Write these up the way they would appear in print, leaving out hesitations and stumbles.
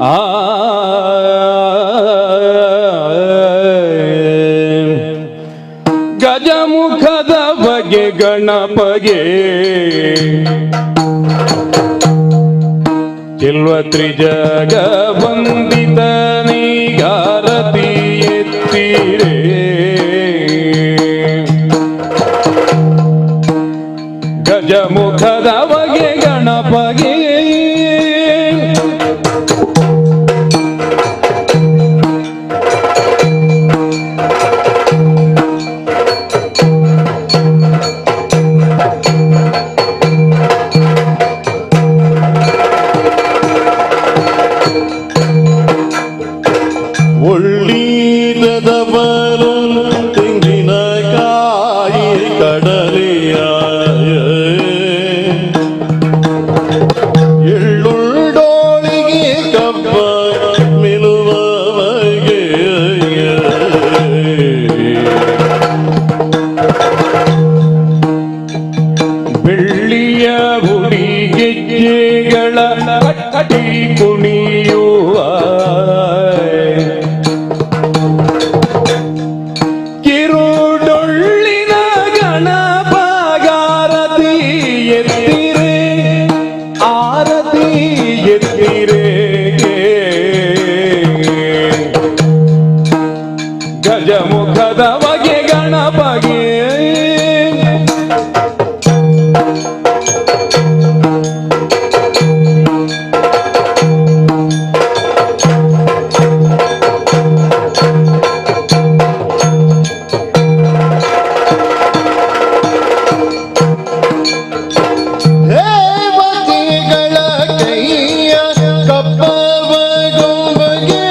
ಆ ಗಜಮುಖದ ಬಗೆ ಗಣಪಗೆ ಚೆಲ್ವ ತ್ರಿಜಗ ವಂದಿತ ನೀಗಾರತಿ ಎತ್ತಿರೇ ಗಜಮುಖದ ಬಗೆ ಗಣಪಗೆ ಒಳ್ಳಿದವರು ತೆಂಗಿನಕಾಯಿ ಕಡಲೆಯ ಎಳ್ಳುಳ್ಳೋಳಿಗೆ ಕಬ್ಬ ಮಿಲುವವಗೆ ಬೆಳ್ಳಿಯ ಹುಡಿಗೆಜ್ಜೆಗಳ ಕಟ್ಟಿ ಕುಣಿಯುವ ಕಿರುಡೊಳ್ಳಿನ ಗಣಪಗಾರತಿ ಎತ್ತಿರೆ ಆರತಿ ಎತ್ತಿರೆ ಗಜಮುಖದ ಬಗೆ ಗಣಪಗೆ ದೇವತೆಗಳ ಕೈಯ ಕಪ್ಪವ ಗೊಂಬಗೆ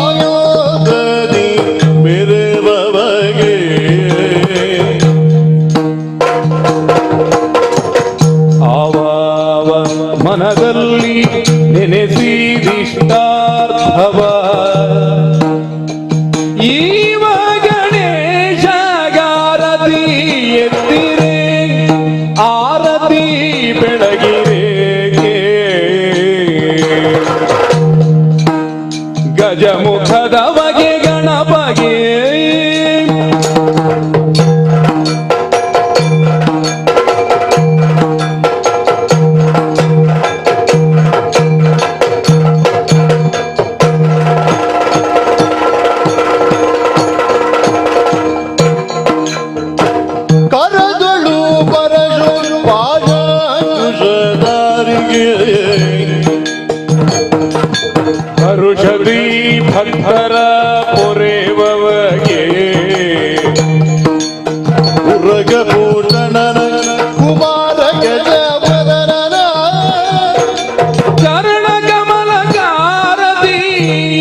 ಹವಾನಿಯೋದದಿ ಮೆರೆವವಗೆ ಆವಾವ ಮನದಲ್ಲಿ ನೆನೆಸಿದಿಷ್ಟಾರ್ಥವ ಈವ ಗಣೇಶಗಾರತಿ ಎತ್ತಿರೆ ಆರತಿ ಬೆಳಗಿರೆ ಗಜಮುಖದ ಬಗೆ ಗಣಪಗೆ ಕರಗಳು ಬರಲು ಪಾಜಾರಿಗೆ ಹರುಷದಿ ಭಕ್ತರ ಪೊರೆವಗೆ ಉರಗಭೂಷಣನ ಕುಮಾರ ಗಜವದನನ ಚರಣ ಕಮಲಕಾರತಿ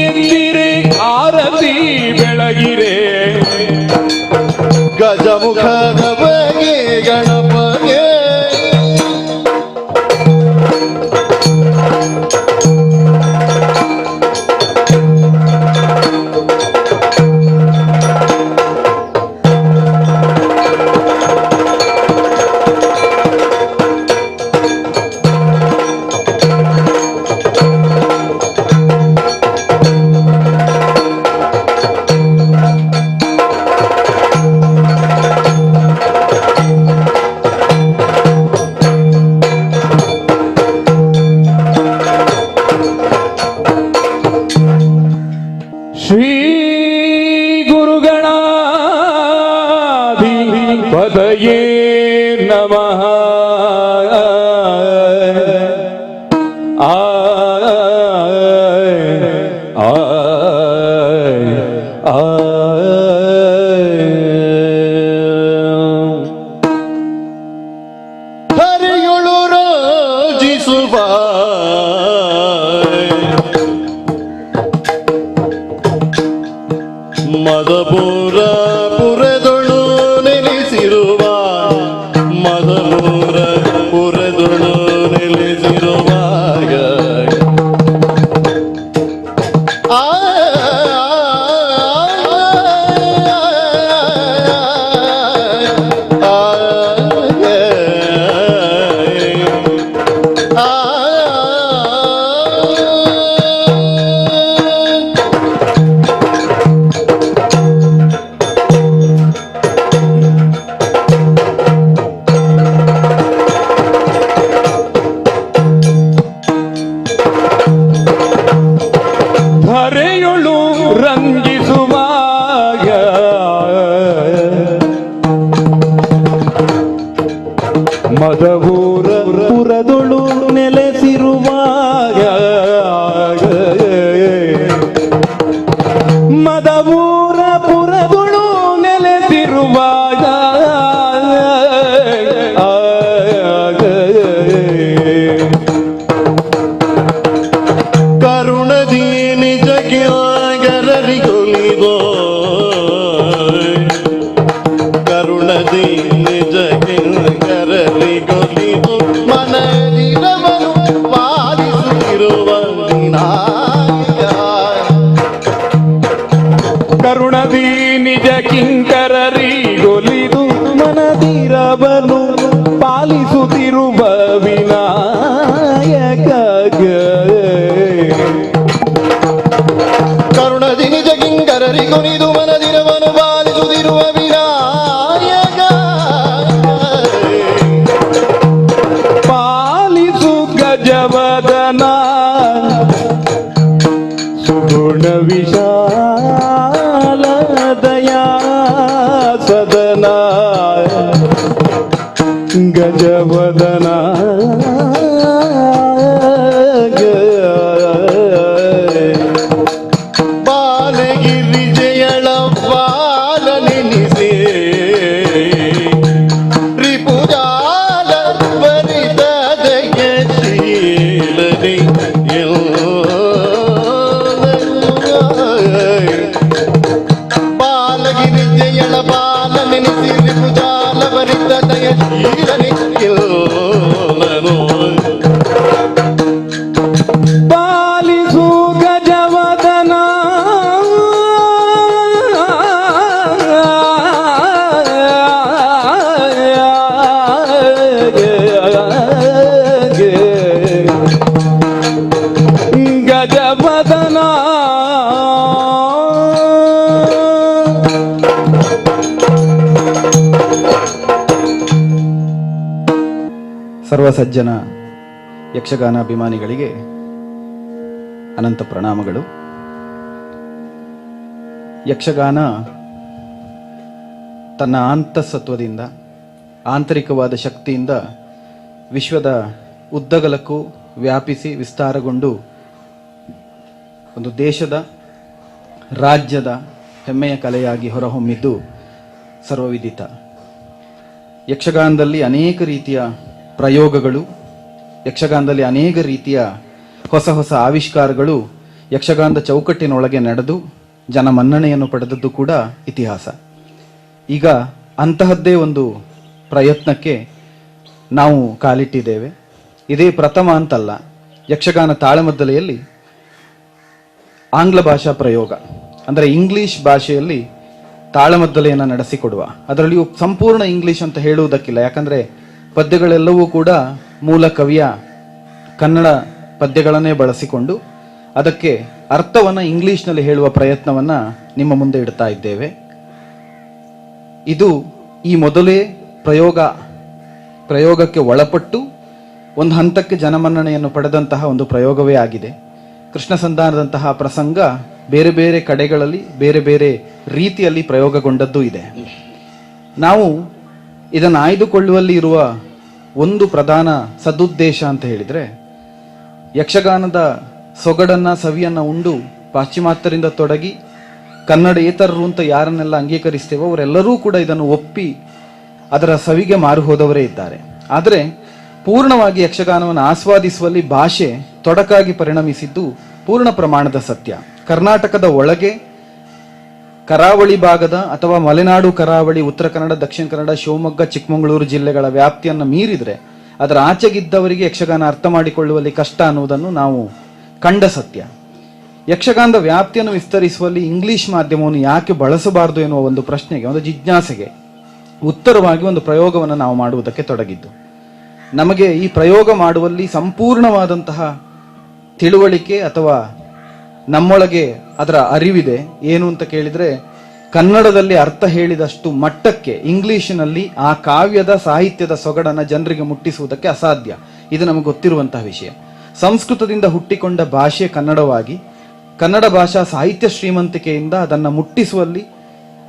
ಎತ್ತಿರೆ ಆರತಿ ಬೆಳಗಿರೆ ಗಜಮುಖದ ಬಗೆ ಗಣಪಗೆ ಶ್ರೀ ಗುರುಗಣಾಧಿಪತಯೇ ನಮಃ ಆ ಆ ಆ ಹರಿಯುಳು ರಾಜಿಸುವ ಮದಪುರ ಪುರದೊಳು ನೆಲೆಸಿರುವ ಮದಪುರ ಪುರದೊಳು ನೆಲೆಸಿರುವಾಗ ಆ ಮದಪೂರ ಪುರದೊಳು ನೆಲೆಸಿರುವಾಗ ಮದಪೂರ ಪುರದೊಳು ನೆಲೆಸಿರುವಾಗ ಕರುಣದಿ ನಿಜಕ್ಕೆ ಆಗರರಿಗೊಲಿದೋ ಕರುಣದಿ ನಿಜಕ್ಕೆ ಗರರಿಗೊಲಿದು ಮನದಿರವನು ಪಾಲಿಸುತ್ತಿರುವ ವಿನಾಯ ಕರುಣದಿ ನಿಜ ಕಿಂಕರರಿಗೊಲಿದು ಮನದಿರವನು ಪಾಲಿಸುತ್ತಿರುವ ವಿನಾಯಕ ಕರುಣದಿ ನಿಜ ಕಿಂಕರರಿಗೊಲಿದು ಮನದಿರವನು ಪಾಲಿಸುತ್ತಿರುವ ವಿನಾಯಕ ಪಾಲಿಸು ಗಜವದನ ಸುಗುಣ ವಿಶಾಲ ದಯಾ ಸದನ ಗಜವದನ ಬಾಲಗಿರಿ ಜಯಳ ಬಾಲನೆನಿಸೆ ರಿಪುಜಾಲ ಬರಿದ ಜಯಶೀಲನೆ ಬಾಲಗಿರಿ ಜಯಳ ಬಾಲನೆನಿಸಿ ರಿಪುಜಾಲ ಬರಿದ ಜಯಶೀಲನೆ ಪಾಲಿಸು ಗಜವದನ ಗಜವದನ ಸರ್ವ ಸಜ್ಜನ ಯಕ್ಷಗಾನ ಅಭಿಮಾನಿಗಳಿಗೆ ಅನಂತ ಪ್ರಣಾಮಗಳು. ಯಕ್ಷಗಾನ ತನ್ನ ಅಂತಃಸತ್ವದಿಂದ ಆಂತರಿಕವಾದ ಶಕ್ತಿಯಿಂದ ವಿಶ್ವದ ಉದ್ದಗಲಕ್ಕೂ ವ್ಯಾಪಿಸಿ ವಿಸ್ತಾರಗೊಂಡು ಒಂದು ದೇಶದ ರಾಜ್ಯದ ಹೆಮ್ಮೆಯ ಕಲೆಯಾಗಿ ಹೊರಹೊಮ್ಮಿದ್ದು ಸರ್ವವಿದಿತ. ಯಕ್ಷಗಾನದಲ್ಲಿ ಅನೇಕ ರೀತಿಯ ಪ್ರಯೋಗಗಳು, ಯಕ್ಷಗಾನದಲ್ಲಿ ಅನೇಕ ರೀತಿಯ ಹೊಸ ಹೊಸ ಆವಿಷ್ಕಾರಗಳು ಯಕ್ಷಗಾನದ ಚೌಕಟ್ಟಿನೊಳಗೆ ನಡೆದು ಜನ ಮನ್ನಣೆಯನ್ನು ಪಡೆದದ್ದು ಕೂಡ ಇತಿಹಾಸ. ಈಗ ಅಂತಹದ್ದೇ ಒಂದು ಪ್ರಯತ್ನಕ್ಕೆ ನಾವು ಕಾಲಿಟ್ಟಿದ್ದೇವೆ. ಇದೇ ಪ್ರಥಮ ಅಂತಲ್ಲ. ಯಕ್ಷಗಾನ ತಾಳಮದ್ದಲೆಯಲ್ಲಿ ಆಂಗ್ಲ ಭಾಷಾ ಪ್ರಯೋಗ ಅಂದರೆ ಇಂಗ್ಲಿಷ್ ಭಾಷೆಯಲ್ಲಿ ತಾಳಮದ್ದಲೆಯನ್ನು ನಡೆಸಿಕೊಡುವ, ಅದರಲ್ಲಿಯೂ ಸಂಪೂರ್ಣ ಇಂಗ್ಲಿಷ್ ಅಂತ ಹೇಳುವುದಕ್ಕಿಲ್ಲ, ಯಾಕಂದರೆ ಪದ್ಯಗಳೆಲ್ಲವೂ ಕೂಡ ಮೂಲ ಕವಿಯ ಕನ್ನಡ ಪದ್ಯಗಳನ್ನೇ ಬಳಸಿಕೊಂಡು ಅದಕ್ಕೆ ಅರ್ಥವನ್ನು ಇಂಗ್ಲಿಷ್ನಲ್ಲಿ ಹೇಳುವ ಪ್ರಯತ್ನವನ್ನು ನಿಮ್ಮ ಮುಂದೆ ಇಡ್ತಾ ಇದ್ದೇವೆ. ಇದು ಈ ಮೊದಲೇ ಪ್ರಯೋಗಕ್ಕೆ ಒಳಪಟ್ಟು ಒಂದು ಹಂತಕ್ಕೆ ಜನಮನ್ನಣೆಯನ್ನು ಪಡೆದಂತಹ ಒಂದು ಪ್ರಯೋಗವೇ ಆಗಿದೆ. ಕೃಷ್ಣ ಸಂಧಾನದಂತಹ ಪ್ರಸಂಗ ಬೇರೆ ಬೇರೆ ಕಡೆಗಳಲ್ಲಿ ಬೇರೆ ಬೇರೆ ರೀತಿಯಲ್ಲಿ ಪ್ರಯೋಗಗೊಂಡದ್ದು ಇದೆ. ನಾವು ಇದನ್ನು ಆಯ್ದುಕೊಳ್ಳುವಲ್ಲಿ ಇರುವ ಒಂದು ಪ್ರಧಾನ ಸದುದ್ದೇಶ ಅಂತ ಹೇಳಿದರೆ, ಯಕ್ಷಗಾನದ ಸೊಗಡನ್ನ ಸವಿಯನ್ನ ಉಂಡು ಪಾಶ್ಚಿಮಾತ್ಯರಿಂದ ತೊಡಗಿ ಕನ್ನಡೇತರರು ಅಂತ ಯಾರನ್ನೆಲ್ಲ ಅಂಗೀಕರಿಸ್ತೇವೋ ಅವರೆಲ್ಲರೂ ಕೂಡ ಇದನ್ನು ಒಪ್ಪಿ ಅದರ ಸವಿಗೆ ಮಾರು ಹೋದವರೇ ಇದ್ದಾರೆ. ಆದರೆ ಪೂರ್ಣವಾಗಿ ಯಕ್ಷಗಾನವನ್ನು ಆಸ್ವಾದಿಸುವಲ್ಲಿ ಭಾಷೆ ತೊಡಕಾಗಿ ಪರಿಣಮಿಸಿದ್ದು ಪೂರ್ಣ ಪ್ರಮಾಣದ ಸತ್ಯ. ಕರ್ನಾಟಕದ ಒಳಗೆ ಕರಾವಳಿ ಭಾಗದ ಅಥವಾ ಮಲೆನಾಡು ಕರಾವಳಿ, ಉತ್ತರ ಕನ್ನಡ, ದಕ್ಷಿಣ ಕನ್ನಡ, ಶಿವಮೊಗ್ಗ, ಚಿಕ್ಕಮಗಳೂರು ಜಿಲ್ಲೆಗಳ ವ್ಯಾಪ್ತಿಯನ್ನು ಮೀರಿದರೆ ಅದರ ಆಚೆಗಿದ್ದವರಿಗೆ ಯಕ್ಷಗಾನ ಅರ್ಥ ಮಾಡಿಕೊಳ್ಳುವಲ್ಲಿ ಕಷ್ಟ ಅನ್ನುವುದನ್ನು ನಾವು ಕಂಡ ಸತ್ಯ. ಯಕ್ಷಗಾನದ ವ್ಯಾಪ್ತಿಯನ್ನು ವಿಸ್ತರಿಸುವಲ್ಲಿ ಇಂಗ್ಲಿಷ್ ಮಾಧ್ಯಮವನ್ನು ಯಾಕೆ ಬಳಸಬಾರದು ಎನ್ನುವ ಒಂದು ಪ್ರಶ್ನೆಗೆ, ಒಂದು ಜಿಜ್ಞಾಸೆಗೆ ಉತ್ತರವಾಗಿ ಒಂದು ಪ್ರಯೋಗವನ್ನು ನಾವು ಮಾಡುವುದಕ್ಕೆ ತೊಡಗಿದ್ದು. ನಮಗೆ ಈ ಪ್ರಯೋಗ ಮಾಡುವಲ್ಲಿ ಸಂಪೂರ್ಣವಾದಂತಹ ತಿಳುವಳಿಕೆ ಅಥವಾ ನಮ್ಮೊಳಗೆ ಅದರ ಅರಿವಿದೆ. ಏನು ಅಂತ ಕೇಳಿದರೆ, ಕನ್ನಡದಲ್ಲಿ ಅರ್ಥ ಹೇಳಿದಷ್ಟು ಮಟ್ಟಕ್ಕೆ ಇಂಗ್ಲಿಷಿನಲ್ಲಿ ಆ ಕಾವ್ಯದ ಸಾಹಿತ್ಯದ ಸೊಗಡನ್ನು ಜನರಿಗೆ ಮುಟ್ಟಿಸುವುದಕ್ಕೆ ಅಸಾಧ್ಯ. ಇದು ನಮಗೆ ಗೊತ್ತಿರುವಂತಹ ವಿಷಯ. ಸಂಸ್ಕೃತದಿಂದ ಹುಟ್ಟಿಕೊಂಡ ಭಾಷೆ ಕನ್ನಡವಾಗಿ ಕನ್ನಡ ಭಾಷಾ ಸಾಹಿತ್ಯ ಶ್ರೀಮಂತಿಕೆಯಿಂದ ಅದನ್ನು ಮುಟ್ಟಿಸುವಲ್ಲಿ,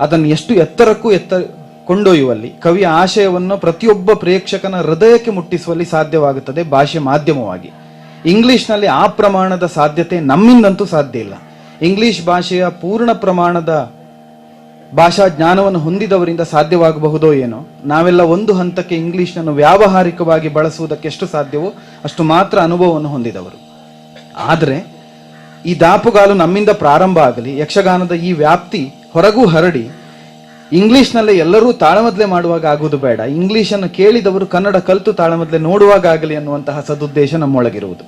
ಅದನ್ನು ಎಷ್ಟು ಎತ್ತರಕ್ಕೂ ಕೊಂಡೊಯ್ಯುವಲ್ಲಿ, ಕವಿಯ ಆಶಯವನ್ನು ಪ್ರತಿಯೊಬ್ಬ ಪ್ರೇಕ್ಷಕನ ಹೃದಯಕ್ಕೆ ಮುಟ್ಟಿಸುವಲ್ಲಿ ಸಾಧ್ಯವಾಗುತ್ತದೆ ಭಾಷೆ ಮಾಧ್ಯಮವಾಗಿ. ಇಂಗ್ಲಿಷ್ನಲ್ಲಿ ಆ ಪ್ರಮಾಣದ ಸಾಧ್ಯತೆ ನಮ್ಮಿಂದಂತೂ ಸಾಧ್ಯ ಇಲ್ಲ. ಇಂಗ್ಲಿಷ್ ಭಾಷೆಯ ಪೂರ್ಣ ಪ್ರಮಾಣದ ಭಾಷಾ ಜ್ಞಾನವನ್ನು ಹೊಂದಿದವರಿಂದ ಸಾಧ್ಯವಾಗಬಹುದೋ ಏನೋ. ನಾವೆಲ್ಲ ಒಂದು ಹಂತಕ್ಕೆ ಇಂಗ್ಲಿಷ್ನನ್ನು ವ್ಯಾವಹಾರಿಕವಾಗಿ ಬಳಸುವುದಕ್ಕೆ ಎಷ್ಟು ಸಾಧ್ಯವೋ ಅಷ್ಟು ಮಾತ್ರ ಅನುಭವವನ್ನು ಹೊಂದಿದವರು. ಆದರೆ ಈ ದಾಪುಗಾಲು ನಮ್ಮಿಂದ ಪ್ರಾರಂಭ ಆಗಲಿ, ಯಕ್ಷಗಾನದ ಈ ವ್ಯಾಪ್ತಿ ಹೊರಗೂ ಹರಡಿ ಇಂಗ್ಲಿಷ್ನಲ್ಲೇ ಎಲ್ಲರೂ ತಾಳಮದ್ಲೆ ಮಾಡುವಾಗ ಆಗುವುದು ಬೇಡ, ಇಂಗ್ಲಿಷನ್ನು ಕೇಳಿದವರು ಕನ್ನಡ ಕಲಿತು ತಾಳಮದ್ಲೆ ನೋಡುವಾಗ ಆಗಲಿ ಅನ್ನುವಂತಹ ಸದುದ್ದೇಶ ನಮ್ಮೊಳಗಿರುವುದು.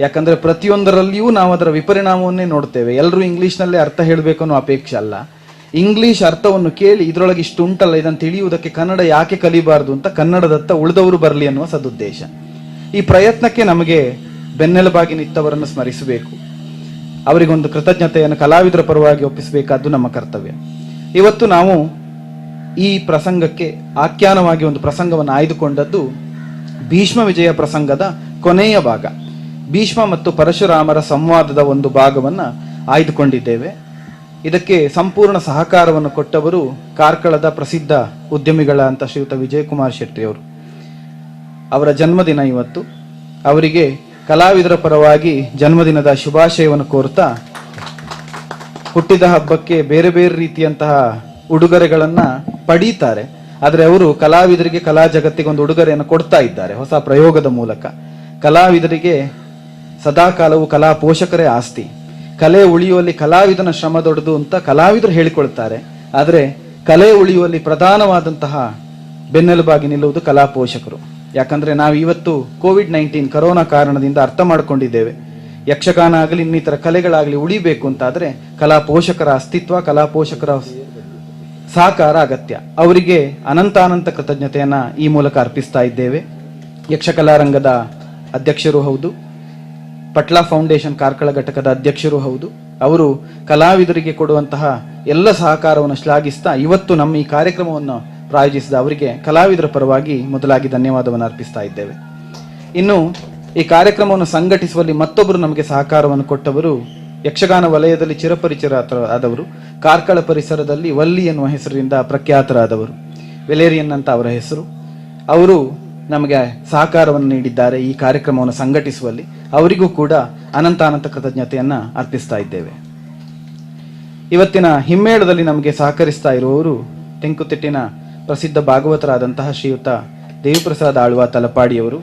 ಯಾಕಂದ್ರೆ ಪ್ರತಿಯೊಂದರಲ್ಲಿಯೂ ನಾವು ಅದರ ವಿಪರಿಣಾಮವನ್ನೇ ನೋಡ್ತೇವೆ. ಎಲ್ಲರೂ ಇಂಗ್ಲಿಷ್ನಲ್ಲೇ ಅರ್ಥ ಹೇಳಬೇಕು ಅನ್ನೋ ಅಪೇಕ್ಷೆ ಅಲ್ಲ. ಇಂಗ್ಲಿಷ್ ಅರ್ಥವನ್ನು ಕೇಳಿ ಇದರೊಳಗೆ ಇಷ್ಟು ಉಂಟಲ್ಲ, ಇದನ್ನು ತಿಳಿಯುವುದಕ್ಕೆ ಕನ್ನಡ ಯಾಕೆ ಕಲಿಬಾರದು ಅಂತ ಕನ್ನಡದತ್ತ ಉಳಿದವರು ಬರಲಿ ಅನ್ನುವ ಸದುದ್ದೇಶ. ಈ ಪ್ರಯತ್ನಕ್ಕೆ ನಮಗೆ ಬೆನ್ನೆಲುಬಾಗಿ ನಿಂತವರನ್ನು ಸ್ಮರಿಸಬೇಕು, ಅವರಿಗೊಂದು ಕೃತಜ್ಞತೆಯನ್ನು ಕಲಾವಿದರ ಪರವಾಗಿ ಒಪ್ಪಿಸಬೇಕಾದ್ದು ನಮ್ಮ ಕರ್ತವ್ಯ. ಇವತ್ತು ನಾವು ಈ ಪ್ರಸಂಗಕ್ಕೆ ಆಖ್ಯಾನವಾಗಿ ಒಂದು ಪ್ರಸಂಗವನ್ನು ಆಯ್ದುಕೊಂಡದ್ದು ಭೀಷ್ಮ ವಿಜಯ ಪ್ರಸಂಗದ ಕೊನೆಯ ಭಾಗ, ಭೀಷ್ಮ ಮತ್ತು ಪರಶುರಾಮರ ಸಂವಾದದ ಒಂದು ಭಾಗವನ್ನು ಆಯ್ದುಕೊಂಡಿದ್ದೇವೆ. ಇದಕ್ಕೆ ಸಂಪೂರ್ಣ ಸಹಕಾರವನ್ನು ಕೊಟ್ಟವರು ಕಾರ್ಕಳದ ಪ್ರಸಿದ್ಧ ಉದ್ಯಮಿಗಳ ಅಂತ ಶ್ರೀಯುತ ವಿಜಯಕುಮಾರ್ ಶೆಟ್ಟಿ ಅವರು. ಅವರ ಜನ್ಮದಿನ ಇವತ್ತು. ಅವರಿಗೆ ಕಲಾವಿದರ ಪರವಾಗಿ ಜನ್ಮದಿನದ ಶುಭಾಶಯವನ್ನು ಕೋರ್ತಾ, ಹುಟ್ಟಿದ ಹಬ್ಬಕ್ಕೆ ಬೇರೆ ಬೇರೆ ರೀತಿಯಂತಹ ಉಡುಗೊರೆಗಳನ್ನ ಪಡೀತಾರೆ, ಆದರೆ ಅವರು ಕಲಾವಿದರಿಗೆ, ಕಲಾ ಜಗತ್ತಿಗೆ ಒಂದು ಉಡುಗೊರೆಯನ್ನು ಕೊಡ್ತಾ ಇದ್ದಾರೆ ಹೊಸ ಪ್ರಯೋಗದ ಮೂಲಕ. ಕಲಾವಿದರಿಗೆ ಸದಾಕಾಲವು ಕಲಾ ಪೋಷಕರೇ ಆಸ್ತಿ, ಕಲೆ ಉಳಿಯುವಲ್ಲಿ ಕಲಾವಿದನ ಶ್ರಮ ದೊಡ್ಡದು ಅಂತ ಕಲಾವಿದರು ಹೇಳಿಕೊಳ್ತಾರೆ. ಆದರೆ ಕಲೆ ಉಳಿಯುವಲ್ಲಿ ಪ್ರಧಾನವಾದಂತಹ ಬೆನ್ನೆಲುಬಾಗಿ ನಿಲ್ಲುವುದು ಕಲಾ ಪೋಷಕರು. ಯಾಕಂದ್ರೆ ನಾವು ಇವತ್ತು ಕೋವಿಡ್-19 ಕರೋನಾ ಕಾರಣದಿಂದ ಅರ್ಥ ಮಾಡ್ಕೊಂಡಿದ್ದೇವೆ, ಯಕ್ಷಗಾನ ಆಗಲಿ ಇನ್ನಿತರ ಕಲೆಗಳಾಗಲಿ ಉಳಿಬೇಕು ಅಂತಾದ್ರೆ ಕಲಾ ಪೋಷಕರ ಅಸ್ತಿತ್ವ, ಕಲಾ ಪೋಷಕರ ಸಹಕಾರ ಅಗತ್ಯ. ಅವರಿಗೆ ಅನಂತಾನಂತ ಕೃತಜ್ಞತೆಯನ್ನ ಈ ಮೂಲಕ ಅರ್ಪಿಸ್ತಾ ಇದ್ದೇವೆ. ಯಕ್ಷಕಲಾ ರಂಗದ ಅಧ್ಯಕ್ಷರು ಹೌದು, ಪಟ್ಲಾ ಫೌಂಡೇಶನ್ ಕಾರ್ಕಳ ಘಟಕದ ಅಧ್ಯಕ್ಷರು ಹೌದು. ಅವರು ಕಲಾವಿದರಿಗೆ ಕೊಡುವಂತಹ ಎಲ್ಲ ಸಹಕಾರವನ್ನು ಶ್ಲಾಘಿಸ್ತಾ ಇವತ್ತು ನಮ್ಮ ಈ ಕಾರ್ಯಕ್ರಮವನ್ನು ಪ್ರಾಯೋಜಿಸಿದ ಅವರಿಗೆ ಕಲಾವಿದರ ಪರವಾಗಿ ಮೊದಲಾಗಿ ಧನ್ಯವಾದವನ್ನು ಅರ್ಪಿಸ್ತಾ ಇದ್ದೇವೆ. ಇನ್ನು ಈ ಕಾರ್ಯಕ್ರಮವನ್ನು ಸಂಘಟಿಸುವಲ್ಲಿ ಮತ್ತೊಬ್ಬರು ನಮಗೆ ಸಹಕಾರವನ್ನು ಕೊಟ್ಟವರು, ಯಕ್ಷಗಾನ ವಲಯದಲ್ಲಿ ಚಿರಪರಿಚಿತರಾದವರು, ಕಾರ್ಕಳ ಪರಿಸರದಲ್ಲಿ ವಲ್ಲಿ ಎನ್ನುವ ಹೆಸರಿನಿಂದ ಪ್ರಖ್ಯಾತರಾದವರು, ವೆಲೇರಿಯನ್ ಅಂತ ಅವರ ಹೆಸರು. ಅವರು ನಮಗೆ ಸಹಕಾರವನ್ನು ನೀಡಿದ್ದಾರೆ ಈ ಕಾರ್ಯಕ್ರಮವನ್ನು ಸಂಘಟಿಸುವಲ್ಲಿ. ಅವರಿಗೂ ಕೂಡ ಅನಂತಾನಂತ ಕೃತಜ್ಞತೆಯನ್ನ ಅರ್ಪಿಸ್ತಾ ಇದ್ದೇವೆ. ಇವತ್ತಿನ ಹಿಮ್ಮೇಳದಲ್ಲಿ ನಮಗೆ ಸಹಕರಿಸ್ತಾ ಇರುವವರು ತೆಂಕುತಿಟ್ಟಿನ ಪ್ರಸಿದ್ಧ ಭಾಗವತರಾದಂತಹ ಶ್ರೀಯುತ ದೇವಿಪ್ರಸಾದ್ ಆಳ್ವ ತಲಪಾಡಿಯವರು,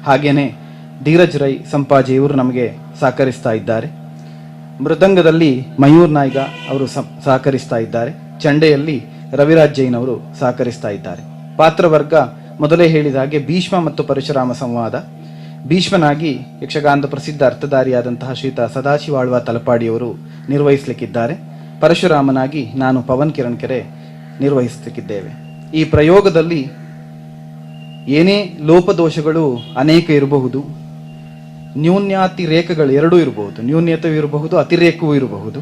ಹಾಗೇನೆ ಧೀರಜ್ ರೈ ಸಂಪಾಜಿಯವರು ನಮಗೆ ಸಹಕರಿಸ್ತಾ ಇದ್ದಾರೆ. ಮೃದಂಗದಲ್ಲಿ ಮಯೂರ್ ನಾಯ್ಗ ಅವರು ಸಹಕರಿಸ್ತಾ ಇದ್ದಾರೆ. ಚಂಡೆಯಲ್ಲಿ ರವಿರಾಜ್ ಜೈನ್ ಅವರು ಸಹಕರಿಸ್ತಾ ಇದ್ದಾರೆ. ಪಾತ್ರವರ್ಗ ಮೊದಲೇ ಹೇಳಿದ ಹಾಗೆ ಭೀಷ್ಮ ಮತ್ತು ಪರಶುರಾಮ ಸಂವಾದ. ಭೀಷ್ಮನಾಗಿ ಯಕ್ಷಗಾನದ ಪ್ರಸಿದ್ಧ ಅರ್ಥಧಾರಿಯಾದಂತಹ ಶ್ರೀಯುತ ಸದಾಶಿವ ಆಳ್ವ ತಲಪಾಡಿಯವರು ನಿರ್ವಹಿಸಲಿಕ್ಕಿದ್ದಾರೆ. ಪರಶುರಾಮನಾಗಿ ನಾನು ಪವನ್ ಕಿರಣ್ ಕೆರೆ ನಿರ್ವಹಿಸಲಿಕ್ಕಿದ್ದೇವೆ. ಈ ಪ್ರಯೋಗದಲ್ಲಿ ಏನೇ ಲೋಪದೋಷಗಳು ಅನೇಕ ಇರಬಹುದು, ನ್ಯೂನ್ಯಾತಿರೇಕಗಳು ಎರಡೂ ಇರಬಹುದು, ನ್ಯೂನ್ಯತೆಯೂ ಇರಬಹುದು, ಅತಿರೇಕವೂ ಇರಬಹುದು.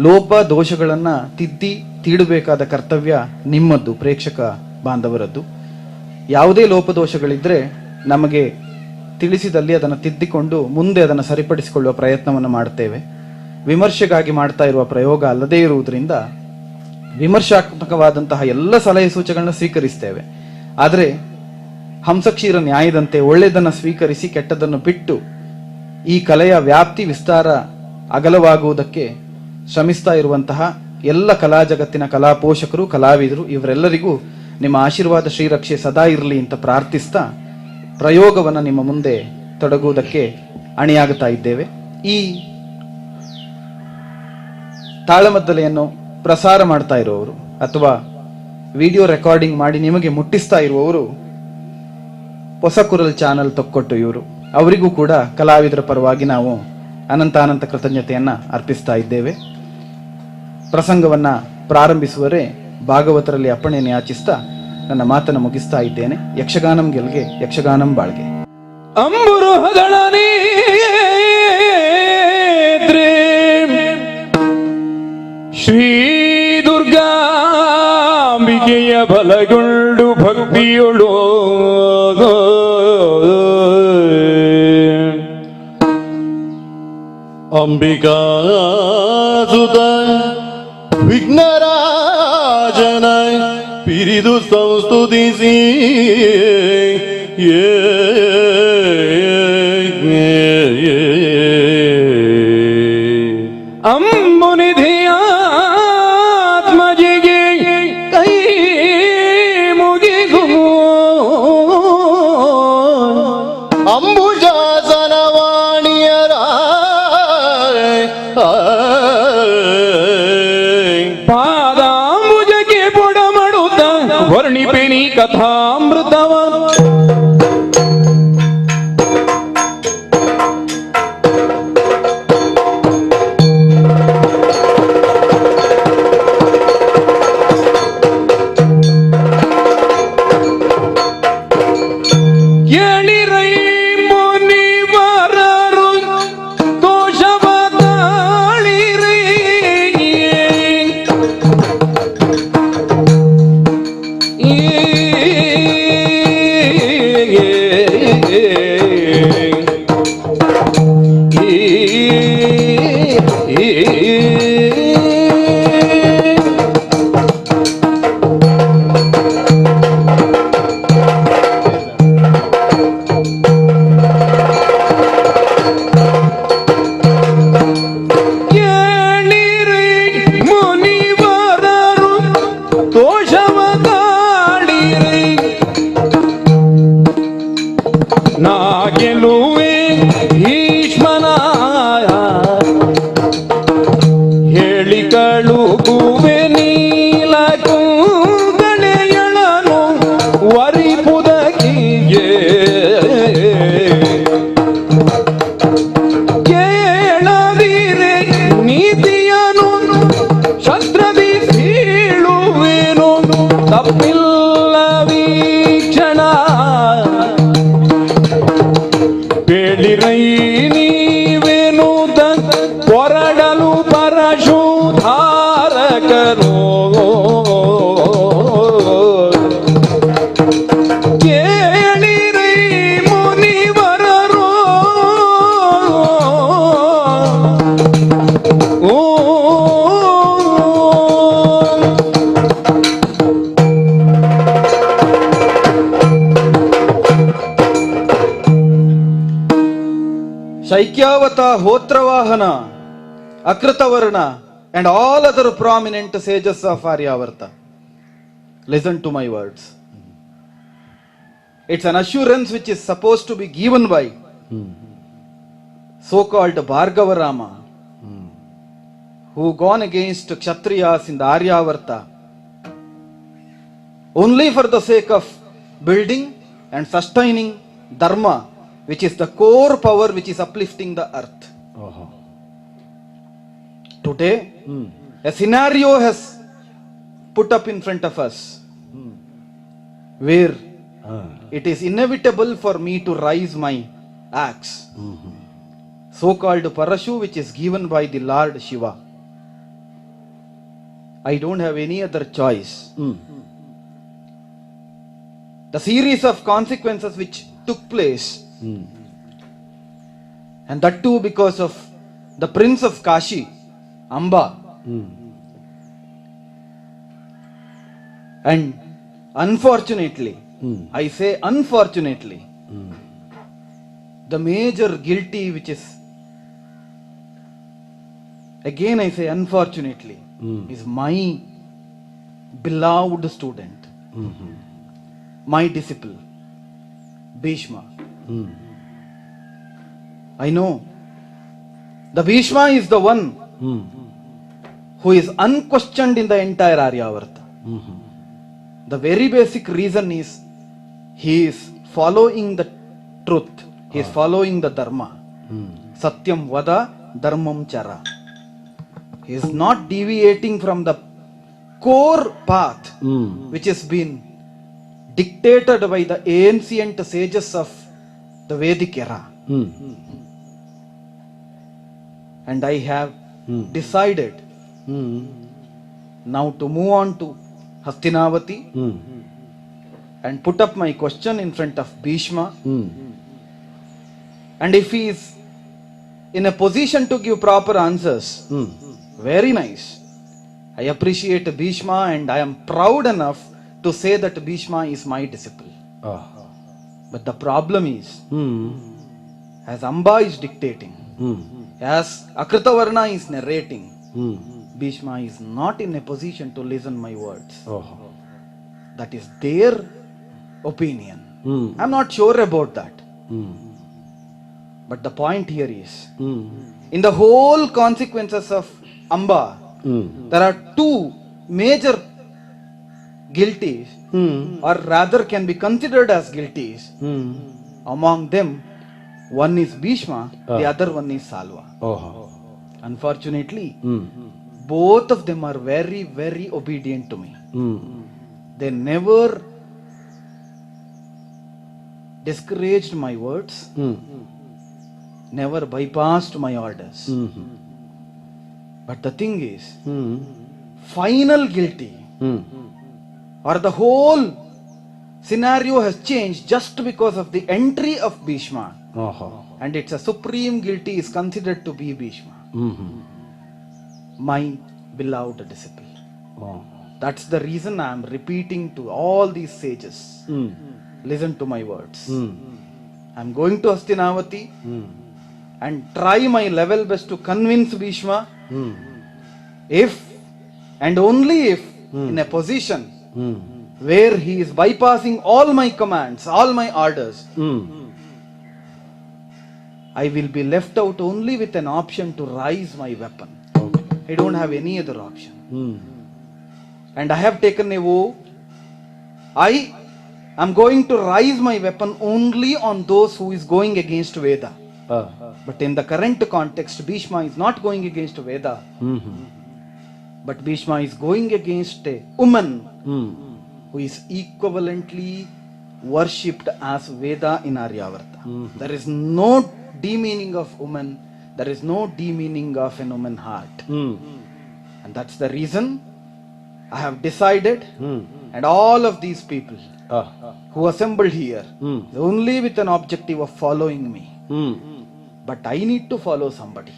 ಲೋಪ ದೋಷಗಳನ್ನ ತಿದ್ದಿ ತೀಡಬೇಕಾದ ಕರ್ತವ್ಯ ನಿಮ್ಮದ್ದು, ಪ್ರೇಕ್ಷಕ ಬಾಂಧವರದ್ದು. ಯಾವುದೇ ಲೋಪದೋಷಗಳಿದ್ರೆ ನಮಗೆ ತಿಳಿಸಿದಲ್ಲಿ ಅದನ್ನು ತಿದ್ದಿಕೊಂಡು ಮುಂದೆ ಅದನ್ನು ಸರಿಪಡಿಸಿಕೊಳ್ಳುವ ಪ್ರಯತ್ನವನ್ನು ಮಾಡ್ತೇವೆ. ವಿಮರ್ಶೆಗಾಗಿ ಮಾಡ್ತಾ ಇರುವ ಪ್ರಯೋಗ ಅಲ್ಲದೇ ಇರುವುದರಿಂದ ವಿಮರ್ಶಾತ್ಮಕವಾದಂತಹ ಎಲ್ಲ ಸಲಹೆ ಸೂಚನೆಗಳನ್ನ ಸ್ವೀಕರಿಸ್ತೇವೆ. ಆದರೆ ಹಂಸಕ್ಷೀರ ನ್ಯಾಯದಂತೆ ಒಳ್ಳೆಯದನ್ನು ಸ್ವೀಕರಿಸಿ ಕೆಟ್ಟದನ್ನು ಬಿಟ್ಟು ಈ ಕಲೆಯ ವ್ಯಾಪ್ತಿ ವಿಸ್ತಾರ ಅಗಲವಾಗುವುದಕ್ಕೆ ಶ್ರಮಿಸ್ತಾ ಇರುವಂತಹ ಎಲ್ಲ ಕಲಾ ಜಗತ್ತಿನ ಕಲಾ ಪೋಷಕರು, ಕಲಾವಿದರು, ಇವರೆಲ್ಲರಿಗೂ ನಿಮ್ಮ ಆಶೀರ್ವಾದ ಶ್ರೀರಕ್ಷೆ ಸದಾ ಇರಲಿ ಅಂತ ಪ್ರಾರ್ಥಿಸ್ತಾ ಪ್ರಯೋಗವನ್ನು ನಿಮ್ಮ ಮುಂದೆ ತೊಡಗುವುದಕ್ಕೆ ಅಣಿಯಾಗುತ್ತಾ ಇದ್ದೇವೆ. ಈ ತಾಳಮದ್ದಲೆಯನ್ನು ಪ್ರಸಾರ ಮಾಡ್ತಾ ಇರುವವರು ಅಥವಾ ವಿಡಿಯೋ ರೆಕಾರ್ಡಿಂಗ್ ಮಾಡಿ ನಿಮಗೆ ಮುಟ್ಟಿಸ್ತಾ ಇರುವವರು ಹೊಸಕುರಲ್ ಚಾನಲ್ ತೊಕ್ಕೊಟ್ಟು ಇವರು. ಅವರಿಗೂ ಕೂಡ ಕಲಾವಿದರ ಪರವಾಗಿ ನಾವು ಅನಂತಾನಂತ ಕೃತಜ್ಞತೆಯನ್ನ ಅರ್ಪಿಸ್ತಾ ಇದ್ದೇವೆ. ಪ್ರಸಂಗವನ್ನ ಪ್ರಾರಂಭಿಸುವರೇ ಭಾಗವತರಲ್ಲಿ ಅಪ್ಪಣೆಯನ್ನು ಯಾಚಿಸ್ತಾ ನನ್ನ ಮಾತನ್ನು ಮುಗಿಸ್ತಾ ಇದ್ದೇನೆ. ಯಕ್ಷಗಾನಂ ಗೆಲ್ಗೆ, ಯಕ್ಷಗಾನಂ ಬಾಳ್ಗೆ. ಅಂಬುರು ಹದಳನೇತ್ರೆ ಶ್ರೀ ದುರ್ಗಾಂಬಿಕೆಯ ಬಲಗೊಂಡು ಭಕ್ತಿಯೊಳು ಅಂಬಿಕಾ ಸುತ ವಿಘ್ನರಾಜನ ಪಿರಿ ಇದು ಸಂಸ್ತುತಿಸಿ ಅಂಬುನಿಧಿಯಾತ್ಮಜಿಗೆ ಕೈ ಮುಗಿಗು ಅಂಬುಜಾಸನವಾಣಿಯರ ಪಾದಾಂಬುಜಕ್ಕೆ ಬೊಡ ಮಾಡುತ್ತ ವರ್ಣಿಪಿನಿ ಕಥಾಮೃತವ ಕೇಳಿರೈ ಮುನಿವರರು ದೋಷವ ತಾಳಿರಿ ಕೇಳಿರಿ ಮುನಿವರರು ದೋಷವ ತಾಳಿರಿ ನಾ ಗೆಲುವೆ ಭೀಷ್ಮನ ಹೇಳಿ ಕಳುಕುವೆ ನೀಲ ಕೂದಳೆಯಳನು ವರಿಪುದಕಿಗೆ ಕೇಳದಿರೆ ನೀತಿಯನು ಶಸ್ತ್ರದಿ ಸೀಳುವೇನು ತಪ್ಪಿಲ್ಲ ವೀಕ್ಷಣ ಬೇಳಿರೈ ನೀವೇನು ಹೊರಡಲು ಪರಶುಧಾರಕರು ಕೇಳಿರೈ ಮುನಿವರರು ಓ ಶೈಕ್ಯಾವತ, ಹೋತ್ರವಾಹನ, ಅಕೃತವರ್ಣ, and all other prominent sages of Aryavarta. Listen to my words. It's an assurance which is supposed to be given by so-called Bhargava Rama, who gone against Kshatriyas in the Aryavarta only for the sake of building and sustaining dharma, which is the core power which is uplifting the earth. Today, a scenario has put up in front of us where it is inevitable for me to raise my axe, so-called parashu, which is given by the Lord Shiva. I don't have any other choice. The series of consequences which took place, and that too because of the prince of Kashi, Amba, and unfortunately, I say unfortunately, the major guilty which is, again I say unfortunately, is my beloved student, my disciple, Bhishma. I know the Bhishma is the one who is unquestioned in the entire Aryavarta. The very basic reason is he is following the truth, he is following the dharma. Satyam vada dharmam chara. He is not deviating from the core path which has been dictated by the ancient sages of the Vedic era. And I have decided now to move on to Hastinavati and put up my question in front of Bhishma. And if he is in a position to give proper answers, very nice. I appreciate Bhishma and I am proud enough to say that Bhishma is my disciple. But the problem is, as Amba is dictating, as Akritavarna is narrating, Bhishma is not in a position to listen my words. That is their opinion. I'm not sure about that. But the point here is, in the whole consequences of Amba, there are two major guilties, or rather can be considered as guilties. Among them, one is Bhishma, the other one is Salva. Unfortunately, both of them are very, very obedient to me. They never discouraged my words, never bypassed my orders. But the thing is, final guilty, or the whole scenario has changed just because of the entry of Bhishma. And it's a supreme guilty is considered to be Bhishma, my beloved disciple. That's the reason I am repeating to all these sages, listen to my words. I'm going to Hastinavati and try my level best to convince Bhishma, if and only if in a position where he is bypassing all my commands, all my orders, I will be left out only with an option to raise my weapon. I don't have any other option. And I have taken a vow. I am going to raise my weapon only on those who is going against Veda. But in the current context, Bhishma is not going against Veda. But Bhishma is going against a woman who is equivalently worshipped as Veda in Aryavarta. There is no demeaning of woman. There is no demeaning of an woman heart. And that's the reason I have decided, and all of these people who assembled here, only with an objective of following me. But I need to follow somebody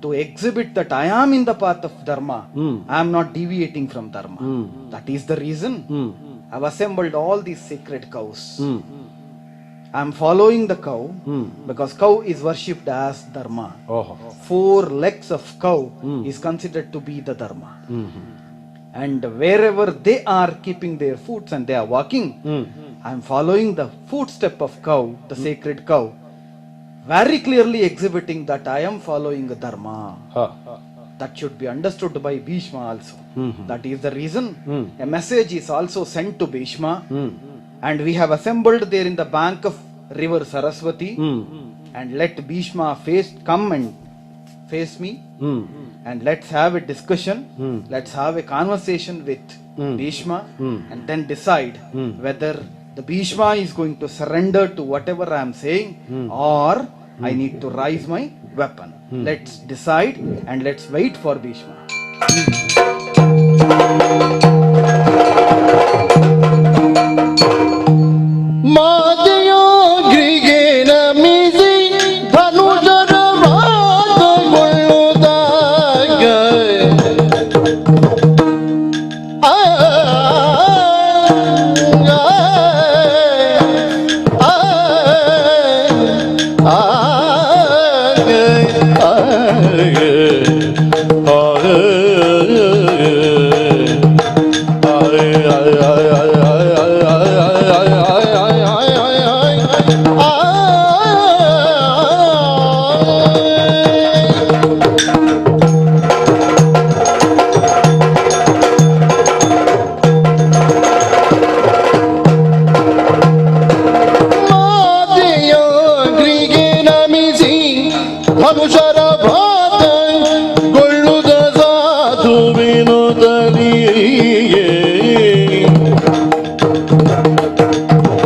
to exhibit that I am in the path of Dharma. I am not deviating from Dharma. That is the reason I have assembled all these sacred cows. I am following the cow because cow is worshipped as Dharma. 4 legs of cow is considered to be the Dharma. And wherever they are keeping their foots and they are walking, I am following the footstep of cow, the sacred cow, very clearly exhibiting that I am following Dharma. That should be understood by Bhishma also. That is the reason a message is also sent to Bhishma, and we have assembled there in the bank of river Saraswati, and let Bhishma come and face me, and let's have a discussion, let's have a conversation with Bhishma, and then decide whether the Bhishma is going to surrender to whatever I am saying, or I need to raise my weapon. Let's decide and let's wait for Bhishma. ಮಾತೆಯೋಗ್ರಿಗೆ ನಮಿಸಿ ಧನುಜರ ವಾದಗೊಳ್ಳುದಾಗ ಮನುಷ್ಯರ ಭಾತಗೊಳ್ಳುದ ಸಾಧುವಿನುದಲಿಯೇ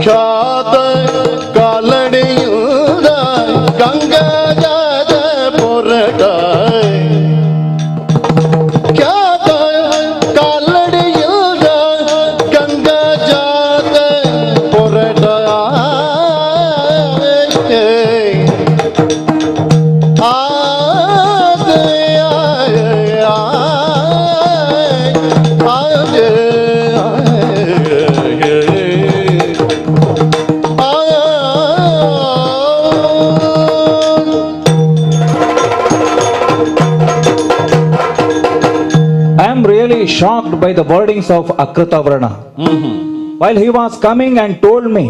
ಖ್ಯಾತ ಕಾಲಡಿಯುದ ಗಂಗಾಜದ ಪೊರಟ ಖ್ಯಾತ ಕಾಲಡಿಯುದ ಗಂಗಾಜದ ಪೊರಟ very shocked by the wordings of Akritavarna. While he was coming and told me,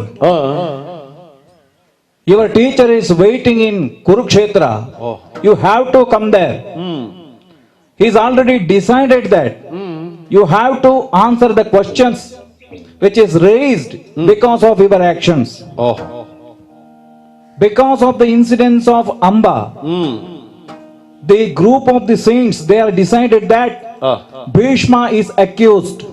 your teacher is waiting in Kurukshetra. You have to come there. He's already decided that you have to answer the questions which is raised because of your actions. Because of the incidents of Amba, the group of the saints, they are decided that Bhishma is accused.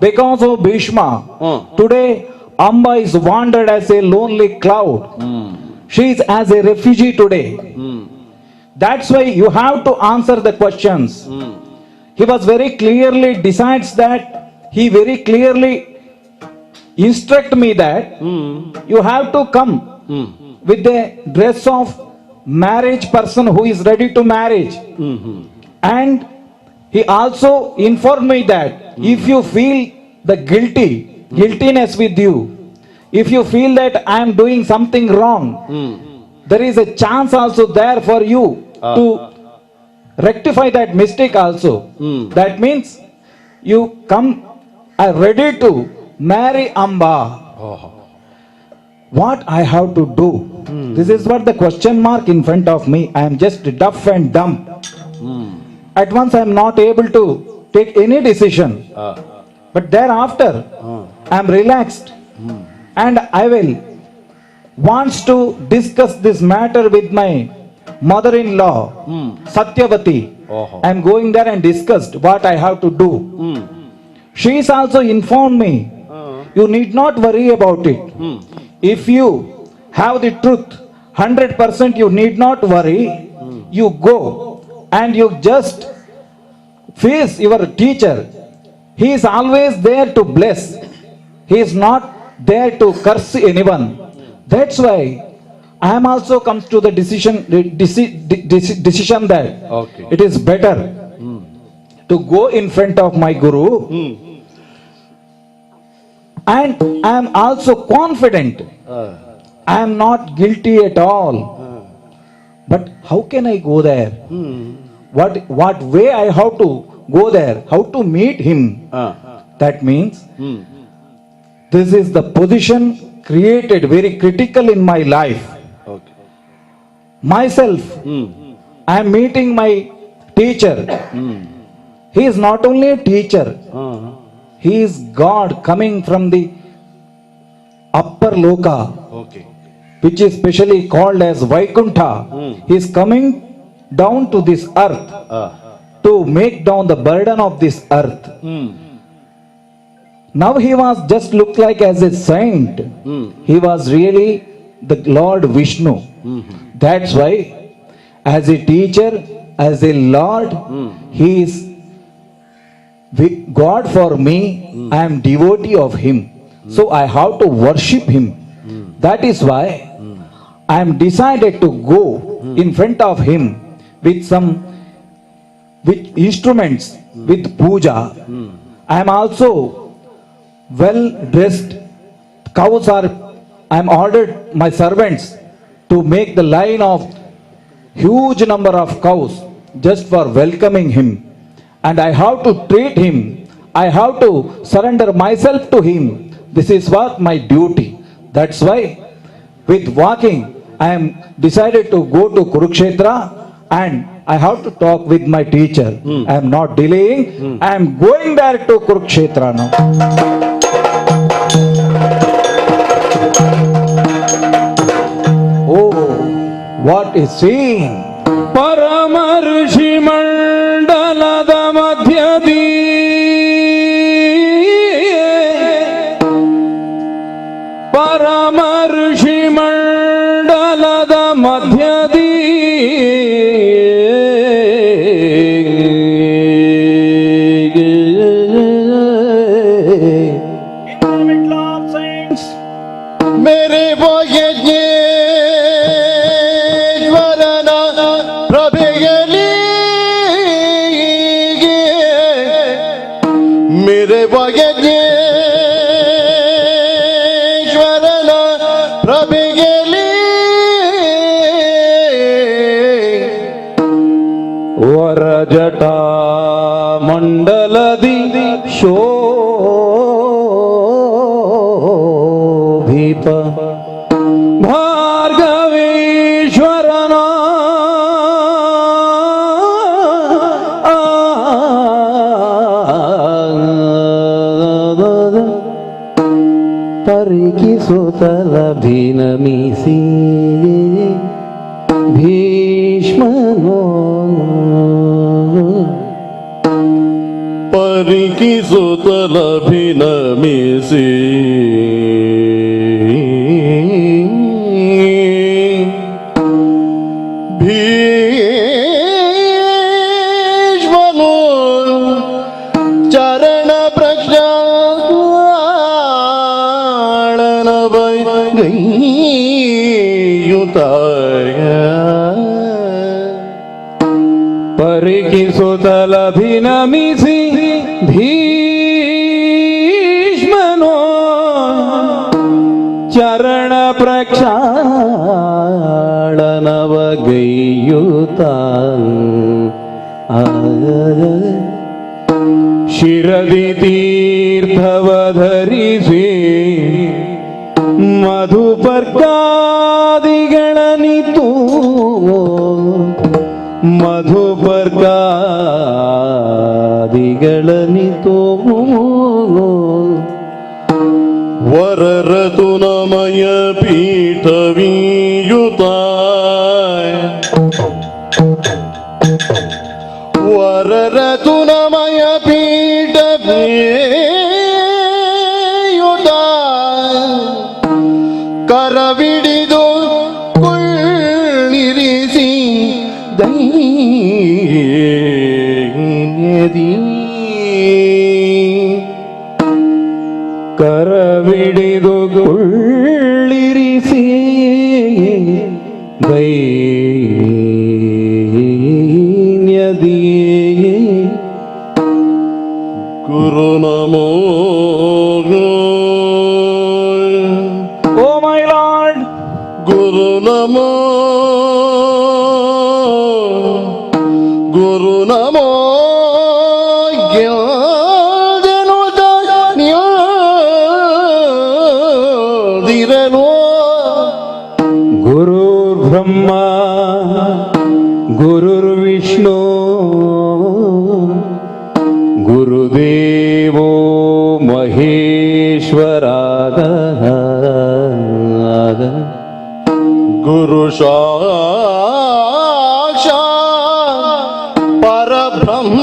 Because of Bhishma, today Amba is wandered as a lonely cloud. She is as a refugee today. That's why you have to answer the questions. He was very clearly decides that, he very clearly instruct me that you have to come with the dress of marriage person who is ready to marriage. And he also informed me that if you feel the guiltiness with you, if you feel that I am doing something wrong, there is a chance also there for you to rectify that mistake also. That means you come are ready to marry Amba. What I have to do? This is what the question mark in front of me. I am just deaf and dumb. At once I am not able to take any decision. But thereafter I am relaxed and I will wants to discuss this matter with my mother-in-law, Satyavati. I am going there and discussed what I have to do. She is also informed me, you need not worry about it. If you have the truth, 100% you need not worry. You go and you just face your teacher. He is always there to bless. He is not there to curse anyone. That's why I am also comes to the decision that it is better to go in front of my Guru. And I am also confident I am not guilty at all. But how can I go there? What way I have to go there? How to meet him? That means this is the position created very critical in my life. Myself, I am meeting my teacher. He is not only a teacher, he is God coming from the upper loka, which is specially called as Vaikuntha. He is coming down to this earth to make down the burden of this earth. Now he was just looked like as a saint. He was really the Lord Vishnu. That's why as a teacher, as a Lord, he is God for me. I am devotee of him. So I have to worship him. That is why I am decided to go in front of him with some instruments, with puja. I am also well dressed. Cows are, I am ordered my servants to make the line of huge number of cows just for welcoming him. And I have to treat him. I have to surrender myself to him. This is what my duty. That's why with walking, I am decided to go to Kurukshetra and I have to talk with my teacher. I am not delaying. I am going there to Kurukshetra now. Oh, what is seeing? ಪರಮ ಋಷಿ ಮಂಡಲದ ಮಧ್ಯದಿ ಪರಮ ಋಷಿ ಮಂಡಲದ ಮಧ್ಯದಿ मेरे वो यज्ञेश्वरन प्रभेयली मेरे वो यज्ञेश्वरन प्रभेयली ವರಜಟ ಮಂಡಲದಿ ಶೋಭಿಪ ಭಾರ್ಗವೇಶ್ವರನ ಪರಿಕಿಸುತ್ತಲಭಿನಮಿಸಿ ಭೀಷ್ಮನೋ ಪರಿಕಿಸುತ್ತಲಭಿನಮಿಸಿ ಭೀಷ್ಮನು ಚರಣ ಪ್ರಕ್ಷಾಳನ ಪರಿಕಿಸುತ್ತಲಭಿನಮಿಸಿ ಭೀಷ್ಮನೋ ಚರಣ ಪ್ರಕ್ಷಾಳನವಗೈಯುತ ಶಿರದಿ ತೀರ್ಥವಧರಿಸಿ ಮಧುಪರ್ಕಾದಿಗಳನಿತು ಮಧುಪರ್ಕಾದಿಗಳನಿತು ವರರತು ನಮಯ ಪೀಠವೀಯುತ ವರರತು ನಮಯ ಪೀಠವೀಯುತ ಕರವಿಡಿದು ಕೊಳ್ಳಿರಿಸಿ ದೈನ್ಯದಿ ಕರವಿಡಿದು ಕೊಳ್ಳಿರಿಸಿ ದೈನ್ಯದಿ ಗುರು ನಮೋ ಓ ಮೈ ಲಾರ್ಡ್, ಗುರು ನಮೋ ಗುರು ನಮೋ ದಿರಲು ಗುರುರ್ಬ್ರಹ್ಮ ಗುರುರ್ವಿಷ್ಣು ಗುರುದೇವೋ ಮಹೇಶ್ವರಾದ ಗುರು ಸಾಕ್ಷಾತ್ ಪರಬ್ರಹ್ಮ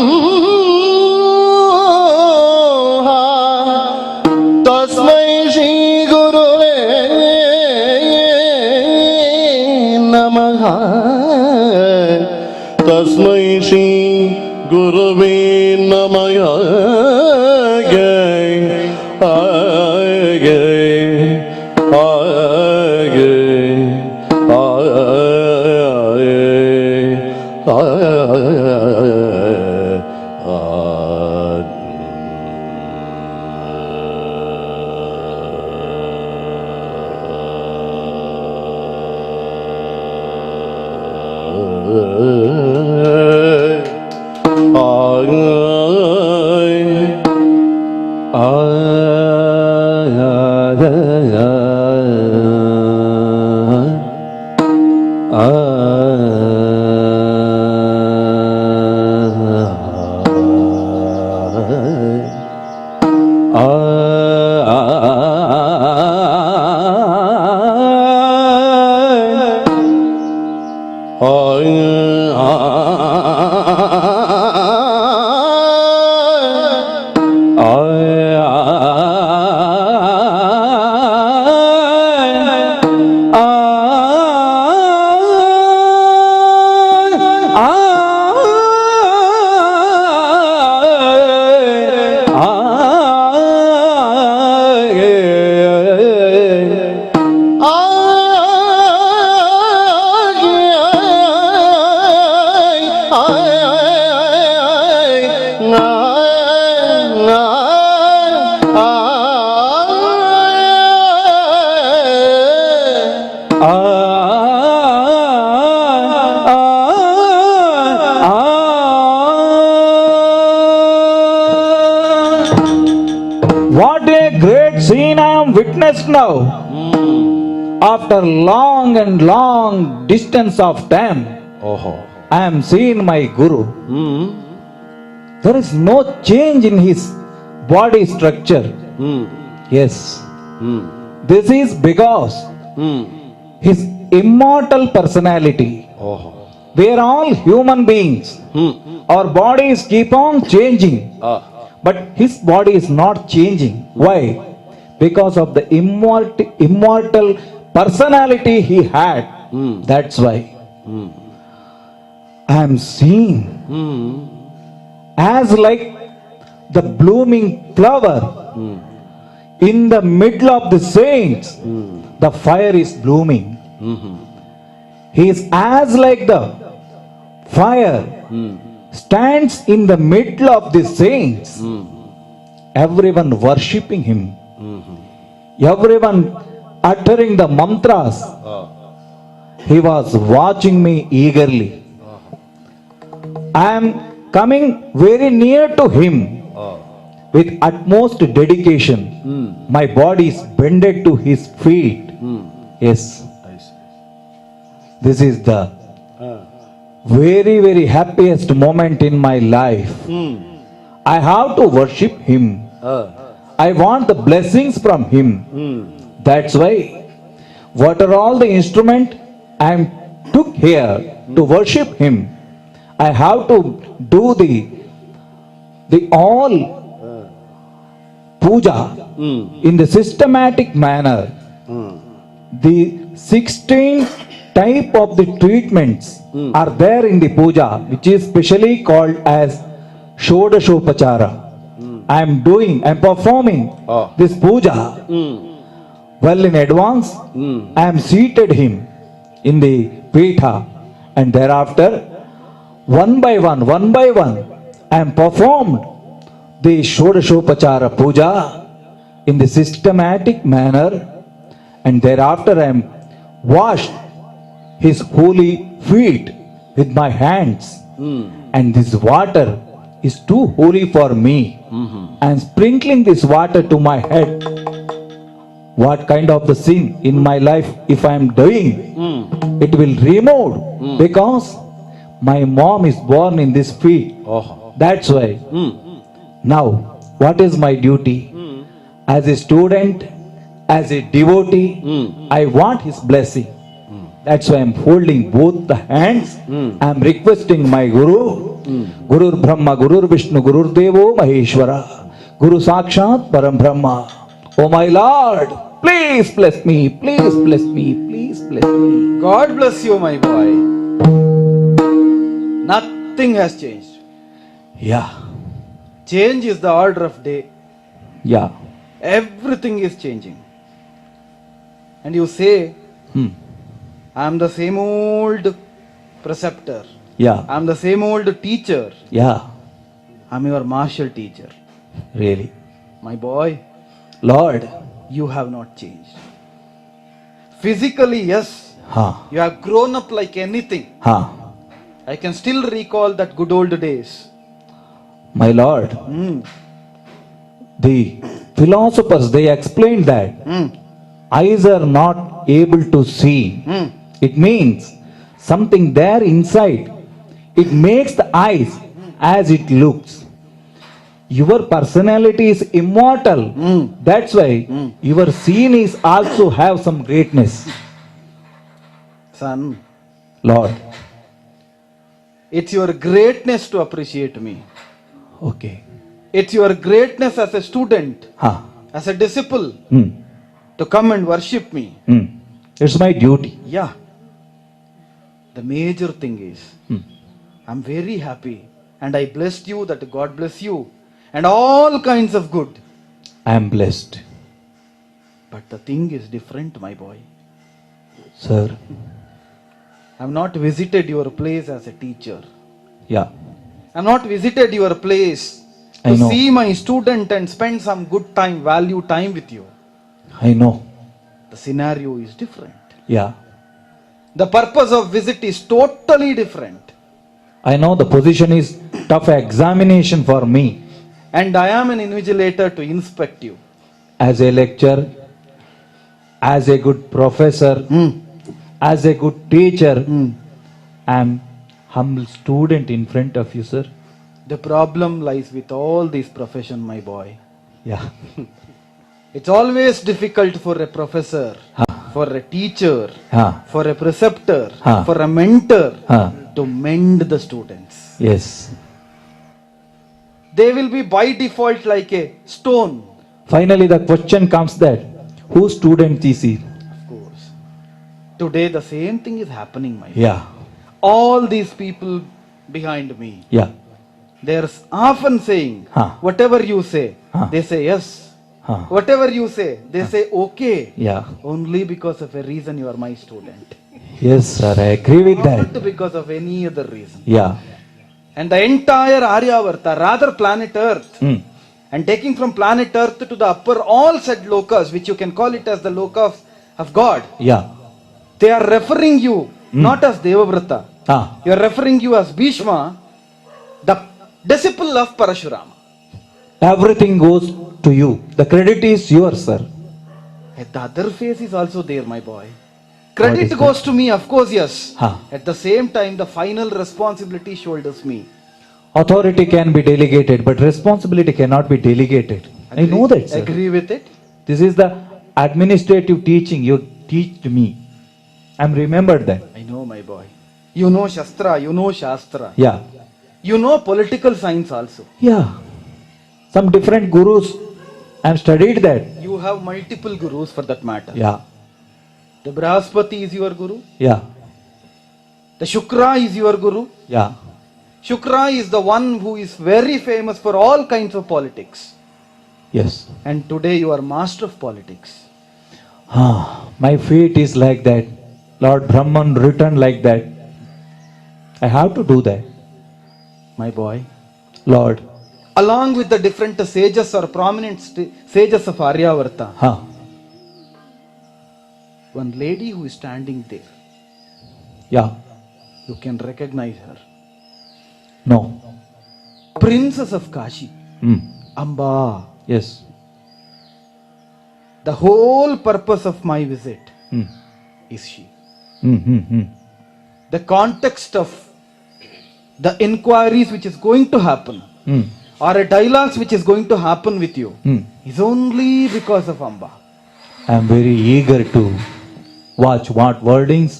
ತಸ್ಮೈ ಶ್ರೀ ಗುರುವೇ ನಮಃ ತಸ್ಮೈ ಶ್ರೀ ಗುರುವೇ ನಮಃ am witness now. After long and long distance of time, I am seeing my Guru. There is no change in his body structure. Yes. This is because his immortal personality. We are all human beings. Our bodies keep on changing. But his body is not changing. Why? Because of the immortal personality he had. That's why. I am seeing as like the blooming flower in the middle of the saints. The fire is blooming. He is as like the fire stands in the middle of the saints. Everyone worshipping him. Everyone uttering the mantras. He was watching me eagerly. I am coming very near to him with utmost dedication. My body is bended to his feet. Yes. This is the very, very happiest moment in my life. I have to worship him. I want the blessings from him. That's why what are all the instruments I am took here to worship him. I have to do the all puja in the systematic manner. The 16 type of the treatments are there in the puja, which is specially called as Shodashopachara. I am performing this puja well in advance. I am seated him in the pitha, and thereafter one by one, I am performed the Shodashopachara puja in the systematic manner, and thereafter I am washed his holy feet with my hands, and this water is too holy for me. I am sprinkling this water to my head. What kind of the sin in my life if I am doing, it will remove, because my mom is born in this feet. That's why. Now, what is my duty? As a student, as a devotee, I want his blessing. That's why I am holding both the hands. I am requesting my Guru. Gurur Brahma, Gurur Vishnu, Gurur Devo Maheshwara, Guru Sakshat Param Brahma. Oh my Lord, please bless me, please bless me, please bless me. God bless you, my boy. Nothing has changed. Yeah, Change is the order of day. yeah. Everything is changing. And you say, I am the same old preceptor. Yeah, I am the same old teacher. yeah, I am your martial teacher. really. My boy, Lord, you have not changed. Physically, yes, you have grown up like anything. I can still recall that good old days. My Lord, the philosophers, they explained that eyes are not able to see. It means something there inside. It makes the eyes as it looks. Your personality is immortal. That's why your seen is also have some greatness. Son, Lord, it's your greatness to appreciate me. okay. It's your greatness as a student, Huh. as a disciple, Hmm. to come and worship me. It's my duty. Yeah. The major thing is, I'm very happy, and I blessed you that God bless you, and all kinds of good. I am blessed. But the thing is different, my boy. Sir. I've not visited your place as a teacher. Yeah. I've not visited your place I to know. see my student and spend some good time, value time with you. I know. The scenario is different. Yeah. The purpose of visit is totally different. I know the position is tough examination for me. And I am an invigilator to inspect you. As a lecturer, as a good professor, as a good teacher, I am humble student in front of you, sir. The problem lies with all these profession, my boy. Yeah. It's always difficult for a professor, for a teacher, Huh. for a preceptor, Huh. for a mentor Huh. to mend the students. Yes. They will be by default like a stone. Finally, the question comes that whose student is he? Of course. Today the same thing is happening, my friend. Yeah. All these people behind me, Yeah. they are often saying, Huh. whatever you say, Huh. they say yes. Huh. Whatever you say, they say okay. Yeah. Only because of a reason you are my student. Yes, sir. I agree with that. Not because of any other reason. Yeah. And the entire Aryavarta, rather planet Earth, Mm. and taking from planet Earth to the upper all said lokas, which you can call it as the loka of God, Yeah. they are referring you not as Devavrata. Ah. You are referring you as Bhishma, the disciple of Parashurama. Everything goes to you. The credit is yours, sir. At the other face is also there, my boy. Credit is goes to me, of course, yes. Huh. At the same time, the final responsibility shoulders me. Authority can be delegated, but responsibility cannot be delegated. I know that, sir. Agree with it? This is the administrative teaching you teach to me. I'm remembered that. I know, my boy. You know Shastra, you know Shastra. Yeah. You know political science also. Yeah. Some different gurus. I've studied that. You have multiple gurus for that matter. Yeah. The Brahaspati is your guru. Yeah. The Shukra is your guru. Yeah. Shukra is the one who is very famous for all kinds of politics. Yes. And today you are master of politics. My fate is like that. Lord Brahman written like that. I have to do that. My boy. Lord. Along with the different sages or prominent sages of Aryavarta, Huh. one lady who is standing there, Yeah. you can recognize her. No. Princess of Kashi, Hmm. Amba. Yes. The whole purpose of my visit Hmm. is she. Hmm. The context of the inquiries which is going to happen, Hmm. or a dialogues which is going to happen with you, Hmm. is only because of Amba. I am very eager to watch what wordings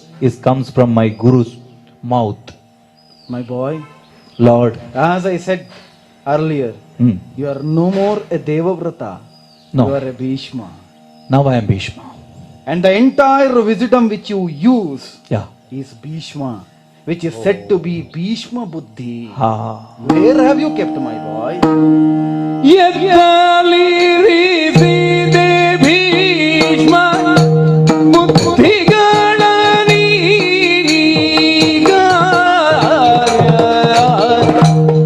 comes from my Guru's mouth. My boy, Lord. as I said earlier, Hmm. you are no more a Devavrata. No. You are a Bhishma. Now I am Bhishma. And the entire wisdom which you use Yeah. is Bhishma, which is said to be Bhishma Buddhi. Ha. Where have you kept, my boy?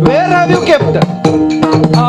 Where have you kept?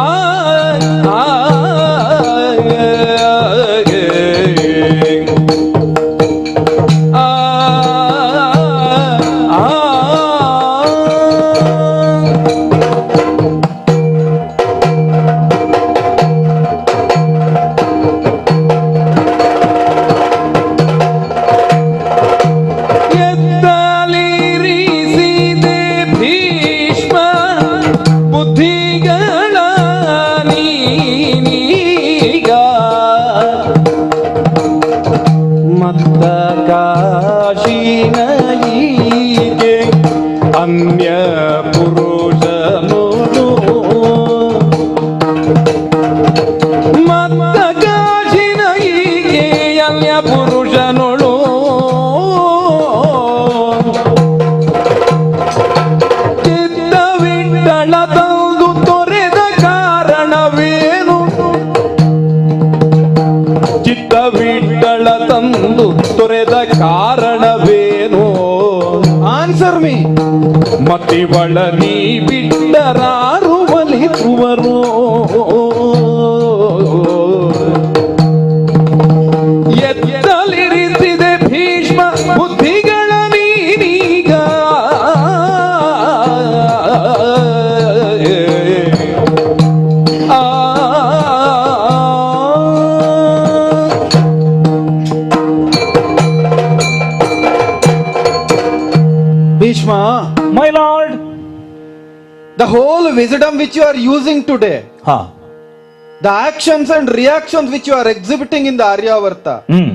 ಮತ್ತ ಕಾಶಿನ ಈಗೆ ಅನ್ಯ ಪುರುಷನು ಮತ್ತ ಕಾಶಿನ ಈಗೆ ಅನ್ಯ ಪುರುಷನೊಳು ಚಿತ್ತವಿಟ್ಟಳ ತಂದು ತೊರೆದ ಕಾರಣವೇನು ಚಿತ್ತವಿಟ್ಟಳ ತಂದು ತೊರೆದ ಕಾರಣವೇನು Answer me. ಮತಿವಳ ನೀ ಬಿಟ್ಟರಾರು ಒಲಿಸುವರು ಎತ್ತಲಿರಿಸಿದೆ ಭೀಷ್ಮ ಬುದ್ಧಿಗಳ ನೀನೀಗ Bhishma, My lord. the whole wisdom which you are using today, Ha. the actions and reactions which you are exhibiting in the Aryavarta, Hmm.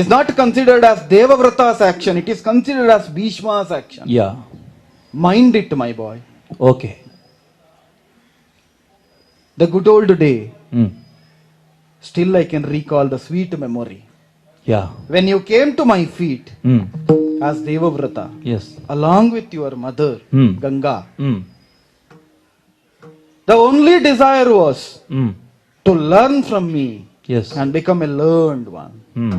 is not considered as Devavrata's action, it is considered as Bhishma's action. Yeah. Mind it, my boy. Okay. The good old day, Hmm. still I can recall the sweet memory. Yeah. When you came to my feet Hmm. as Devavrata, Yes. along with your mother, Hmm. Ganga, Hmm. the only desire was Hmm. to learn from me Yes. and become a learned one. Hmm.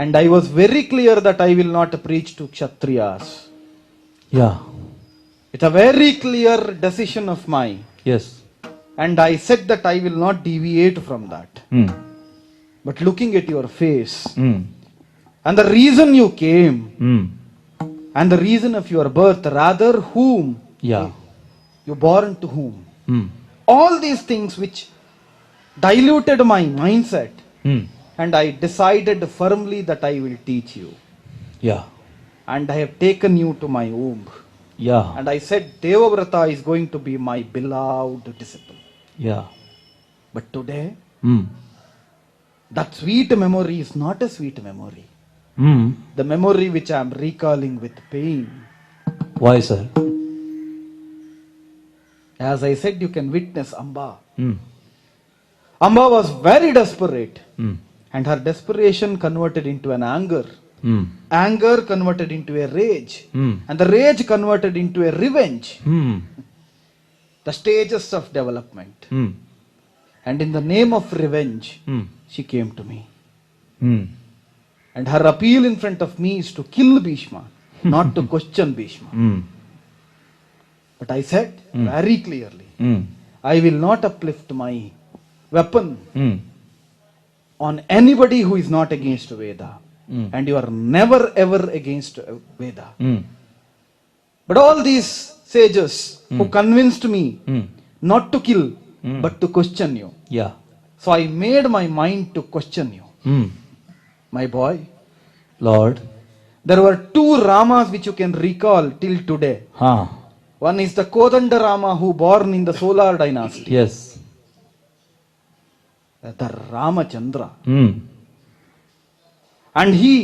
And I was very clear that I will not preach to Kshatriyas. Yeah. It's a very clear decision of mine. Yes. And I said that I will not deviate from that. Hmm. But looking at your face, Hmm. and the reason you came, Hmm. and the reason of your birth, rather whom Yeah. you born to whom, Hmm. all these things which diluted my mindset, Hmm. and I decided firmly that I will teach you. Yeah. And I have taken you to my womb. Yeah. And I said, Devavrata is going to be my beloved disciple. Yeah. But today, Hmm. that sweet memory is not a sweet memory. Hmm. The memory which I am recalling with pain. Why, sir? As I said, you can witness Amba. Hmm. Amba was very desperate. Hmm. And her desperation converted into an anger. Hmm. Anger converted into a rage. Hmm. And the rage converted into a revenge. Hmm. The stages of development. Hmm. And in the name of revenge, Hmm. she came to me. Hmm. And her appeal in front of me is to kill Bhishma, not to question Bhishma. Hmm. But I said very clearly, Hmm. I will not uplift my weapon Hmm. on anybody who is not against Veda. Hmm. And you are never ever against Veda. Hmm. But all these sages who convinced me Hmm. not to kill, but to question you. Yeah. So I made my mind to question you. Hmm. My boy, Lord. there were two Ramas which you can recall till today. Ha. One is the Kodanda Rama who born in the Solar dynasty. Yes. The Ramachandra. Hmm. And he,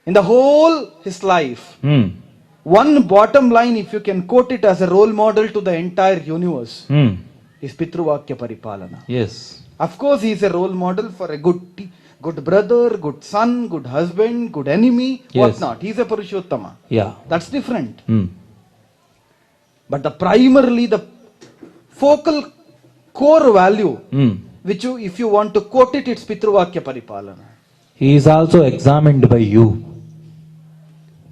in the whole his life, Hmm. one bottom line, if you can quote it as a role model to the entire universe, Hmm. is Pitruvakya Paripalana. Yes. Of course, he is a role model for a good brother, good son, good husband, good enemy, Yes. whatnot. He is a Purushottama. Yeah. That's different. Hmm. But the primarily the focal core value, Hmm. which you, if you want to quote it, it's Pitruvakya Paripalana. He is also examined by you.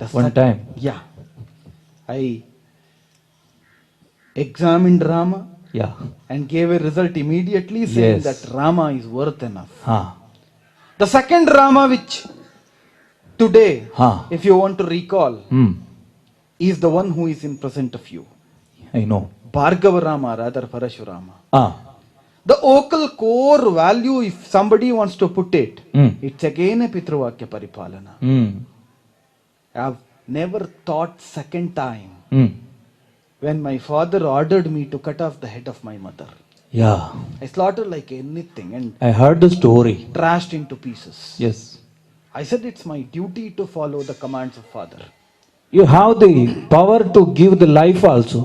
The One time. Yeah. I examined Rama Yeah. and gave a result immediately saying Yes. that Rama is worth enough. Ha. The second Rama which today, Ha. if you want to recall, Hmm. is the one who is in present of you. I know. Bhargava Rama, rather Parashurama. Ah. The vocal core value, if somebody wants to put it, Hmm. it's again a Pitruvakya Paripalana. Hmm. I have never thought second time Hmm. when my father ordered me to cut off the head of my mother. Yeah. I slaughtered like anything and I heard the story. trashed into pieces. Yes. I said it's my duty to follow the commands of father. You have the power to give the life also.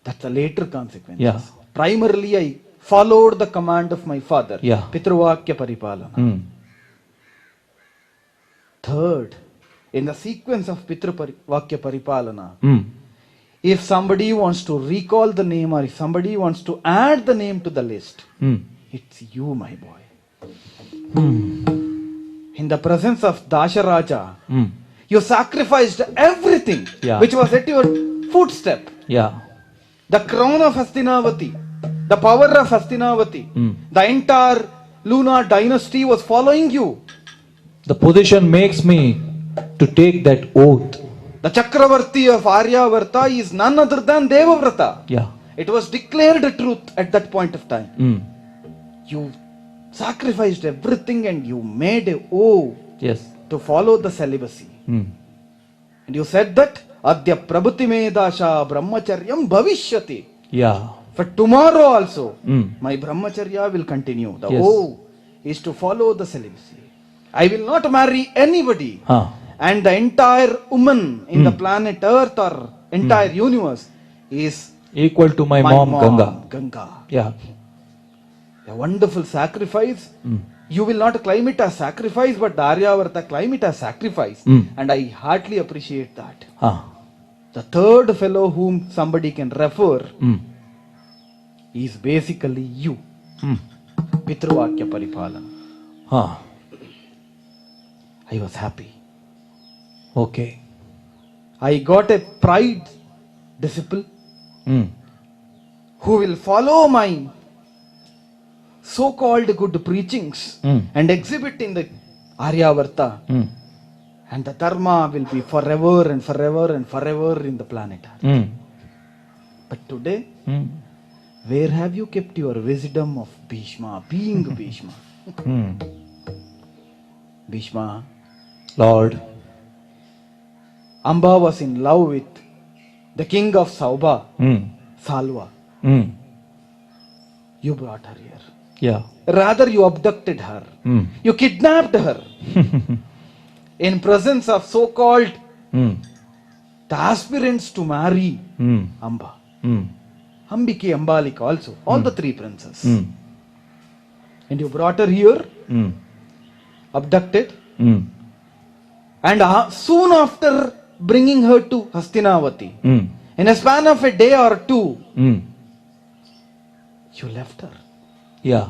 That's a later consequence. Yeah. Primarily, I followed the command of my father. Yeah. Pitruvakya Paripalana. Hmm. Third, in the sequence of Pitruvakya Paripalana, Hmm. if somebody wants to recall the name or if somebody wants to add the name to the list, Hmm. it's you, my boy. In the presence of Dasharaja, Hmm. you sacrificed everything Yeah. which was at your footstep. Yeah. The crown of Hastinavati, the power of Hastinavati, the entire Luna dynasty was following you. The position makes me to take that oath. The Chakravarti of Aryavarta is none other than Devavrata. Yeah. It was declared truth at that point of time. Hmm. You sacrificed everything and you made a oath Yes. to follow the celibacy. Hmm. And you said that Adya Prabhuti Medasha Brahmacharyam Bhavishyati. Yeah. For tomorrow also, Mm. my brahmacharya will continue. The Yes. vow is to follow the celibacy. I will not marry anybody. Huh. And the entire woman in the planet Earth or entire universe is Equal to my mom, Ganga. Ganga. Yeah. A wonderful sacrifice. You will not claim it as sacrifice, but the Aryavarta claim it as sacrifice. Mm. And I heartily appreciate that. Huh. The third fellow whom somebody can refer Mm. is basically you. Mm. Pitruvakya Paripalana. Huh. I was happy. Okay. I got a pride disciple Mm. who will follow my so-called good preachings Mm. and exhibit in the Aryavarta, Mm. and the dharma will be forever and forever and forever in the planet. Mm. But today, Mm. where have you kept your wisdom of Bhishma, being Bhishma? Mm. Bhishma, Lord. Amba was in love with the king of Sauba, Mm. Salva. Mm. You brought her here. Yeah. Rather, you abducted her. Mm. You kidnapped her in presence of so-called Mm. the aspirants to marry Mm. Amba. Mm. Ambike, Ambalika also. All the three princes. Mm. And you brought her here, Mm. abducted. Mm. And soon after bringing her to Hastinavati, Mm. in a span of a day or two, Mm. you left her. Yeah.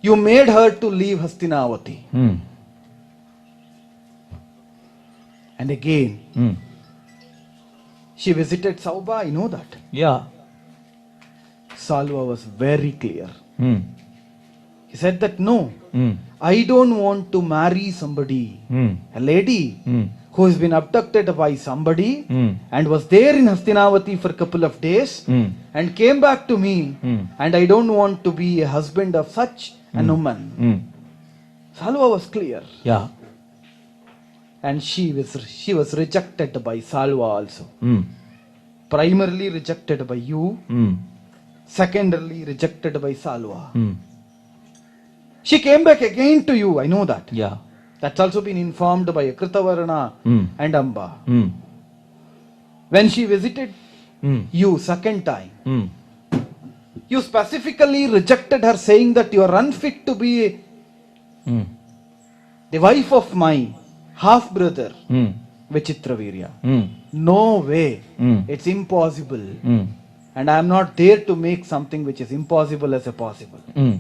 You made her to leave Hastinavati. Mm. And again, Mm. she visited Sauba, I know that. Yeah. Salva was very clear. Mm. He said that no, Mm. I don't want to marry somebody, Mm. a lady Mm. who has been abducted by somebody Mm. and was there in Hastinavati for a couple of days Mm. and came back to me, Mm. and I don't want to be a husband of such a woman. Mm. Salva was clear, Yeah. and she was rejected by Salva also. Mm. Primarily rejected by you, Mm. secondarily rejected by Salva. Mm. She came back again to you, I know that. Yeah. That's also been informed by Kritavarna Mm. and Amba. Mm. When she visited Mm. you second time, Mm. you specifically rejected her, saying that you are unfit to be Mm. the wife of my half brother Mm. Vichitravirya. Mm. No way, Mm. it's impossible. Mm. And I am not there to make something which is impossible as a possible. Mm.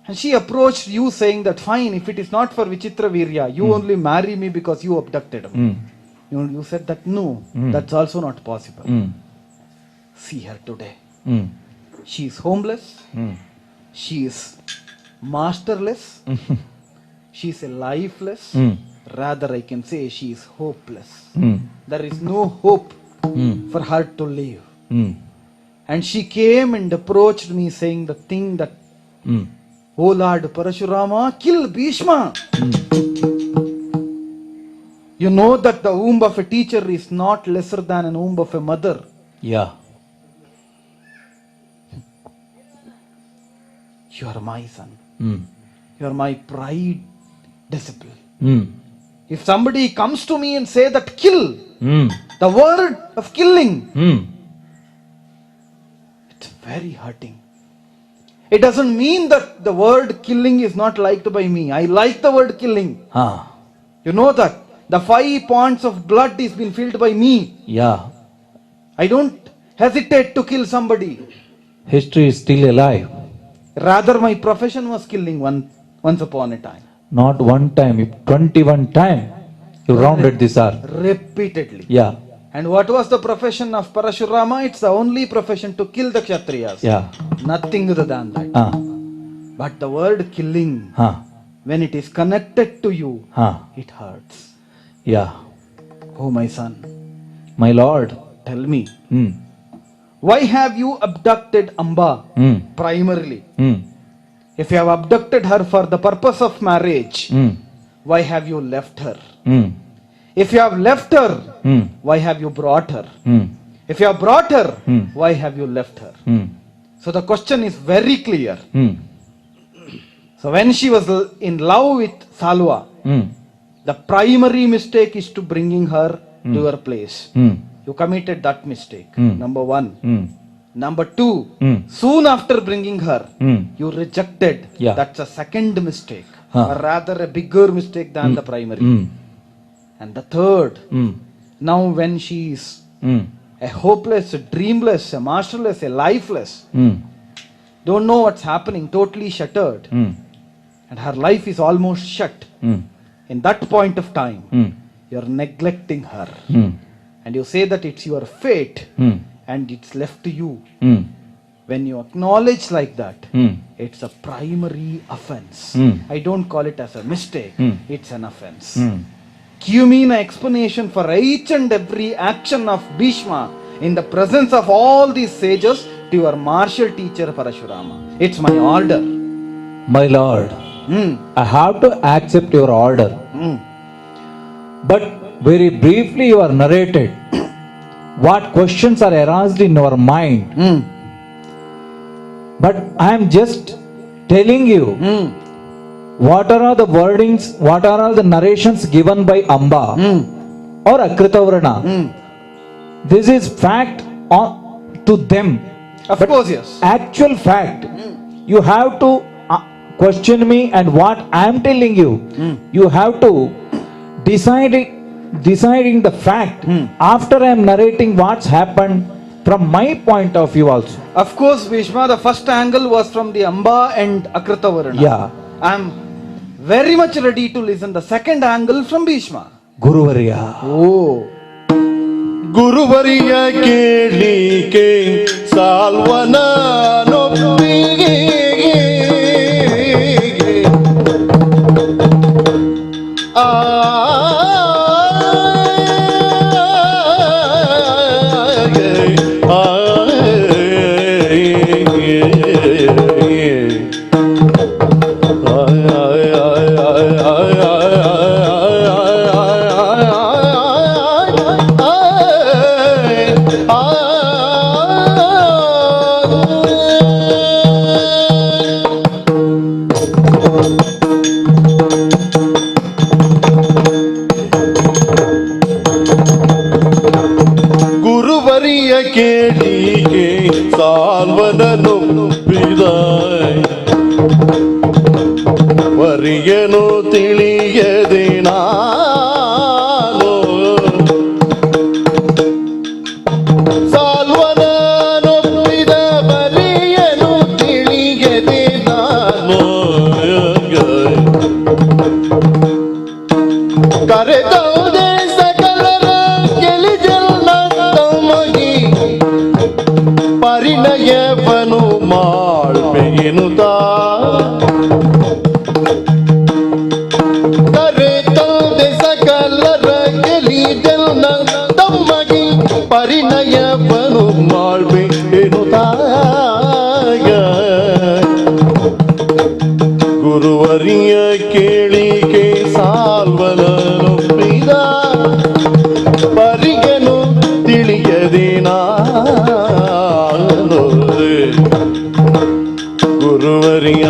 And she approached you saying that fine, if it is not for Vichitravirya, you only marry me because you abducted me. Mm. You said that no, that's also not possible. Mm. See her today. Mm. She is homeless. Mm. She is masterless. She is a lifeless. Mm. Rather, I can say she is hopeless. Mm. There is no hope Mm. for her to live. Mm. And she came and approached me saying the thing that, Mm. oh Lord Parashurama, kill Bhishma. You know that the womb of a teacher is not lesser than a womb of a mother. Yeah. You are my son. Mm. You are my pride disciple. Mm. If somebody comes to me and say that kill, Mm. the word of killing, Mm. it's very hurting. It doesn't mean that the word killing is not liked by me. I like the word killing. Ah. You know that the 5 ponds of blood is been filled by me. Yeah. I don't hesitate to kill somebody. History is still alive. Rather, my profession was killing once upon a time. Not one time, 21 time you rounded this hour. Repeatedly. Yeah. And what was the profession of Parashurama? It's the only profession to kill the Kshatriyas. Yeah. Nothing other than that. Ah. But the word killing, Ah. when it is connected to you, Ah. it hurts. Yeah. Oh, my son, My Lord. tell me, Mm. why have you abducted Amba Mm. primarily? Mm. If you have abducted her for the purpose of marriage, Mm. why have you left her? Mm. If you have left her, Hmm. why have you brought her? Hmm. If you have brought her, Hmm. why have you left her? Hmm. So the question is very clear. Hmm. So when she was in love with Salwa, Hmm. the primary mistake is to bringing her to your place. Hmm. You committed that mistake. Hmm. Number one. Hmm. Number two, Hmm. soon after bringing her, Hmm. you rejected. Yeah. That's a second mistake, Huh. or rather a bigger mistake than the primary. Hmm. And the third, Hmm. now when she is Hmm. a hopeless, a dreamless, a masterless, a lifeless, Hmm. don't know what's happening, totally shattered, Hmm. and her life is almost shut. Hmm. In that point of time, Hmm. you're neglecting her. Hmm. And you say that it's your fate Hmm. and it's left to you. Hmm. When you acknowledge like that, Hmm. it's a primary offense. Hmm. I don't call it as a mistake, Hmm. it's an offense. Hmm. Give me an explanation for each and every action of Bhishma in the presence of all these sages to your martial teacher Parashurama. It's my order. My lord, Hmm. I have to accept your order. Hmm. But very briefly you are narrated what questions are aroused in your mind. Hmm. But I am just telling you Hmm. what are all the wordings, what are all the narrations given by Amba Hmm. or Akritavarna. Hmm. This is fact to them. Of course, yes. Actual fact. You have to question me, and what I am telling you, you have to deciding the fact after I am narrating what's happened from my point of view also. Of course, Bhishma, the first angle was from the Amba and Akritavarna. Yeah. I'm very much ready to listen the second angle from Bhishma. Guruvarya. Oh. ಗುರುವರಿಯ ಕೇಳಿಕೆ ಸಾಲ್ವನ ನೊಪ್ಪಿಗೆ ಆ ಗುರುವರಿಯ ಕೇಳಿಗೆ ಸಾಲ್ವನನೊಪ್ಪಿದ ವರಿಯನು ತಿಳಿಯದೆ ನಾನು ಸಾಲ್ವನನೊಪ್ಪಿದ ವರಿಯನು ತಿಳಿಯದೆ ನಾನು ಕರೆದೌದೆ ಸಕಲರ ಗೆಲಿಜಲ್ನ ತಮಗಿ ಪರಿಣಯವನ್ನು ಮಾಡ್ಬೇನುತ ಕರೆದೌದೆ ಸಕಲರ ಗೆಲಿಜಲ್ನ ತಮಗಿ ಪರಿಣಯವನ್ನು ಮಾಡ್ಬೇನುತ ಗುರುವರಿಯ ಕೇಳಿಕೆ ಸಾಲ್ವನೊಪ್ಪಿದ ಪರಿಗನು ತಿಳಿಯದೆ ನಾನು ಗುರುವರಿಯ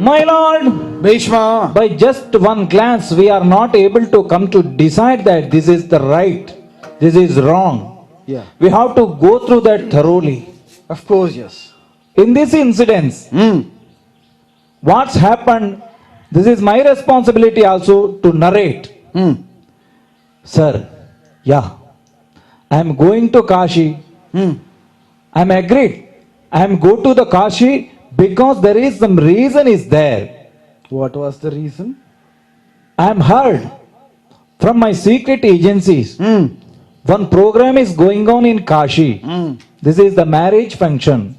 My lord, Bhishma. by just one glance we are not able to come to decide that this is the right, this is wrong. Yeah. We have to go through that thoroughly. Of course, yes. In this incident, Hmm. what's happened, this is my responsibility also to narrate. Hmm. Sir, yeah, I am going to Kashi. Hmm. I am agreed. I am go to the Kashi because there is some reason is there. What was the reason? I am heard from my secret agencies. Hmm. One program is going on in Kashi. Hmm. This is the marriage function.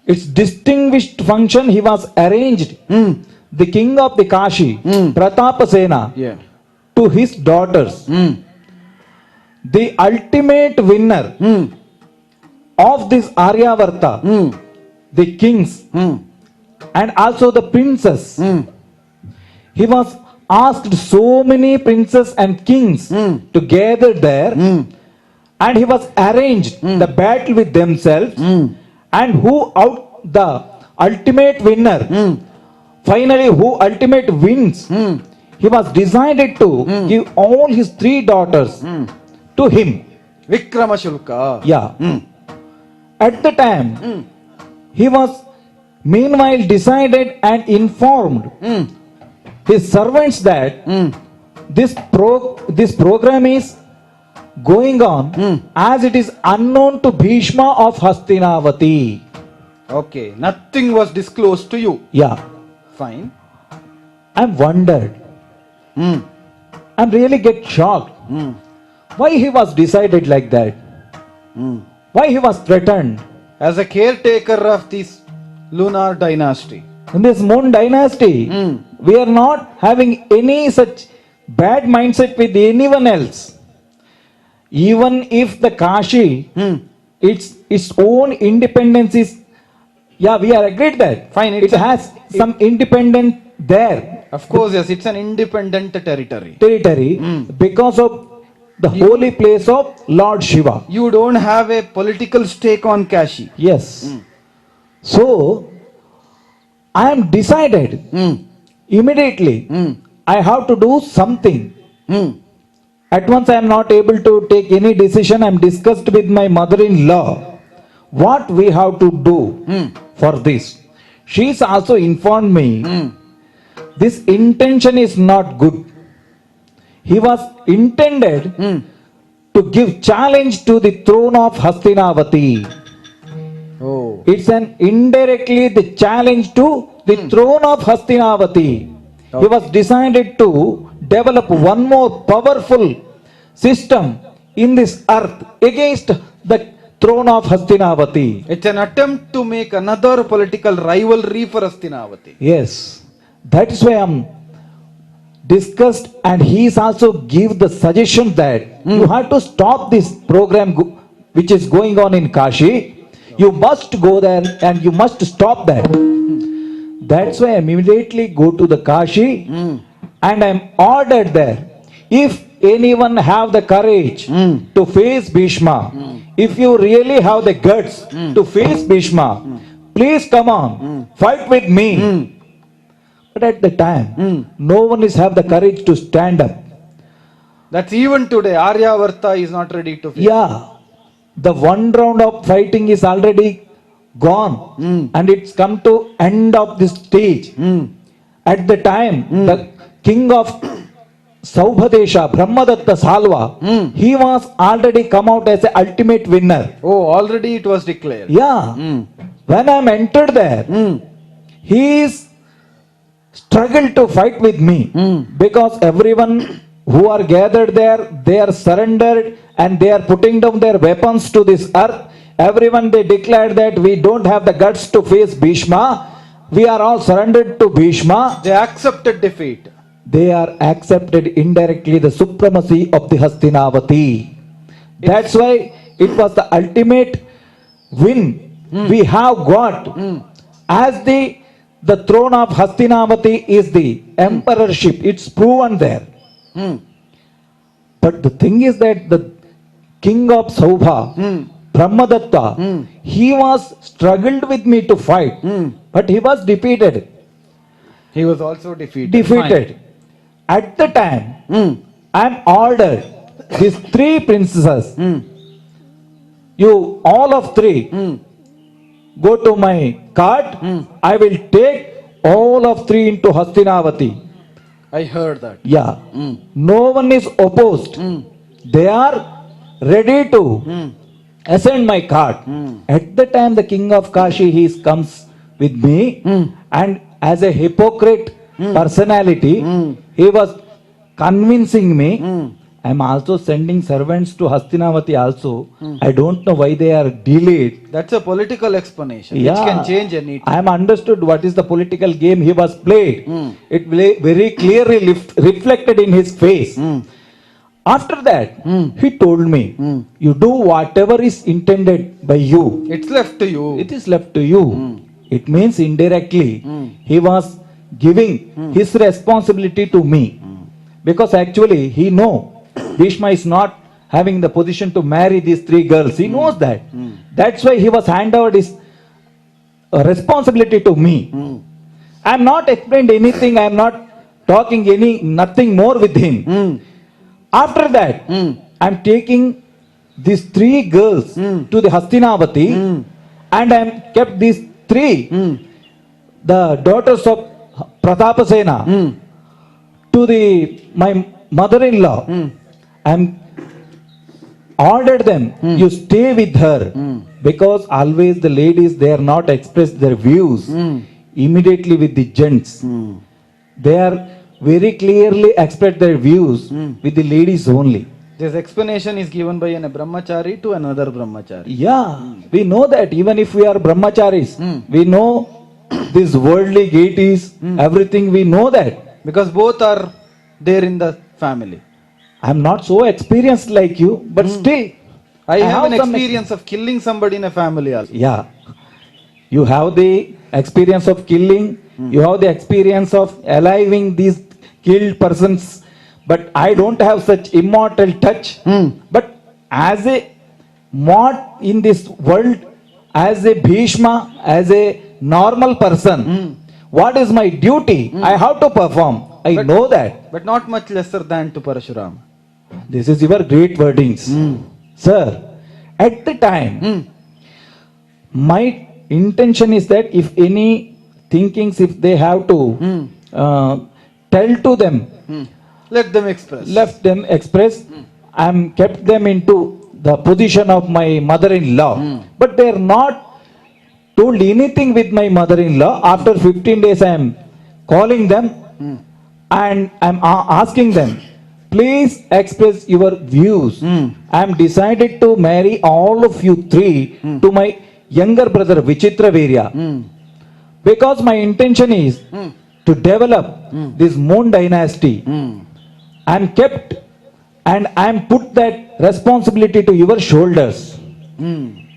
It's distinguished function he was arranged. Hmm. The king of the Kashi, Hmm. Pratapasena, Yeah. to his daughters. Hmm. the ultimate winner of this Aryavarta, the kings and also the princess. He was asked so many princes and kings to gather there, and he was arranged the battle with themselves, and who out the ultimate winner, finally who ultimate wins, he was decided to give all his 3 daughters to him. Vikrama Shulka. Yeah. At the time, he was meanwhile decided and informed his servants that this program is going on as it is unknown to Bhishma of Hastinavati. Okay, nothing was disclosed to you. Yeah. Fine. I wondered. I'm really get shocked. Why he was decided like that? Why he was threatened? As a caretaker of this lunar dynasty. In this Moon dynasty, we are not having any such bad mindset with anyone else. Even if the Kashi, its own independence is, yeah, we are agreed that. Fine, It has some independence there. Of course, yes, it's an independent territory. Territory because of the holy place of Lord Shiva. You don't have a political stake on Kashi. Yes. So, I am decided immediately. I have to do something. At once I am not able to take any decision. I am discussed with my mother-in-law what we have to do for this. She is also informed me this intention is not good. He was intended to give challenge to the throne of Hastinavati. Oh. It's an indirectly the challenge to the throne of Hastinavati. He was decided to develop one more powerful system in this earth against the throne of Hastinavati. It's an attempt to make another political rivalry for Hastinavati. Yes, that is why I'm discussed, and he is also give the suggestion that you have to stop this program which is going on in Kashi. You must go there and you must stop that. That's why I immediately go to the Kashi and I'm ordered there. If anyone have the courage to face Bhishma, if you really have the guts to face Bhishma, please come on, fight with me. But at the time, no one is have the courage to stand up. That's even today. Aryavarta is not ready to face. Yeah, the one round of fighting is already gone, and it's come to end of this stage. At the time, the king of Saubhadesha, Brahmadatta Salva, he was already come out as the ultimate winner. Oh, already it was declared. Yeah, when I am entered there, he is struggled to fight with me because everyone who are gathered there, they are surrendered and they are putting down their weapons to this earth. Everyone they declared that we don't have the guts to face Bhishma. We are all surrendered to Bhishma. They accepted defeat. They are accepted indirectly the supremacy of the Hastinavati. That's why it was the ultimate win we have got. As the throne of Hastinavati is the emperorship. It's proven there. But the thing is that the king of Saubha, Brahmadatta, he was struggled with me to fight, but he was defeated. He was also defeated. Defeated. At the time, I am ordered these 3 princesses. You all of 3 go to my cart. I will take all of 3 into Hastinavati. I heard that. Yeah. No one is opposed. They are ready to ascend my cart. At the time, the king of Kashi, he comes with me, and as a hypocrite personality, he was convincing me. I am also sending servants to Hastinavati also. I don't know why they are delayed. That's a political explanation which can change anything. I am understood what is the political game he was played. It very clearly reflected in his face. After that, he told me, you do whatever is intended by you. It's left to you. It is left to you. It means indirectly he was giving his responsibility to me. Because actually he know Bhishma is not having the position to marry these three girls. He knows that. That's why he was handed over his responsibility to me. I am not explained anything. I am not talking nothing more with him. After that, I am taking these three girls to the Hastinavati, and I am kept these three, the daughters of Pratapasena, to my mother-in-law. I am ordered them, you stay with her, because always the ladies, they are not expressed their views immediately with the gents. They are very clearly express their views with the ladies only. This explanation is given by a brahmachari to another brahmachari. Yeah, we know that even if we are brahmacharis, we know these worldly gaiety, everything, we know that. Because both are there in the family. I am not so experienced like you, but still, I have an some experience of killing somebody in a family also. Yeah, you have the experience of killing, you have the experience of aliving these killed persons, but I don't have such immortal touch. But as a mod in this world, as a Bhishma, as a normal person, what is my duty? I have to perform. I know that. But not much lesser than to Parashurama. This is your great wordings. Sir, at the time, my intention is that if any thinkings, if they have to tell to them, Let them express. left them express, I am kept them into the position of my mother-in-law. But they are not told anything with my mother-in-law. After 15 days I am calling them and I am asking them, please express your views. I am decided to marry all of you three to my younger brother Vichitra Virya. Because my intention is to develop this Mon dynasty. I am kept and I am put that responsibility to your shoulders.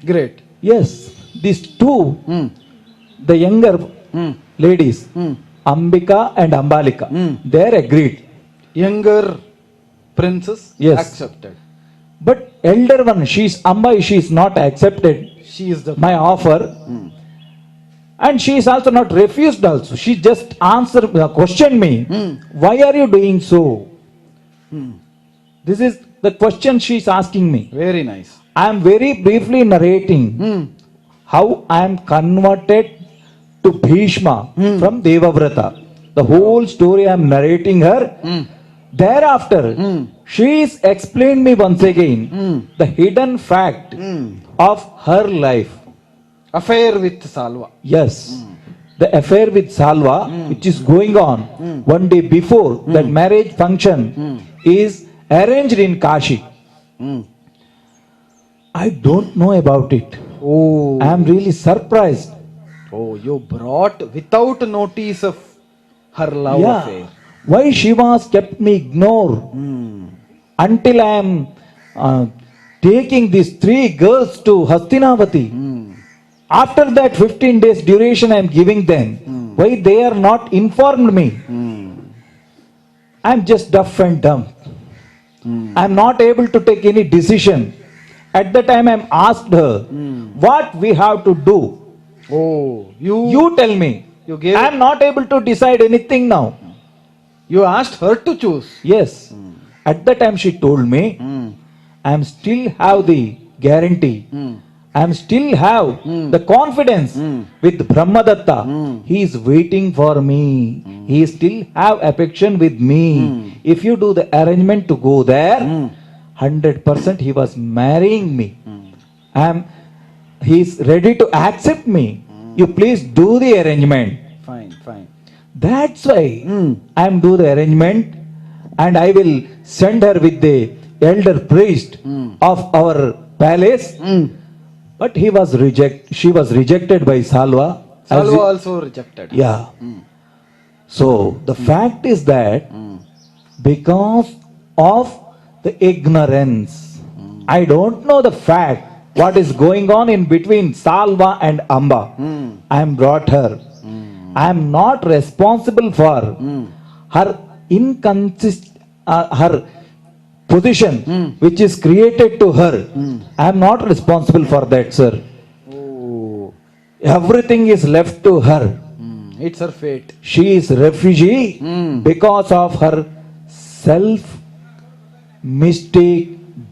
Great. Yes, these two, the younger ladies, Ambika and Ambalika, they are agreed. Younger princess Yes. accepted. But elder one, Amba, she is not accepted She is the my offer. And she is also not refused also. She just questioned me. Why are you doing so? This is the question she is asking me. very nice. I am very briefly narrating how I am converted to Bhishma from Devavrata. The whole story I am narrating her. Thereafter, she is explained me once again the hidden fact of her life. Affair with Salva. Yes, the affair with Salva, which is going on one day before that marriage function is arranged in Kashi. I don't know about it. Oh. I am really surprised. Oh, you brought without notice of her love affair. Why Shiva's kept me ignore until I am taking these three girls to Hastinavati. After that 15 days duration I am giving them. Why they are not informed me? I am just deaf and dumb. I am not able to take any decision. At the time I am asked her, what we have to do? Oh, You tell me. You gave. I am not able to decide anything now. You asked her to choose. Yes. At that time she told me, I am still have the guarantee. I am still have the confidence with Brahmadatta. He is waiting for me. He still have affection with me. If you do the arrangement to go there, 100% he was marrying me. He is ready to accept me. You please do the arrangement. Fine, fine. That's why I am do the arrangement and I will send her with the elder priest of our palace. But she was rejected by Salva. Salva also rejected. Yeah. So the fact is that because of the ignorance. I don't know the fact what is going on in between Salva and Amba. I am brought her. I am not responsible for her her position which is created to her. I am not responsible for that, sir. Everything is left to her. It's her fate. She is refugee because of her self mistake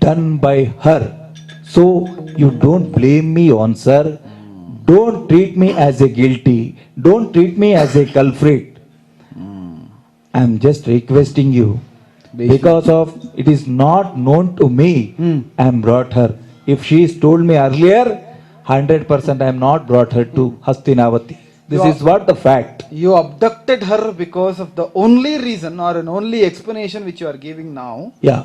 done by her. So you don't blame me on, sir. Don't treat me as a guilty. Don't treat me as a culprit. I am just requesting you, because of it is not known to me. I am brought her. If she is told me earlier, 100% I am not brought her to Hastinavati. This is what the fact. You abducted her because of the only reason or an only explanation which you are giving now Yeah.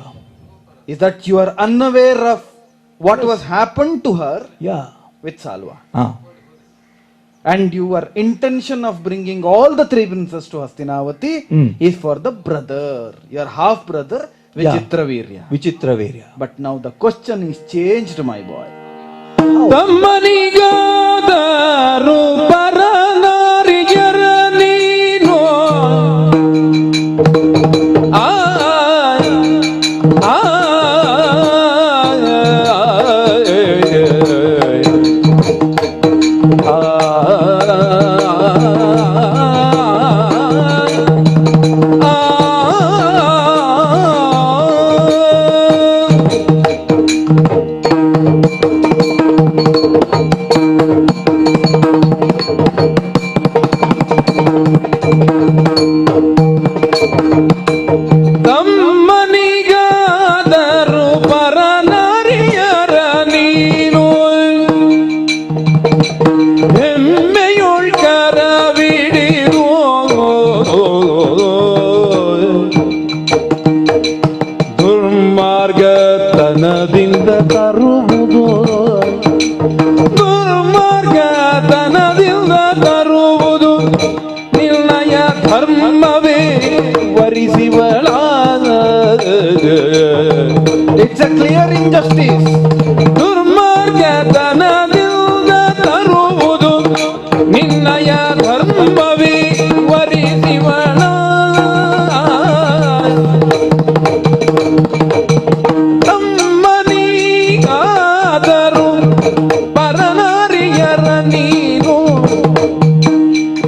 is that you are unaware of what was happened to her Yeah. with Salva. Ah. And your intention of bringing all the three princes to Hastinavati is for the brother, your half brother, Vichitravirya. Vichitravirya. But now the question is changed, my boy. ತಮ್ಮನಿಗಾದರು ಪರನಾರಿಯರ ನೀನು ಆ ಆ ತಮ್ಮನಿಗಾದರು ಪರನಾರಿಯರ ನೀನು ಹೆಮ್ಮೆಯೊಳ್ ಕರವಿಡಿರು ದುರ್ಮಾರ್ಗತನದಿಂದ ತರುವುದು ದುರ್ಮಾರ್ಗತನದಿಂದ ತರುವುದು ನಿರ್ಣಯ ಧರ್ಮವೇ ವರಿಸಿವಳ It's a clear injustice. ದುರ್ಮಾರ್ಗತನದಿಂದ ತರುವುದು ನಿನ್ನಯ ಧರ್ಮವೇ ವರಿಸಿವಳ ತಮ್ಮನಿಗಾದರು ಪರನಾರಿಯರ ನೀನು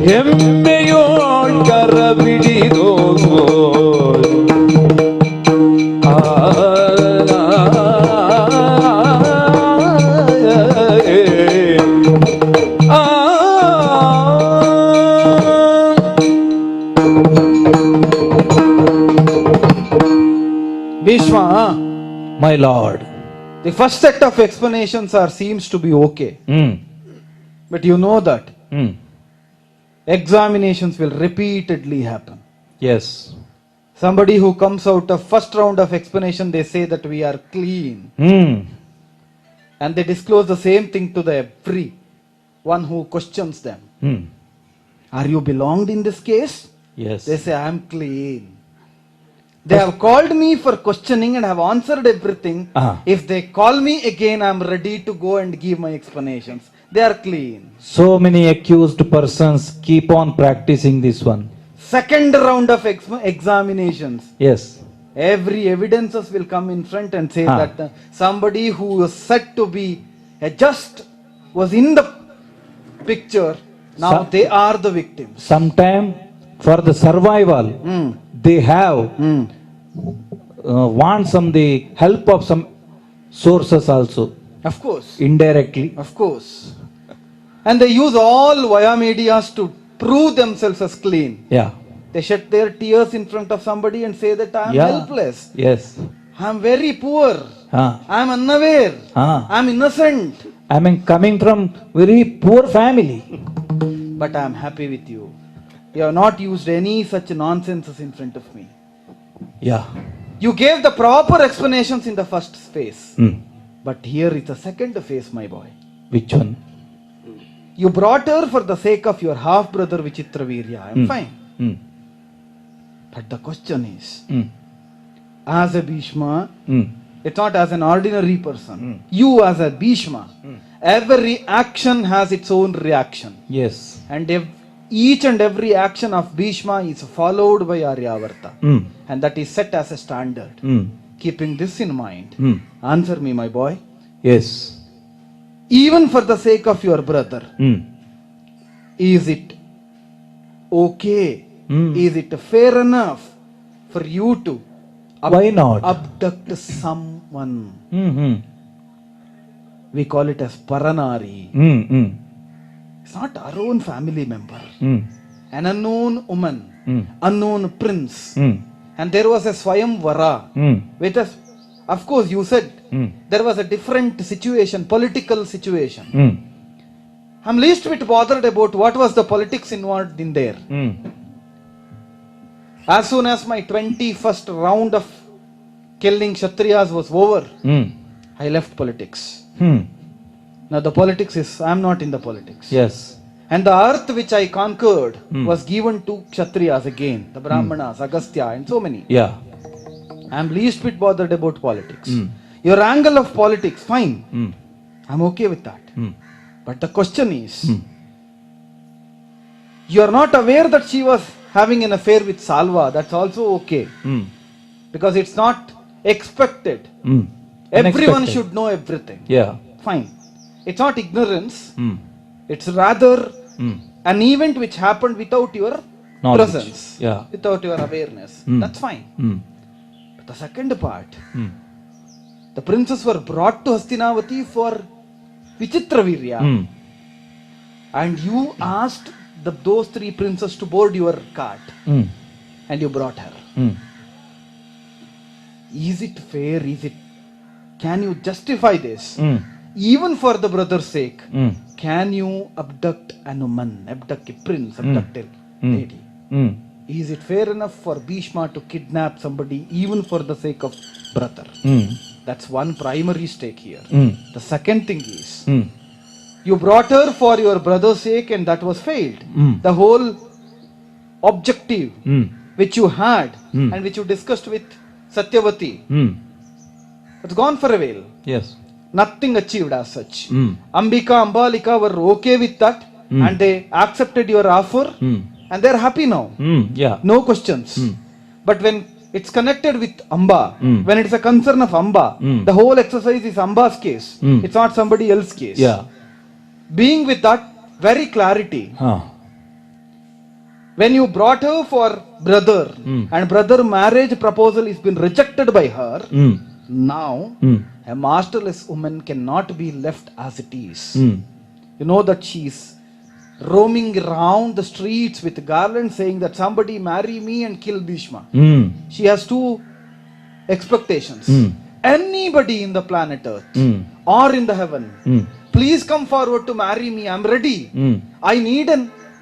ಹೆಮ್ಮೆಯೋಳ್ ಕರಬಿಡಿದು Bhishma, My lord. the first set of explanations seems to be okay. But you know that examinations will repeatedly happen. Yes. Somebody who comes out of first round of explanation, they say that we are clean. And they disclose the same thing to the every one who questions them. Are you belonged in this case? Yes. They say, I am clean. They have called me for questioning and have answered everything. If they call me again, I am ready to go and give my explanations. They are clean. So many accused persons keep on practicing this one. Second round of examinations. Yes. Every evidences will come in front and say that somebody who was said to be a just was in the picture. Now they are the victims. Sometime for the survival, they have want some the help of some sources also, Of course. indirectly. Of course. And they use all via medias to prove themselves as clean. Yeah. They shed their tears in front of somebody and say that I am Yeah. helpless. Yes. I am very poor. I am unaware. I am innocent. I mean, coming from very poor family. But I am happy with you. You have not used any such nonsenses in front of me. Yeah. You gave the proper explanations in the first phase. Mm. But here is the second phase, my boy. Which one? You brought her for the sake of your half brother Vichitravirya. I am fine. Mm. But the question is, as a Bhishma, Mm. it's not as an ordinary person. You as a Bhishma, every action has its own reaction. Yes. And each and every action of Bhishma is followed by Aryavarta. Mm. And that is set as a standard. Mm. Keeping this in mind, Mm. answer me, my boy. Yes. Even for the sake of your brother, Mm. is it okay? Mm. Is it fair enough for you to Why not? abduct someone? Mm-hmm. We call it as Paranari. Mm-hmm. It's not our own family member. Mm. An unknown woman, Mm. unknown prince. Mm. And there was a Swayamvara. Mm. With us, of course, you said Mm. there was a different situation, political situation. Mm. I'm least bit bothered about what was the politics involved in there. Mm. As soon as my 21st round of killing Kshatriyas was over, Mm. I left politics. Mm. Now the politics is, I'm not in the politics. Yes. And the earth which I conquered was given to Kshatriyas again, the Brahmanas, Agastya, and so many. Yeah. I'm least bit bothered about politics. Mm. Your angle of politics, fine. Mm. I'm okay with that. Mm. But the question is, you are not aware that she was having an affair with Salva. That's also okay. Mm. Because it's not expected. Mm. Everyone Unexpected. should know everything. Yeah. Fine. It's not ignorance. Mm. It's rather Mm. an event which happened without your Knowledge. presence. Yeah. Without your awareness. Mm. That's fine. Mm. But the second part, Mm. the princes were brought to Hastinavati for Vichitravirya. Mm. And you asked those three princes to board your cart. Mm. And you brought her. Mm. Is it fair? Can you justify this? Mm. Even for the brother's sake, Mm. can you abduct a woman, abduct a prince, abduct a lady? Mm. Is it fair enough for Bhishma to kidnap somebody even for the sake of brother? Mm. That's one primary stake here. Mm. The second thing is, Mm. you brought her for your brother's sake and that was failed. Mm. The whole objective Mm. which you had Mm. and which you discussed with Satyavati, Mm. it's gone for a while. Yes. Nothing achieved as such. Mm. Ambika, Ambalika were okay with that and they accepted your offer Mm. and they're happy now. Mm. Yeah. No questions. But when it's connected with Amba, Mm. when it's a concern of Amba, Mm. the whole exercise is Amba's case. Mm. It's not somebody else's case. Yeah. Being with that very clarity, Huh. when you brought her for brother and brother marriage proposal has been rejected by her, Mm. now Mm. a masterless woman cannot be left as it is. Mm. You know that she's roaming around the streets with garlands saying that somebody marry me and kill Bhishma. Mm. She has two expectations. Anybody in the planet Earth Mm. or in the heaven, Mm. please come forward to marry me. I'm ready. Mm. I need a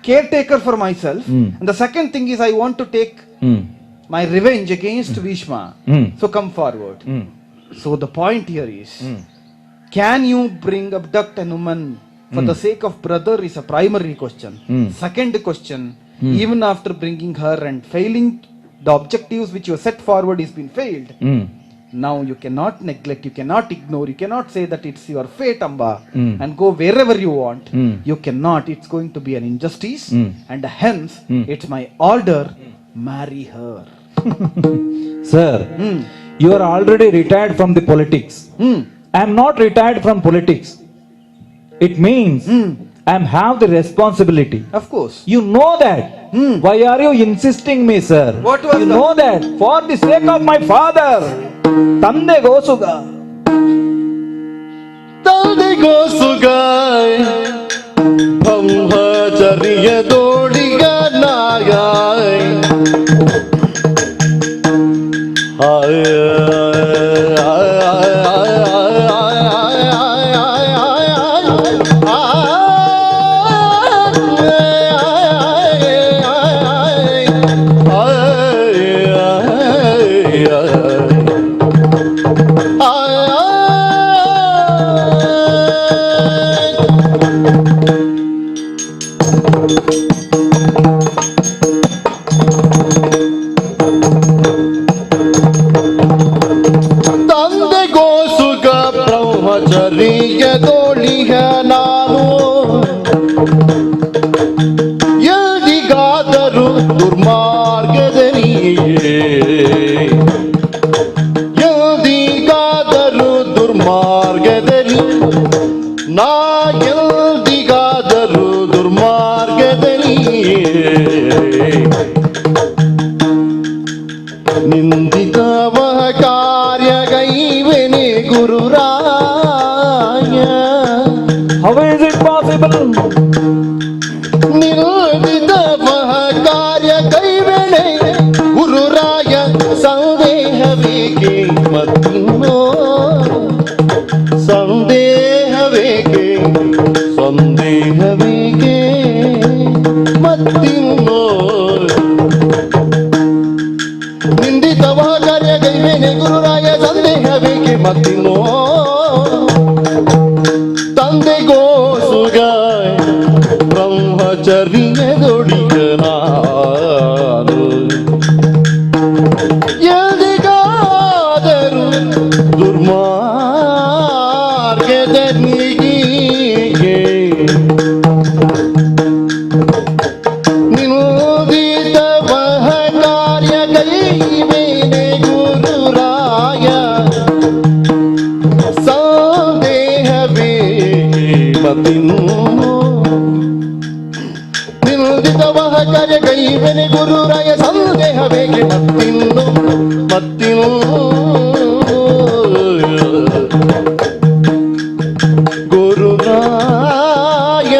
caretaker for myself. Mm. And the second thing is I want to take Mm. my revenge against Bhishma. Mm. So come forward. Mm. So the point here is, can you abduct a woman for the sake of brother is a primary question. Second question, even after bringing her and failing, the objectives which you set forward is been failed. Now you cannot neglect, you cannot ignore, you cannot say that it's your fate, Amba, and go wherever you want. You cannot, it's going to be an injustice, and hence it's my order, marry her. Sir, you are already retired from the politics. I am not retired from politics. It means I am have the responsibility. Of course. You know that. Why are you insisting me, sir? What was you the- know that for the sake of my father. Tande gosuga. ತಂದೆಗೋಸುಗಾಯ್ ಬ್ರಹ್ಮಚರ್ಯದೋಡಿಗನಾಗಾಯ್ ತೋಳಿಗ ನಾನು ಎಲ್ಲಿಗಾದರೂ ದುರ್ಮಾರ್ಗದಲ್ಲಿಯೇ ಎಲ್ಲಿಗಾದರೂ ದುರ್ಮಾರ್ಗದಲ್ಲಿ ನಾ ಎಲ್ಲಿಗಾದರೂ ದುರ್ಮಾರ್ಗದಲ್ಲಿಯೇ ನಿಂದಿತವ ಕಾರ್ಯಗೈವೆನೆ Gururaya How is it possible? ನಿಂದಿತವ ಕಾರ್ಯಗೈವೆನೆ Gururaya ಸಂದೇಹವೇಕೆ ಮತ್ತಿನ್ನೋ ಸಂದೇಹವೇಕೆ ಸಂದೇಹವೇಕೆ ಮತ್ತಿನ್ನೋ ನಿಂದಿತವ ಕಾರ್ಯಗೈವೇನೆ Gururaya ಸಂದೇಹವೇಕೆ ಮತ್ತಿನ್ನೋ ತಂದೆಗೋಸುಗ ಬ್ರಹ್ಮಚರ್ಯದೊಡಿಗ ನಾನು ಎಲ್ಲಿಗಾದರೂ ದುರ್ಮಾರ್ಗದಲ್ಲಿಗೆ ನಿನೂದಿತವ ಕಾರ್ಯಗೈವೇನೆ ಗುರುರಾಯ ಸಂದೇಹವೇ ಮತ್ತಿನ್ನೋ ನಿನೂದಿತವ ಕಾರ್ಯಗೈವೇನೆ ಗುರುರಾಯ ಸಂದೇಹವೇಕೆ ಮತ್ತಿನ್ನೋ ಮತ್ತಿನ್ನೋ ಗುರುರಾಯ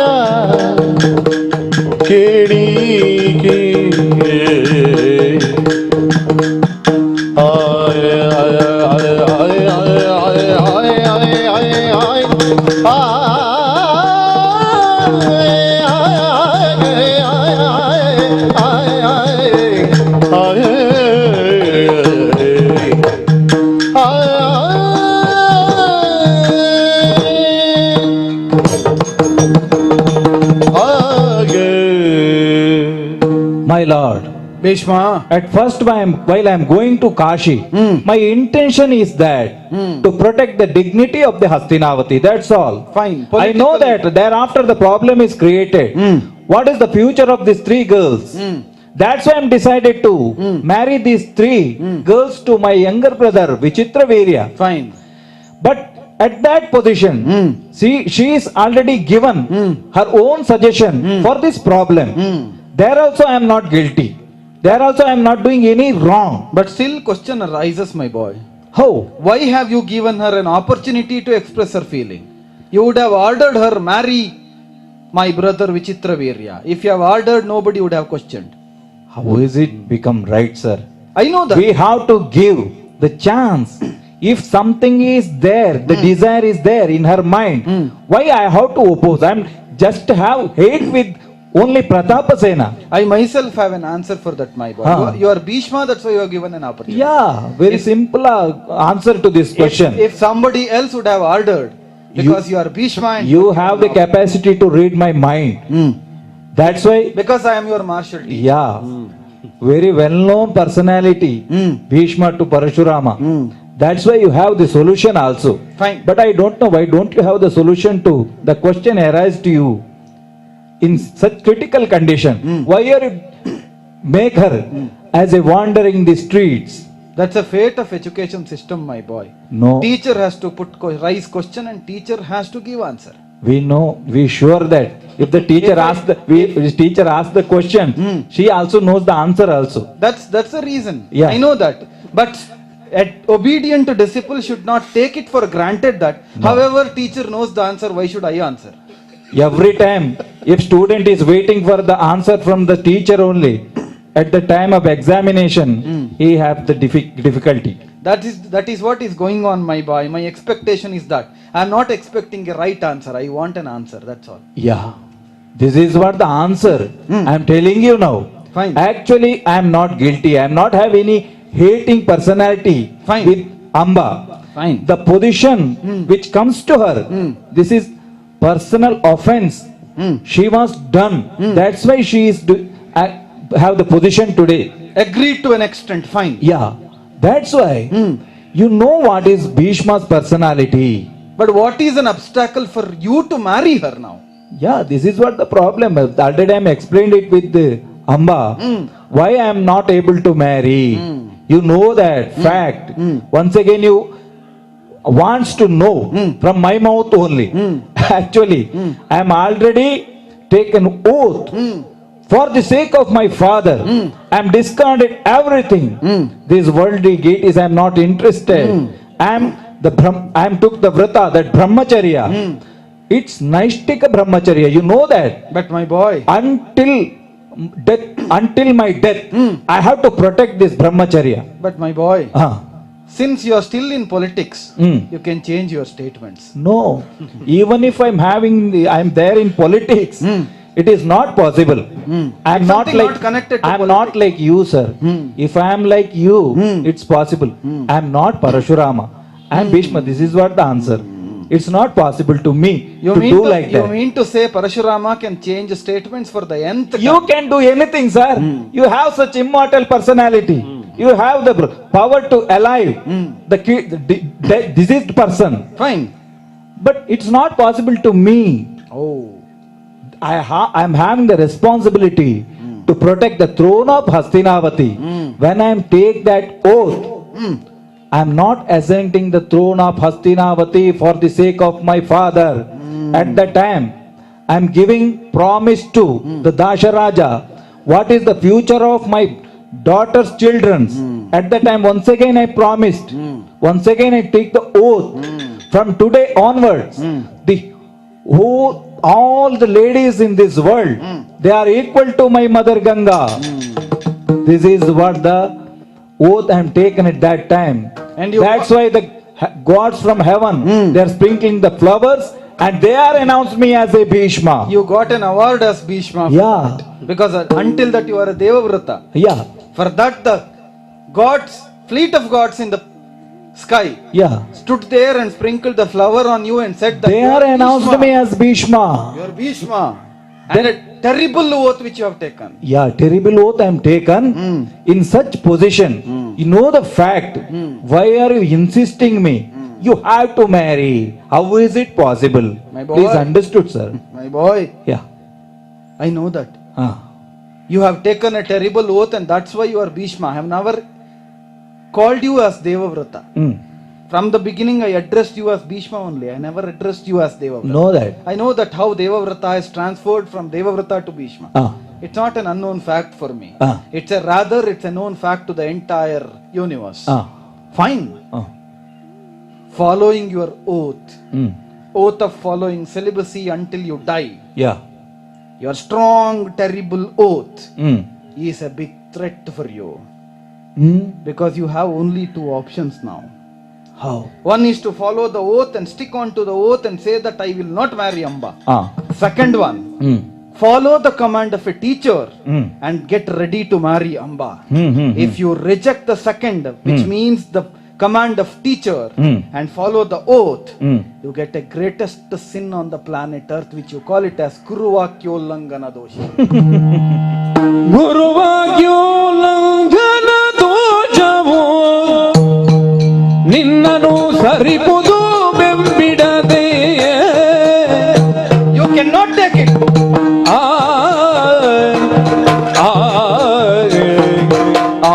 ಕೇಳಿಕೆ ಆಯ ಆಯ ಆಯ ಆಯ ಆಯ ಆಯ ಆಯ ಆಯ My lord, Bhishma, at first while I am going to Kashi, my intention is that to protect the dignity of the Hastinavati. That's all. Fine. I know that thereafter the problem is created. What is the future of these three girls? That's why I am decided to marry these three girls to my younger brother Vichitra Virya. fine. But at that position, she is already given her own suggestion for this problem. There also I am not guilty. There also I am not doing any wrong. But still question arises, my boy. How? Why have you given her an opportunity to express her feeling? You would have ordered her marry my brother Vichitra Virya. If you have ordered, nobody would have questioned. How is it become right, sir? I know that. We have to give the chance. If something is there, the desire is there in her mind, why I have to oppose? I am just have hate with only Pratapasena. I myself have an answer for that, my boy. Huh. You are Bhishma, that's why you are given an opportunity. Yeah, very simple answer to this question. If somebody else would have ordered, because you are Bhishma and You have the capacity to read my mind. That's why, because I am your marshal. yeah, very well-known personality, Bhishma to Parashurama. That's why you have the solution also. Fine. But I don't know why don't you have the solution to the question arise to you in such critical condition. Why are you make her as a wandering the streets? That's a fate of education system, my boy. No. Teacher has to raise question and teacher has to give answer. We know, we sure that if the teacher asks the question, she also knows the answer also. That's the reason. Yeah. I know that. But obedient disciple should not take it for granted that however teacher knows the answer, why should I answer? Every time, if student is waiting for the answer from the teacher only, at the time of examination, he have the difficulty. That is what is going on, my boy. My expectation is that I am not expecting a right answer. I want an answer. That's all. Yeah, this is what the answer I am telling you now. Fine. Actually, I am not guilty. I am not have any hating personality Fine. with Amba. Fine. The position which comes to her, this is personal offense. She was done. That's why she is have the position today. Agreed to an extent. Fine. Yeah, that's why you know what is Bhishma's personality. But what is an obstacle for you to marry her now? Yeah, this is what the problem is. Already I explained it with Amba. Why I am not able to marry. You know that fact. Once again you wants to know from my mouth only. Actually, I am already taken oath for the sake of my father. I am discarded everything. This worldly gate is I am not interested. I am took the vrata, that brahmacharya. It's Naishtika brahmacharya. You know that. But my boy, Until death, until my death, I have to protect this brahmacharya. but my boy, Ah. since you are still in politics, you can change your statements. No, even if I'm there in politics, it is not possible. I'm It's not something like not connected to I'm politics. not like you, sir. If I am like you, it's possible. I'm not Parashurama. I'm Bhishma. This is what the answer. It's not possible to me You to mean do to, like you that. mean to say Parashurama can change statements for the nth? You can do anything, sir. You have such immortal personality. You have the power to alive the diseased person. Fine. But it's not possible to me. Oh. I'm having the responsibility to protect the throne of Hastinavati. When I take that oath, I'm not assenting the throne of Hastinavati for the sake of my father. At that time, I'm giving promise to the Dasharaja. What is the future of my daughter's children? At that time, once again I promised. Once again I take the oath. From today onwards, all the ladies in this world, they are equal to my mother Ganga. This is what the oath I am taken at that time. And you- That's why the gods from heaven, they are sprinkling the flowers and they are announced me as a Bhishma. You got an award as Bhishma. for Yeah. that. Because until that you are a Devavrata. Yeah, For that the gods, fleet of gods in the sky yeah. stood there and sprinkled the flower on you and said that They you are announced Bhishma. me as Bhishma. You are Bhishma. And a terrible oath which you have taken. Yeah, terrible oath I am taken in such position. You know the fact. Why are you insisting me? You have to marry. How is it possible? My boy. Please understood, sir. My boy, Yeah. I know that. Ah. You have taken a terrible oath and that's why you are Bhishma. I have never called you as Devavrata. From the beginning I addressed you as Bhishma only. I never addressed you as Devavrata. Know that. I know that how Devavrata is transferred from Devavrata to Bhishma. Ah. It's not an unknown fact for me. Ah. It's a known fact to the entire universe. Ah. Fine. Ah. Following your oath, Mm. oath of following celibacy until you die, Yeah. your strong, terrible oath Mm. is a big threat for you. Mm. Because you have only two options now. How? One is to follow the oath and stick on to the oath and say that I will not marry Amba. Ah. Second one, Mm. follow the command of a teacher Mm. and get ready to marry Amba. Mm. If you reject the second, which means the command of teacher, and follow the oath, you get a greatest sin on the planet Earth, which you call it as Kuruvakyollangana dosha. ಗುರುವಾಗ್ಯೋಲ್ಲಂಘನ ದೋಷವು ನಿನ್ನನು ಸರಿಪುದು ಬೆಂಬಿಡದೆ You cannot take it. ಆ ಆ ಆ ಆ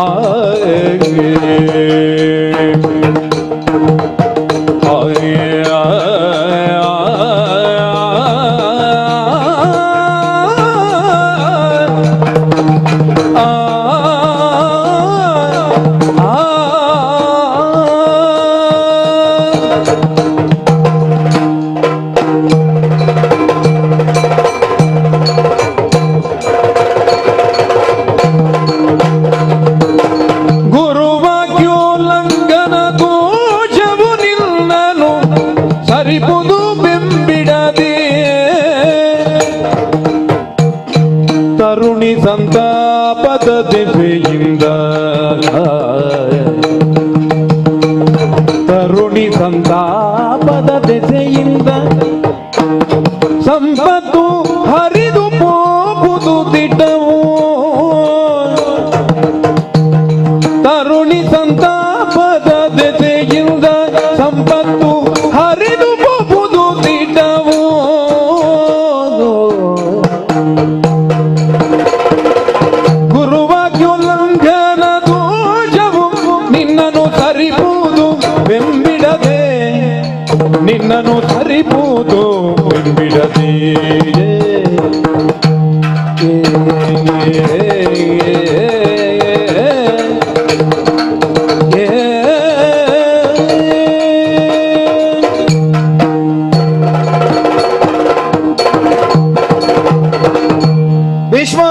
Bhishma,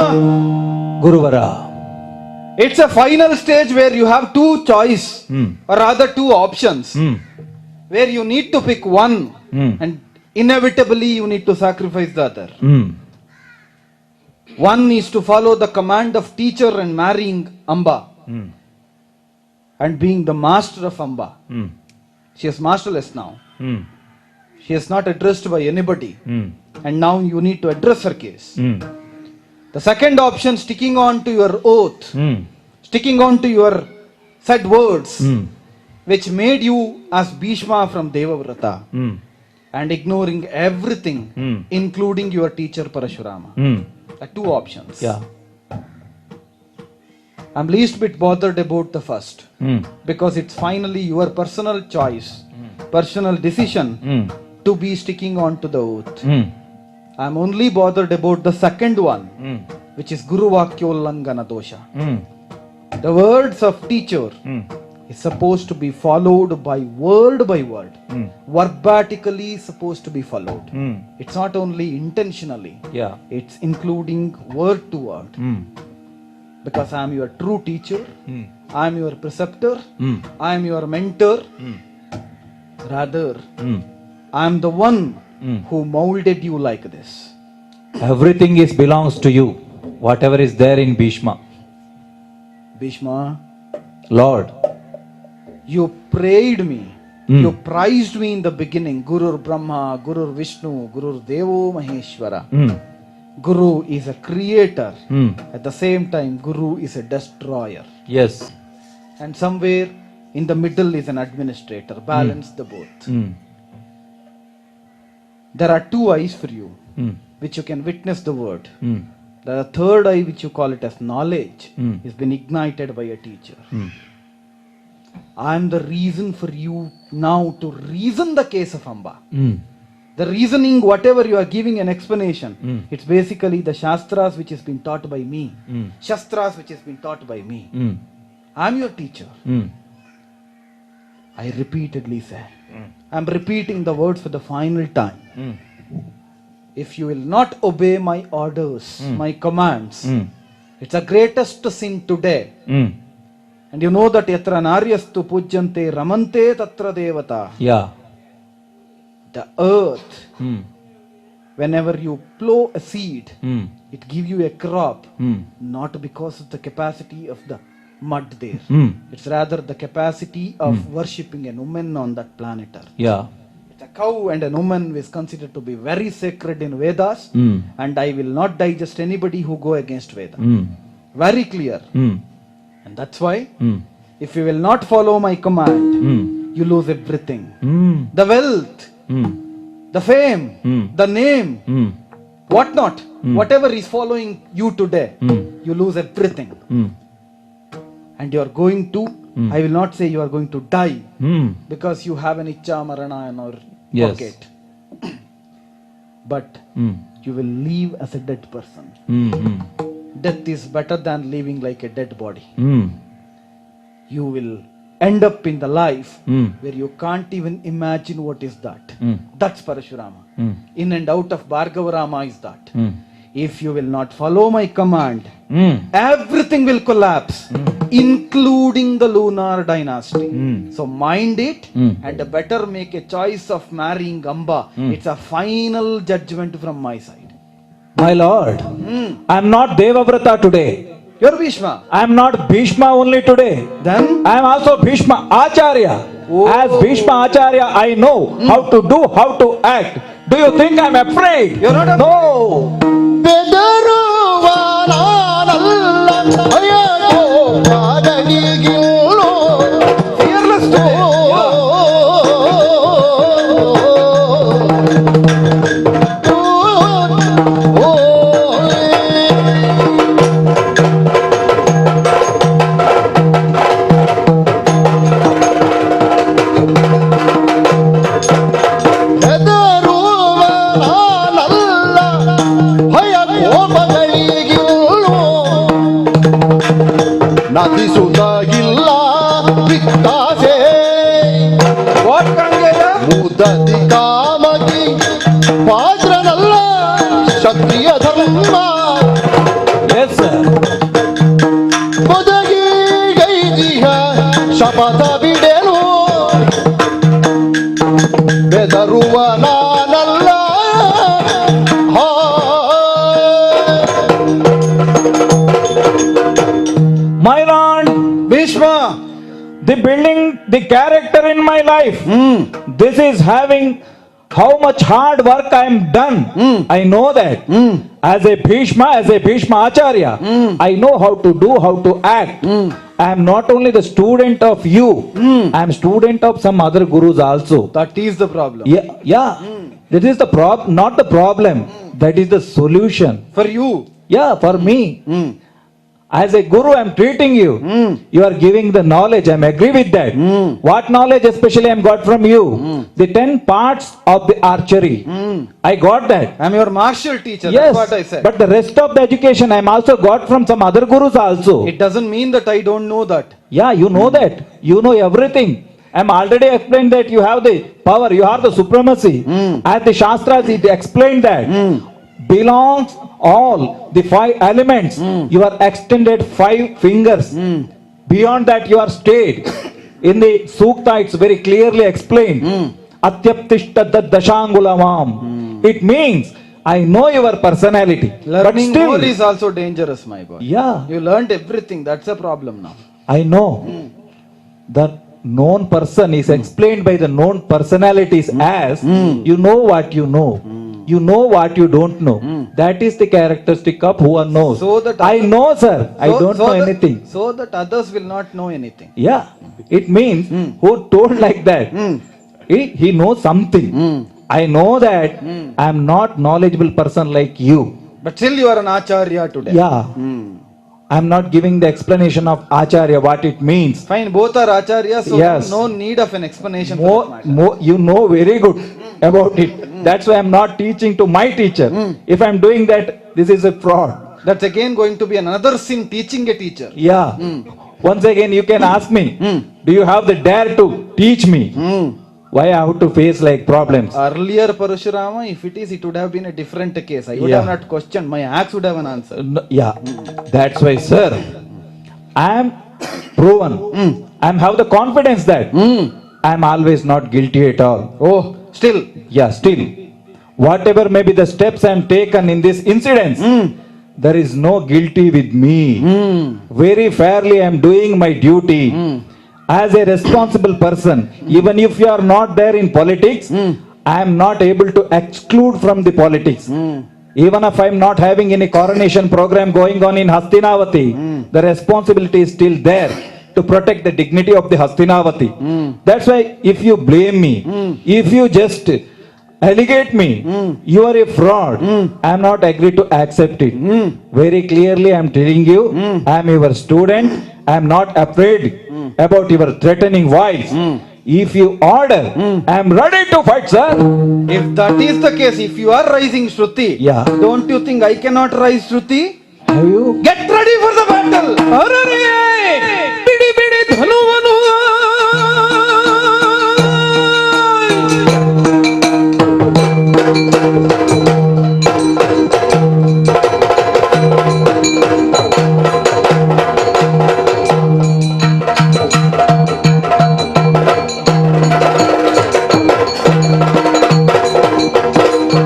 Guruvara. it's a final stage where you have two choice, or rather two options, where you need to pick one, and inevitably you need to sacrifice the other. One is to follow the command of teacher and marrying Amba, and being the master of Amba. She is masterless now. She is not addressed by anybody, and now you need to address her case. The second option, sticking on to your oath, sticking on to your said words, which made you as Bhishma from Devavrata, and ignoring everything, including your teacher Parashurama. The two options. Yeah. I'm least bit bothered about the first, because it's finally your personal choice, personal decision to be sticking on to the oath. I'm only bothered about the second one, which is Guru Vakyolangana dosha. The words of teacher is supposed to be followed by word, verbatically supposed to be followed. It's not only intentionally, Yeah. it's including word to word. Because I am your true teacher, I am your preceptor, I am your mentor. Rather, I am the one who molded you like this. Everything is belongs to you. Whatever is there in Bhishma. Bhishma, Lord. you prayed me, you prized me in the beginning. Guru Brahma, Guru Vishnu, Guru Devo Maheshwara. Guru is a creator. At the same time, Guru is a destroyer. Yes. And somewhere in the middle is an administrator. Balance the both. There are two eyes for you, which you can witness the word. The third eye, which you call it as knowledge, has been ignited by a teacher. I am the reason for you now to reason the case of Amba. The reasoning, whatever you are giving an explanation, it's basically the Shastras which has been taught by me. Shastras which has been taught by me. I am your teacher. I repeatedly say, I am repeating the words for the final time. If you will not obey my orders, my commands, it's the greatest sin today. And you know that yatra naryastu pujyante ramante tatra devata. Yeah. The earth, whenever you plow a seed, it gives you a crop, not because of the capacity of the mud there. It's rather the capacity of worshipping a woman on that planet Earth. Yeah. It's a cow and a woman is considered to be very sacred in Vedas, and I will not digest anybody who go against Veda. Very clear. And that's why, if you will not follow my command, you lose everything. The wealth, the fame, the name, what not, whatever is following you today, you lose everything. And you are going to, I will not say you are going to die, because you have an Icha Marana in your pocket. But you will leave as a dead person. Death is better than living like a dead body. You will end up in the life where you can't even imagine what is that. That's Parashurama. In and out of Bhargavarama is that. If you will not follow my command, everything will collapse, including the lunar dynasty. So mind it, and better make a choice of marrying Amba. It's a final judgment from my side. My Lord, I am not Devavrata today. You're Bhishma. I am not Bhishma only today. Then I am also Bhishma Acharya. As Bhishma Acharya, I know how to do, how to act. Do you think I am afraid? You're not afraid. No. fearless today. ಕ್ಷತ್ರಿಯ ಧರ್ಮ Yes, sir. ಒದಗಿ ಗೈದಿಹ ಶಪಥ ಬಿಡೆನು ಬೆದರುವ ನಾನಲ್ಲ ಹಾ. My Lord, Bhishma, the building the character in my life, this is having how much hard work I am done. I know that. As a Bhishma Acharya, I know how to do, how to act. I am not only the student of you, I am student of some other gurus also. that is the problem. Yeah. That is the not the problem. That is the solution. For you. Yeah, for me. As a guru, I am treating you. You are giving the knowledge. I am agree with that. What knowledge especially I am got from you? The 10 parts of the archery. I got that. I am your martial teacher. Yes, That's what I said. but the rest of the education I am also got from some other gurus also. It doesn't mean that I don't know that. Yeah, you know that. You know everything. I am already explained that you have the power, you have the supremacy. As the Shastras, it explained that. Belongs all the 5 elements. You are extended 5 fingers. Beyond that, you are stayed. In the Sukta, it's very clearly explained. Atyaptishta dashangulamam. It means I know your personality. Learning but still, more is also dangerous, my boy. yeah, You learned everything. That's a problem now. I know. The known person is explained by the known personalities as you know what you know. You know what you don't know. That is the characteristic of who knows. So that I know, sir. I don't know that, anything. So that others will not know anything. Yeah. It means who told like that. He knows something. I know that I am not knowledgeable person like you. But still you are an acharya today. Yeah. I am not giving the explanation of Acharya, what it means. Fine, both are acharyas, so Yes. no need of an explanation for that matter. You know very good about it. That's why I'm not teaching to my teacher. If I'm doing that, this is a fraud. That's again going to be another sin, teaching a teacher. Yeah. Once again, you can ask me, do you have the dare to teach me? Why I have to face like problems? Earlier Parashurama, if it is, it would have been a different case. I would Yeah. have not questioned. My axe would have an answer. Yeah. That's why, sir, I am proven. I have the confidence that I am always not guilty at all. Oh, still. Yeah, still. Whatever may be the steps I am taken in this incident, there is no guilty with me. Very fairly I am doing my duty. As a responsible person, even if you are not there in politics, I am not able to exclude from the politics. Even if I am not having any coronation program going on in Hastinavati, the responsibility is still there to protect the dignity of the Hastinavati. That's why if you blame me, if you just allegate me, you are a fraud. I am not agreed to accept it. Very clearly I am telling you, I am your student. I am not afraid about your threatening voice. If you order, I am ready to fight, sir. If that is the case, if you are rising Shruti, Yeah. don't you think I cannot rise Shruti? Have you? Get ready for the battle! ಅರರೇ ಬಿಡಿ ಬಿಡಿ ಧನುವನು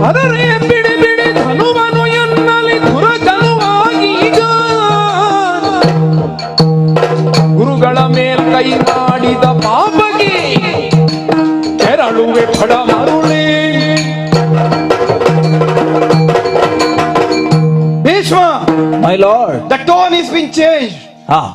ಅರರೇ ಬಿಡಿ ಬಿಡಿ ಧನುವನು ಎನ್ನಲಿ ಧುರಜನುವಾಗೀಗ ಗುರುಗಳ ಮೇಲ್ ಕೈ ಮಾಡಿದ ಪಾಪಗೆ ಕೆರಳುವೆ ಫಡ ಮರುಳೇ Bhishma, My lord. the tone is being changed. Ah,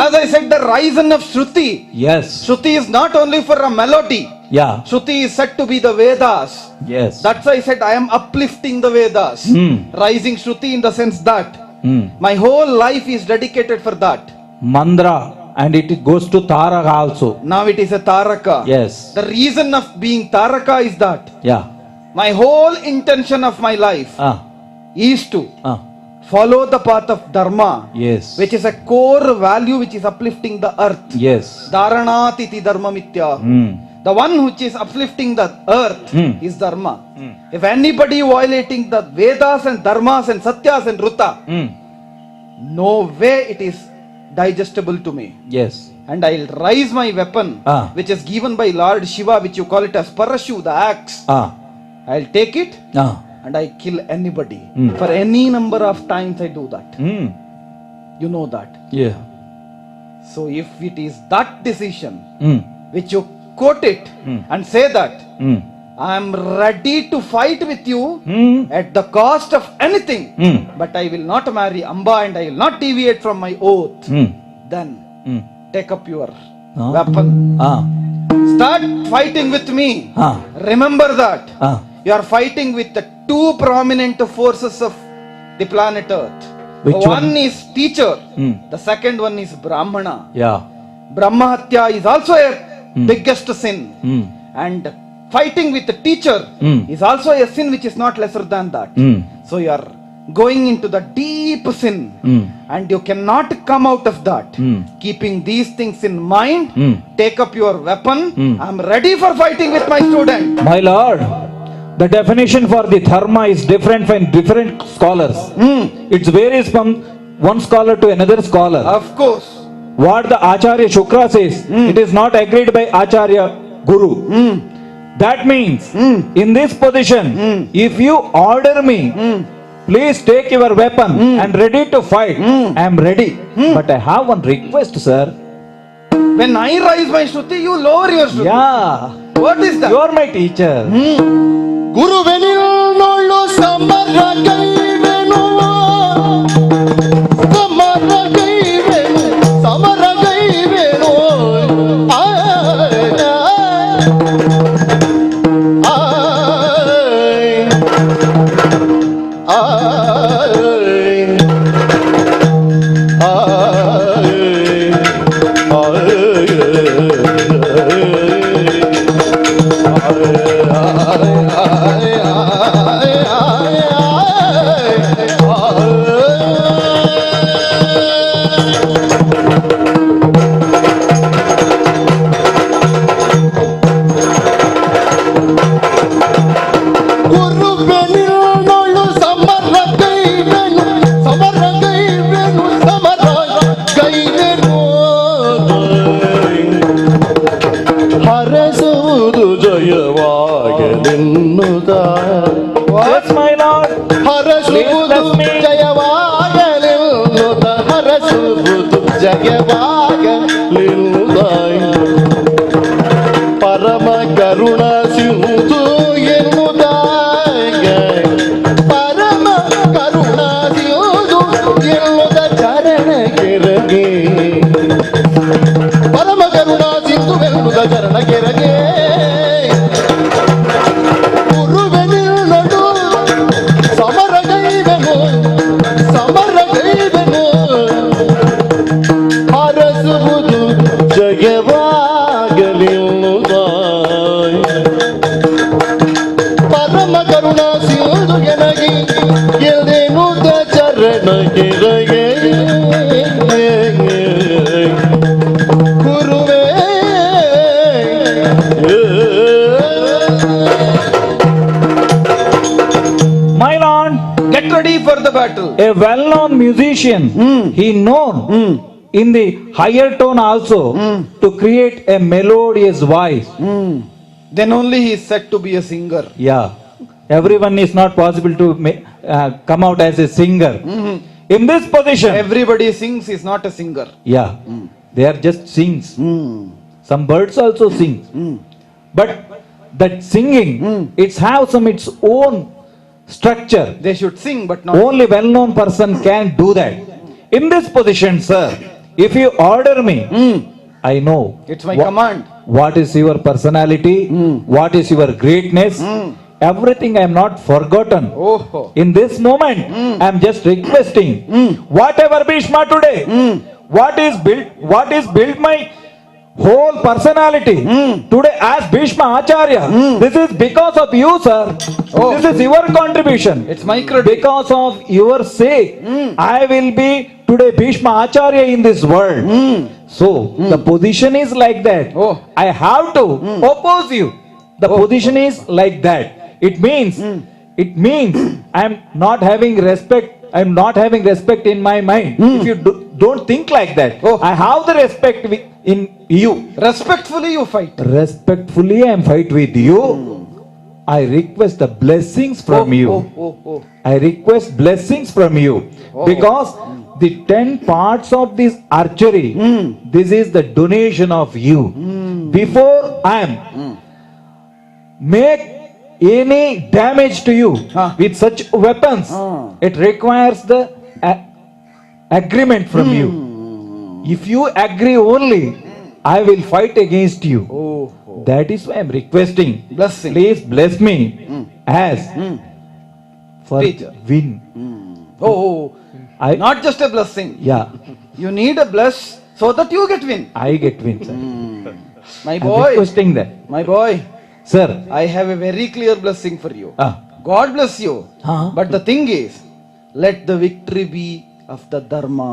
As I said, the rising of Shruti. yes. Shruti is not only for a melody. Yeah. Shruti is said to be the Vedas. Yes. That's why I said I am uplifting the Vedas. Rising Shruti in the sense that my whole life is dedicated for that. Mandra, and it goes to Taraka also. Now it is a Taraka. Yes. The reason of being Taraka is that Yeah. my whole intention of my life Ah. is to Ah. follow the path of Dharma, Yes. which is a core value which is uplifting the earth. Yes. Dharanatiti dharma mitya. The one which is uplifting the earth is Dharma. Hmm. If anybody violating the Vedas and Dharmas and Satyas and Ruta, Hmm. no way it is digestible to me. Yes. And I'll raise my weapon, Ah. which is given by Lord Shiva, which you call it as Parashu, the axe. Ah. I'll take it Ah. and I kill anybody. Hmm. For any number of times I do that. Hmm. You know that. Yeah. So if it is that decision, Hmm. which you quote it and say that, Hmm. I am ready to fight with you Hmm. at the cost of anything, Hmm. but I will not marry Amba and I will not deviate from my oath. Hmm. Then Hmm. take up your Ah. weapon. Ah. Start fighting with me. Ah. Remember that. Ah. You are fighting with the two prominent forces of the planet Earth. Which one one? is teacher. Hmm. The second one is Brahmana. Yeah. Brahma Hatya is also a biggest sin. Hmm. And fighting with the teacher Hmm. is also a sin which is not lesser than that. Hmm. So you are going into the deep sin Hmm. and you cannot come out of that. Hmm. Keeping these things in mind, Hmm. take up your weapon. Hmm. I am ready for fighting with my student. My lord, the definition for the dharma is different from different scholars. It varies from one scholar to another scholar. Of course. What the Acharya Shukra says, it is not agreed by Acharya Guru. That means, in this position, if you order me, please take your weapon and ready to fight. I am ready. But I have one request, sir. When I raise my Shruti, you lower your Shruti. Yeah, What is that? you are my teacher. ಗುರುವೆನಿಲ್ ನೋಳು ಸಮರ ಕೈವೆನು ಸಮರ ಕೈವೆನು ಸಮರ ಕೈವೆನು ಹರಸುವುದು ಜಯವಾಗಲೆನ್ನುತ್ತ Yes, my lord. ಹರಸುವುದು ಜಯವಾಗಲೆನ್ನುತ್ತ ಹರಸುವುದು ಜಯವಾಗಲೆನ್ನುತ್ತ ಪರಮ ಕರುಣ ಸಿಂಧು ಎನ್ನುವುದಾಗ ಪರಮ ಕರುಣ ಸಿಂಧು ಎನ್ನುವುದ ಚರಣ ಕೆರಗೆ ಪರಮ ಕರುಣಾ ಸಿಂಧು ಎನ್ನುವುದ ಚರಣ ಕೆರಗೆ ಗುರುವೆನಿಲ್ ನಡು ಸಮರಗೈವೆನು ಸಮರಗೈವೆನು ಹರಸುವುದು ಜಯವಾಗಲೆನ್ನುವುದಾಯ್ ಪರಮ ಕರುಣಾ ಸಿಂಧು ಎನಗಿ ಎಲ್ದೆನ್ನುವುದ ಚರಣ ಕೆರಗೆ ಗುರುವೇ My lord, Get ready for the battle. a well-known musician, he known in the higher tone also to create a melodious voice. Then only he is said to be a singer. Yeah, everyone is not possible to come out as a singer. In this position, Everybody sings is not a singer. yeah, they are just sings. Some birds also sing. But that singing, it's have some its own structure. They should sing, but not. Only well-known person can do that. In this position, sir, if you order me, I know. It's my command. What is your personality? What is your greatness? Everything I am not forgotten. Oh. In this moment, I am just requesting, whatever Bhishma today, what is built my whole personality today as Bhishma Acharya. This is because of you, sir. Oh. This is your contribution. It's my credit. Because of your sake, I will be today Bhishma Acharya in this world. So the position is like that. Oh. I have to oppose you. The position is like that. It means I am not having respect. I am not having respect in my mind. If you don't think like that, Oh. I have the respect in you. Respectfully you fight. Respectfully, I am fight with you. I request the blessings from you. Oh. I request blessings from you because the 10 parts of this archery, this is the donation of you. Before I am make any damage to you with such weapons, it requires the agreement from you. If you agree only, I will fight against you. That is why I am requesting. Blessing. Please bless me as for Teacher. win. Oh. I Not just a blessing. yeah, You need a bless so that you get win. I get win, sir. My I'm boy. requesting that, My boy. sir. I have a very clear blessing for you. Ah, God bless you. But the thing is, let the victory be of the Dharma.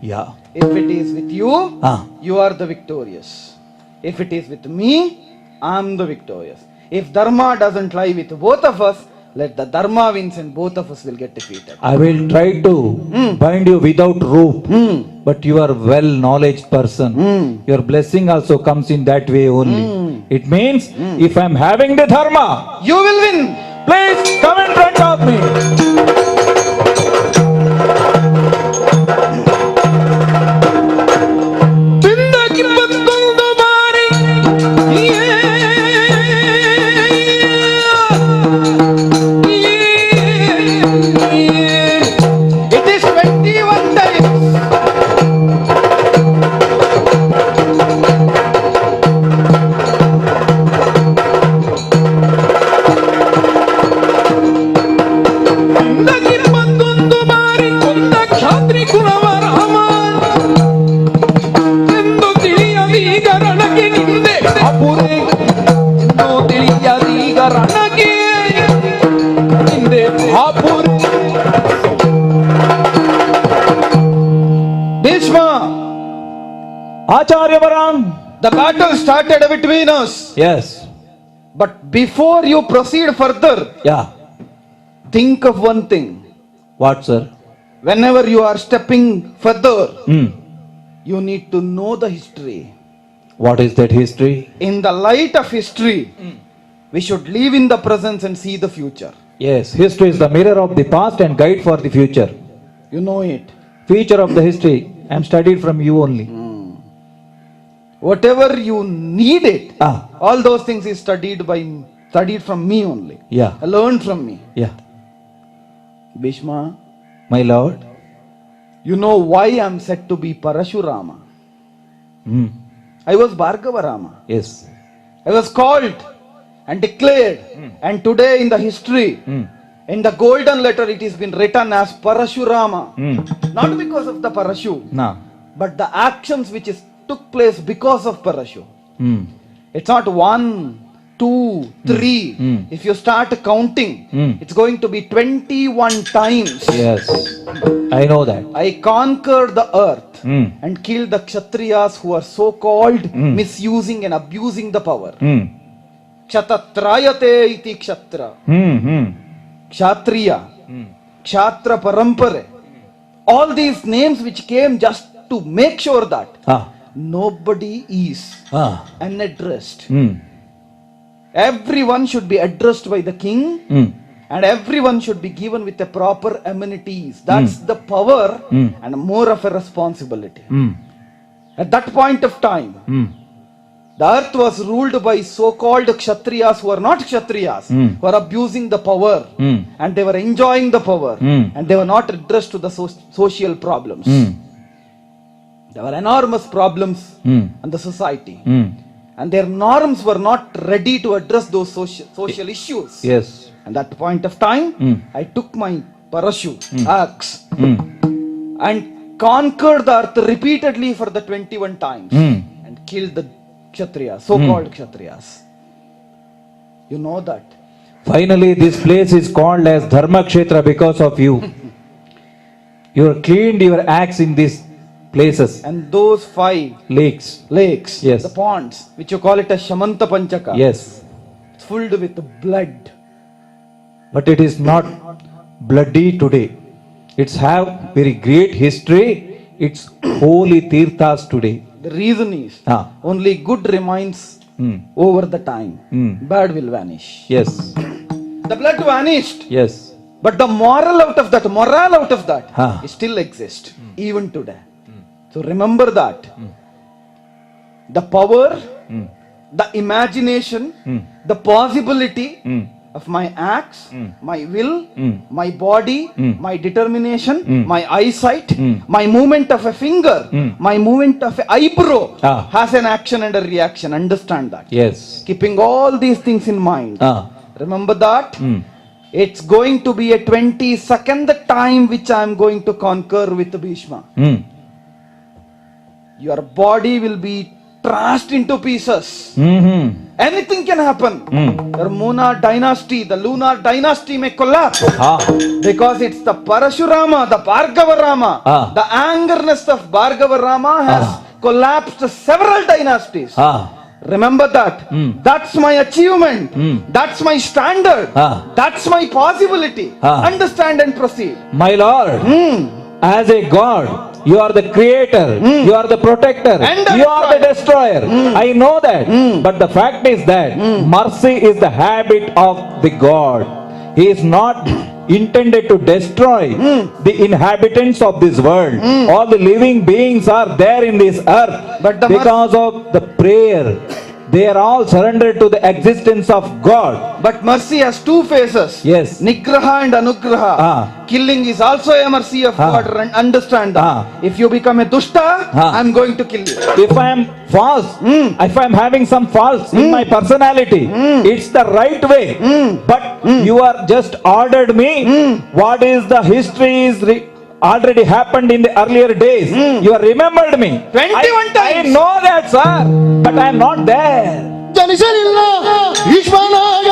yeah. If it is with you, Ah. you are the victorious. If it is with me, I am the victorious. If Dharma doesn't lie with both of us, let the Dharma wins and both of us will get defeated. I will try to bind you without rope, but you are well knowledge person. Your blessing also comes in that way only. It means if I am having the dharma, You will win. please come in front of me. ಬಿಂದಕ್ಕೆ ಬಂದೊಂದು ಬಾರಿ It is 21 times. ಬಿಂದಕ್ಕೆ ಬಂದೊಂದು ಬಾರಿ ಕೊಂದ ಕ್ಷಾತ್ರಿ ಕುಲವ ರಾಮ ಎಂದು ತಿಳಿಯದೀಗ ರಣಕ್ಕೆ ನಿಂದೆ ಅಪುರೆ ಎಂದು ತಿಳಿಯದೀಗ ರಣಕ್ಕೆ ನಿಂದೆ ಅಪುರೆ Bhishma, Acharya Varan. the battle started between us. Yes. But before you proceed further, Yeah. think of one thing. What, sir? Whenever you are stepping further, Hmm. you need to know the history. What is that history? In the light of history, we should live in the presence and see the future. Yes. History is the mirror of the past and guide for the future. You know it. Future of the history, I am studied from you only. Whatever you need it, Ah. all those things is studied from me only. Yeah. Learned from me. Yeah. Bhishma, My lord. you know why I am said to be Parashurama? Hmm. I was Bhargava Rama. Yes. I was called and declared, and today in the history, in the golden letter, it has been written as Parashurama. Not because of the Parashu, Now. but the actions which took place because of Parashu. Hmm. It's not 1, 2, 3. If you start counting, it's going to be 21 times. Yes. I know that. I conquered the earth Hmm. and killed the Kshatriyas who are so called misusing and abusing the power. Hmm. Kshatrayate iti Kshatra. Hmm. Kshatriya, Kshatra Parampare, all these names which came just to make sure that Ah. nobody is Ah. unaddressed. Hmm. Everyone should be addressed by the king Hmm. and everyone should be given with the proper amenities. That's the power and more of a responsibility. Hmm. At that point of time, Hmm. the earth was ruled by so-called Kshatriyas who are not Kshatriyas, who are abusing the power and they were enjoying the power and they were not addressed to the social problems. There were enormous problems in the society and their norms were not ready to address those social issues. Yes. And at that point of time, I took my parashu, axe, and conquered the earth repeatedly for the 21 times and killed the Kshatriyas, so-called Kshatriyas. You know that. Finally, this place is called as Dharma Kshetra because of you. You cleaned your axe in this places, And those 5 lakes. lakes, Yes. the ponds, which you call it as Shamanta Panchaka, Yes. it's filled with blood. But it is not bloody today. It's have very great history. It's holy tirthas today. The reason is Ah. only good remains Hmm. over the time, Hmm. bad will vanish. Yes. The blood vanished, Yes. but the morale out of that Ah. still exists even today. So remember that. The power, the imagination, the possibility of my acts, my will, my body, my determination, my eyesight, my movement of a finger, my movement of an eyebrow Ah. has an action and a reaction. Understand that. Yes. Keeping all these things in mind. Ah. Remember that. It's going to be a 22nd time which I am going to conquer with Bhishma. Hmm. Your body will be trashed into pieces. Hmm. Anything can happen. Your the lunar dynasty may collapse. Ah. Because it's the Parashurama, the Bhargava Rama. Ah. The angerness of Bhargava Rama has collapsed several dynasties. Ah. Remember that. That's my achievement. That's my standard. Ah. That's my possibility. Ah. Understand and proceed. My Lord, as a God, you are the creator, you are the protector, And the you are the destroyer. I know that. But the fact is that mercy is the habit of the God. He is not intended to destroy the inhabitants of this world. All the living beings are there in this earth. But the because of the prayer, they are all surrendered to the existence of God. But mercy has two faces. Yes. Nigraha and Anugraha. Ah. Killing is also a mercy of Ah. God. Understand that. Ah. If you become a dushta, Ah. I'm going to kill you. If I am false, if I am having some faults in my personality, it's the right way. But you are just ordered me. What is the history is already happened in the earlier days. You have remembered me. 21 I times. know that, sir, but I am not there. ಜನಿಸಲಿಲ್ಲ ಭೀಷ್ಮನಾಗ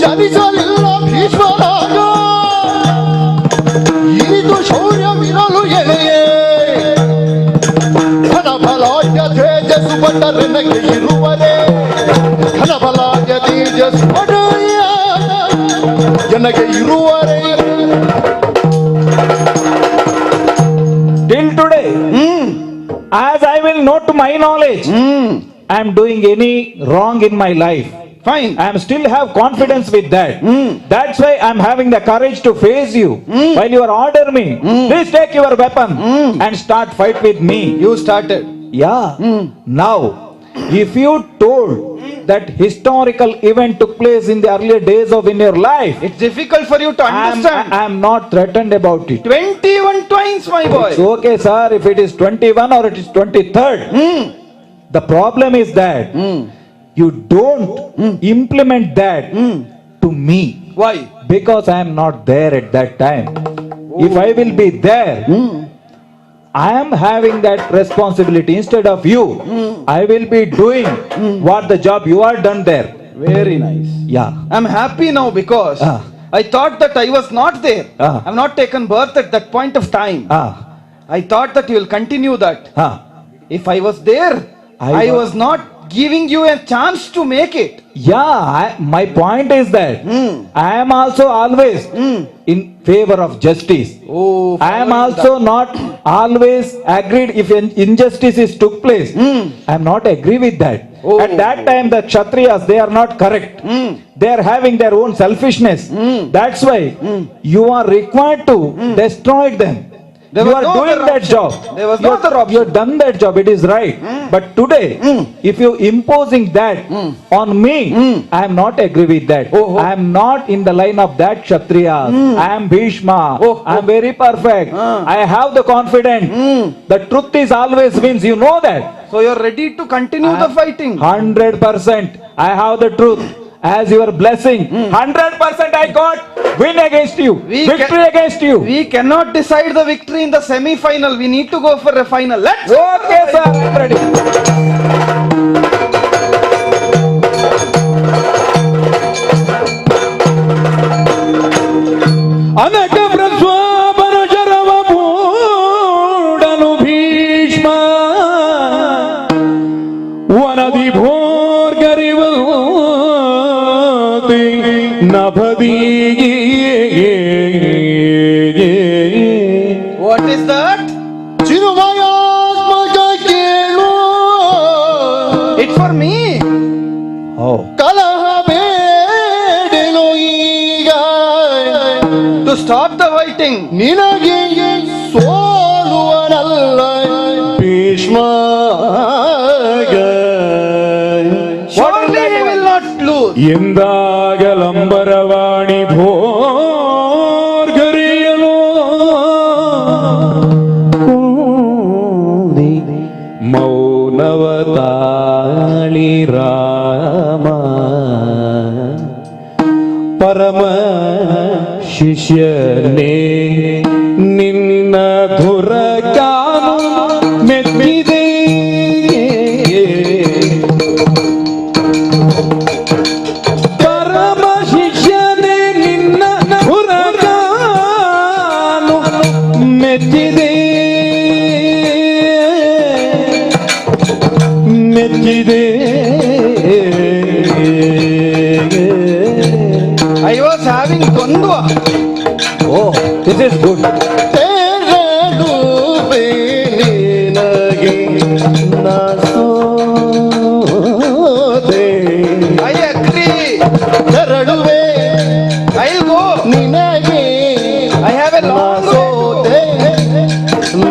ಜನಿಸಲಿಲ್ಲ ಭೀಷ್ಮನಾಗ ಇರಿದು ಶೌರ್ಯವಿರಲು ಎಳೆಯೇ ಘನಬಲಾಯ ತೇಜಸ್ಸು ಭಟರನಗೆ ಇರುವರೇ ಘನಬಲಾಯ ತೇಜಸ್ಸು ಭಟಯ ಜನಗೆ ಇರುವರೇ Till today, as I will know to my knowledge, I am doing any wrong in my life. Fine. I am still have confidence with that. That's why I am having the courage to face you. While you are order me, please take your weapon and start fight with me. You started. Yeah. Now, if you told that historical event took place in the earlier days of in your life, It's difficult for you to understand. I am not threatened about it. 21 times, my boy. It's okay, sir, if it is 21 or it is 23rd. The problem is that you don't implement that to me. Why? Because I am not there at that time. If I will be there, I am having that responsibility instead of you. I will be doing what the job you are done there. Very nice. Yeah. I'm happy now because Ah. I thought that I was not there. Ah. I've not taken birth at that point of time. Ah. I thought that you will continue that. Ah. If I was there, I I wa- was not giving you a chance to make it. Yeah, my point is that I am also always in favor of justice. Oh, I am also not always agreed if an injustice is took place. I am not agree with that. Oh. At that time the Kshatriyas, they are not correct. They are having their own selfishness. That's why you are required to destroy them. There You was are no doing other that option. job. There was no You- other option. You have done that job, it is right. But today, if you imposing that on me, I am not agree with that. Oh, oh. I am not in the line of that Kshatriya. I am Bhishma. Oh, I am very perfect. I have the confidence. The truth is always wins. You know that. So you're ready to continue the fighting. 100%. I have the truth. as your blessing. 100% I got win against you, victory against you. We cannot decide the victory in the semi-final. We need to go for a final. Let's go. Okay, sir, I'm ready. ಅನಕ ಪ್ರಸ್ವಾಪನ ಜರವ ಮೂಡನು Bhishma ವನದಿ ಭೋರ್ಗರಿವತಿ ನಭದಿ. What is that? ಚಿರುಮಯಾತ್ಮಕ ಕೇಳು It's for me. ಕಲಹ ಬೇಡಲು ಈಗ To stop the fighting. ನಿನಗೆ ಸೋಲುವನಲ್ಲ Bhishma. Surely he will not lose. ಎಂದಾಗಲಂಬರವಾಣಿ ಭೋರ್ಗರಿಯಲು ಮೌನವ ತಾಳಿ ರಾಮ ಪರಮ ಶಿಷ್ಯನೇ ನಿನ್ನ ಧುರಗಾನು ಮೆಚ್ಚಿದೆ. ಪರಮ ಶಿಷ್ಯನೇ ನಿನ್ನ ಧುರಗಾನು ಮೆಚ್ಚಿದೆ ಮೆಚ್ಚಿದೆ. I was having Dondwa. Oh, this is good. ತೆರಳು ನಿನಗೆ ನಾ ಸೋತೆ. I agree. ತೆರಳುವೆ I'll go. ನಿನಗೆ I have a ನಾ long way to go. ಸೋತೆ.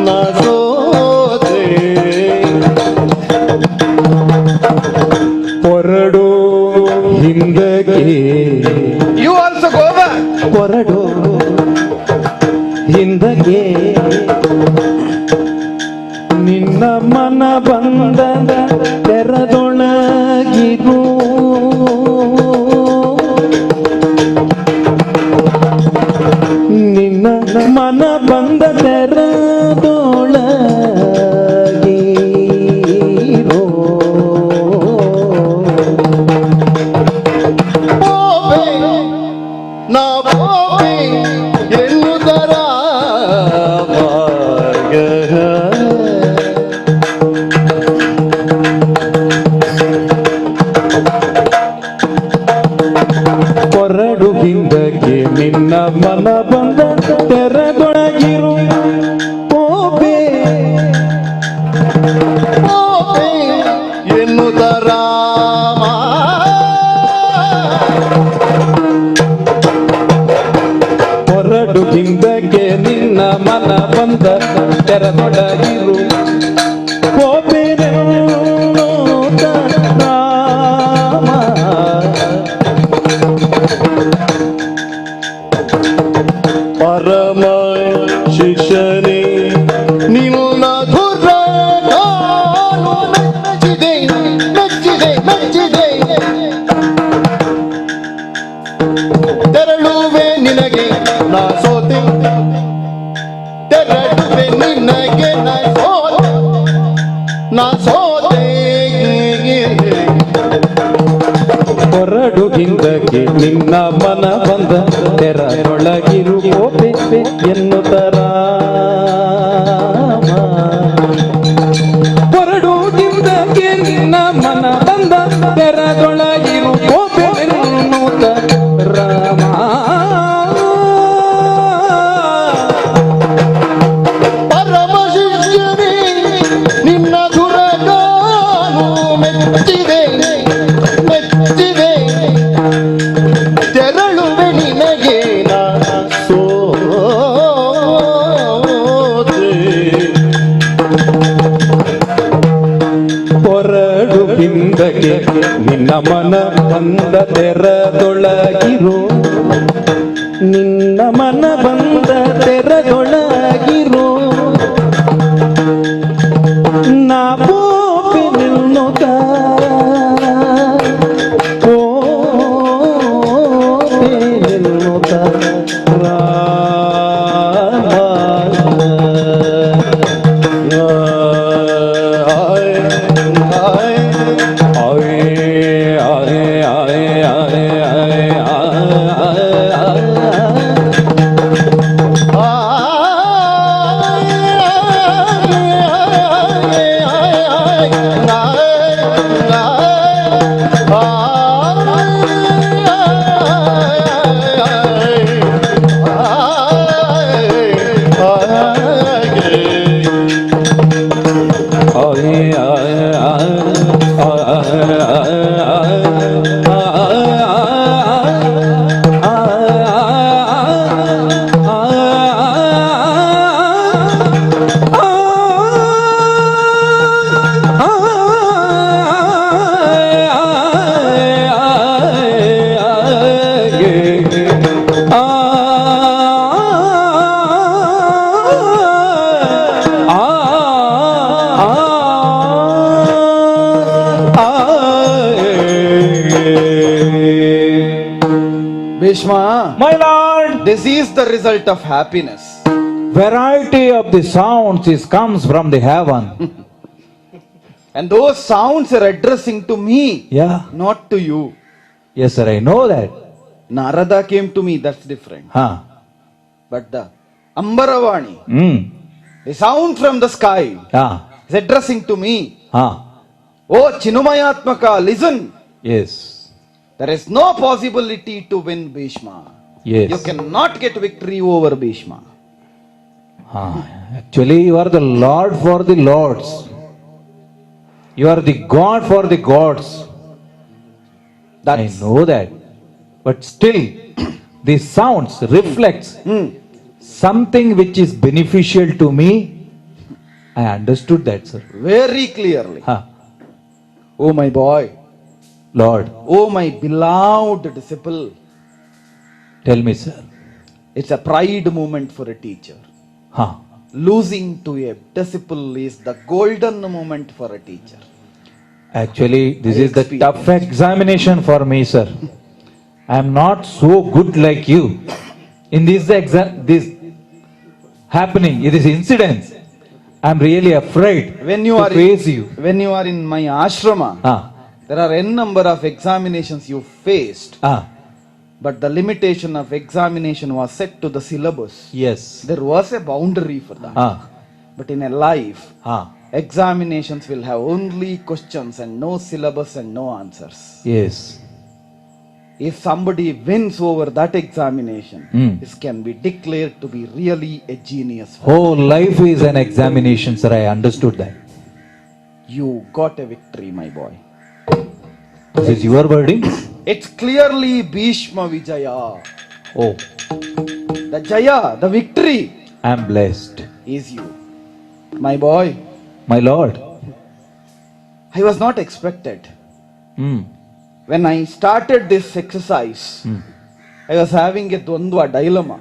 ನಾ ಸೋತೆ. ಹೊರಡು ಹಿಂದಕ್ಕೆ You also go back. ಹೊರಡು ಹಿಂದಕ್ಕೆ ನಿನ್ನ ಮನ ಬಂದದ ತೆರದೊಳಗಿರು ನಿನ್ನ ಮನ ಬಂದ ತೆರದೊಳಗಿರು ಪೋಪೆ ನಾ ಪೋಪೆ ಎನ್ನುವುದರ ಮಾರ್ಗ. ಹೊರಡು ಹಿಂದಕ್ಕೆ ನಿನ್ನ ಮನ ಬಂದ ತೆರದೊಳಗಿರು ಪೋಪೆ ಪೋಪೆ ಎನ್ನುವುದರ ಹೊರಡು ಹಿಂದಕ್ಕೆ ನಿನ್ನ ಮನ ಬಂದ ತೆರದೊಳಗಿರು ಪೋಪೆನೆನ್ನುತ್ತ ರಾಮ. ಪರಮ ಶಿಷ್ಯನೇ ನಿನ್ನ ಧುರಗಾನು ಮೆಚ್ಚಿದೆ ಮೆಚ್ಚಿದೆ ಮೆಚ್ಚಿದೆ. ತೆರಳುವೆ ನಿನಗೆ ನಾ ಸೋತೆ. ತೆರಳುವೆ ನಿನಗೆ ನಾ ಸೋತೆ. ನಾ ಸೋತೆ. ಹೊರಡು ಹಿಂದಕ್ಕೆ ನಿನ್ನ ಮನ ಬಂದ ತೆರದೊಳಗಿರು ಪೋಪೆ ಎನ್ನುತ್ತರ. ಹೊರಡು ಹಿಂದಕ್ಕೆ ನಿನ್ನ ಮನ ಬಂದ ತೆರದೊಳಗಿರು ಪೋಪೆ ಎನ್ನುತ್ತ ರಾಮ. ಪರಮ ಶಿಷ್ಯನೇ ನಿನ್ನ ಧುರಗಾನು ಮೆಚ್ಚಿದೆ ಮೆಚ್ಚಿದೆ. ತೆರಳುವೆ ನಿನಗೆ ನಾ ಸೋತೆ. ಹೊರಡು ಹಿಂದಕ್ಕೆ ನಿನ್ನ ಮನ ಬಂದ ತೆರದೊಳಗಿರು ನಿನ್ನ ಮನ ಬಂದ ತೆರದೊಳಗಿರು ನಾ ಪೋಪೆ ನಿನ್ನುತ್ತ ಪೋಪೆ Bhishma, My lord, this is the result of happiness. variety of the sounds is comes from the heaven. And those sounds are addressing to me, Yeah. not to you. Yes, sir, I know that. Narada came to me, that's different. Huh. But the Ambaravani, the sound from the sky, Yeah. is addressing to me. Huh. Oh Chinumayatmaka, listen. Yes. There is no possibility to win Bhishma. Yes. You cannot get victory over Bhishma. Huh. Actually, you are the Lord for the lords. You are the God for the gods. I That's know that. But still, the sounds reflects something which is beneficial to me. I understood that, sir. very clearly. Huh. Oh my boy, Lord, oh my beloved disciple. tell me, sir. It's a pride moment for a teacher. Huh. Losing to a disciple is the golden moment for a teacher. Actually, this I is the experienced. tough examination for me, sir. I am not so good like you. In this happening, this incidents, I am really afraid When you to are face you. when you are in my ashrama, Ah, there are n number of examinations you faced, ah, but the limitation of examination was set to the syllabus. yes. There was a boundary for that. Ah, But in a life, ah, examinations will have only questions and no syllabus and no answers. yes. If somebody wins over that examination, this can be declared to be really a genius. Whole life is an examination, sir. I understood that. You got a victory, my boy. This is your wording? It's clearly Bhishma Vijaya. Oh, The Jaya, the victory I am blessed. is you. My boy, My Lord. I was not expected. Hmm. When I started this exercise, I was having a Dwandwa dilemma.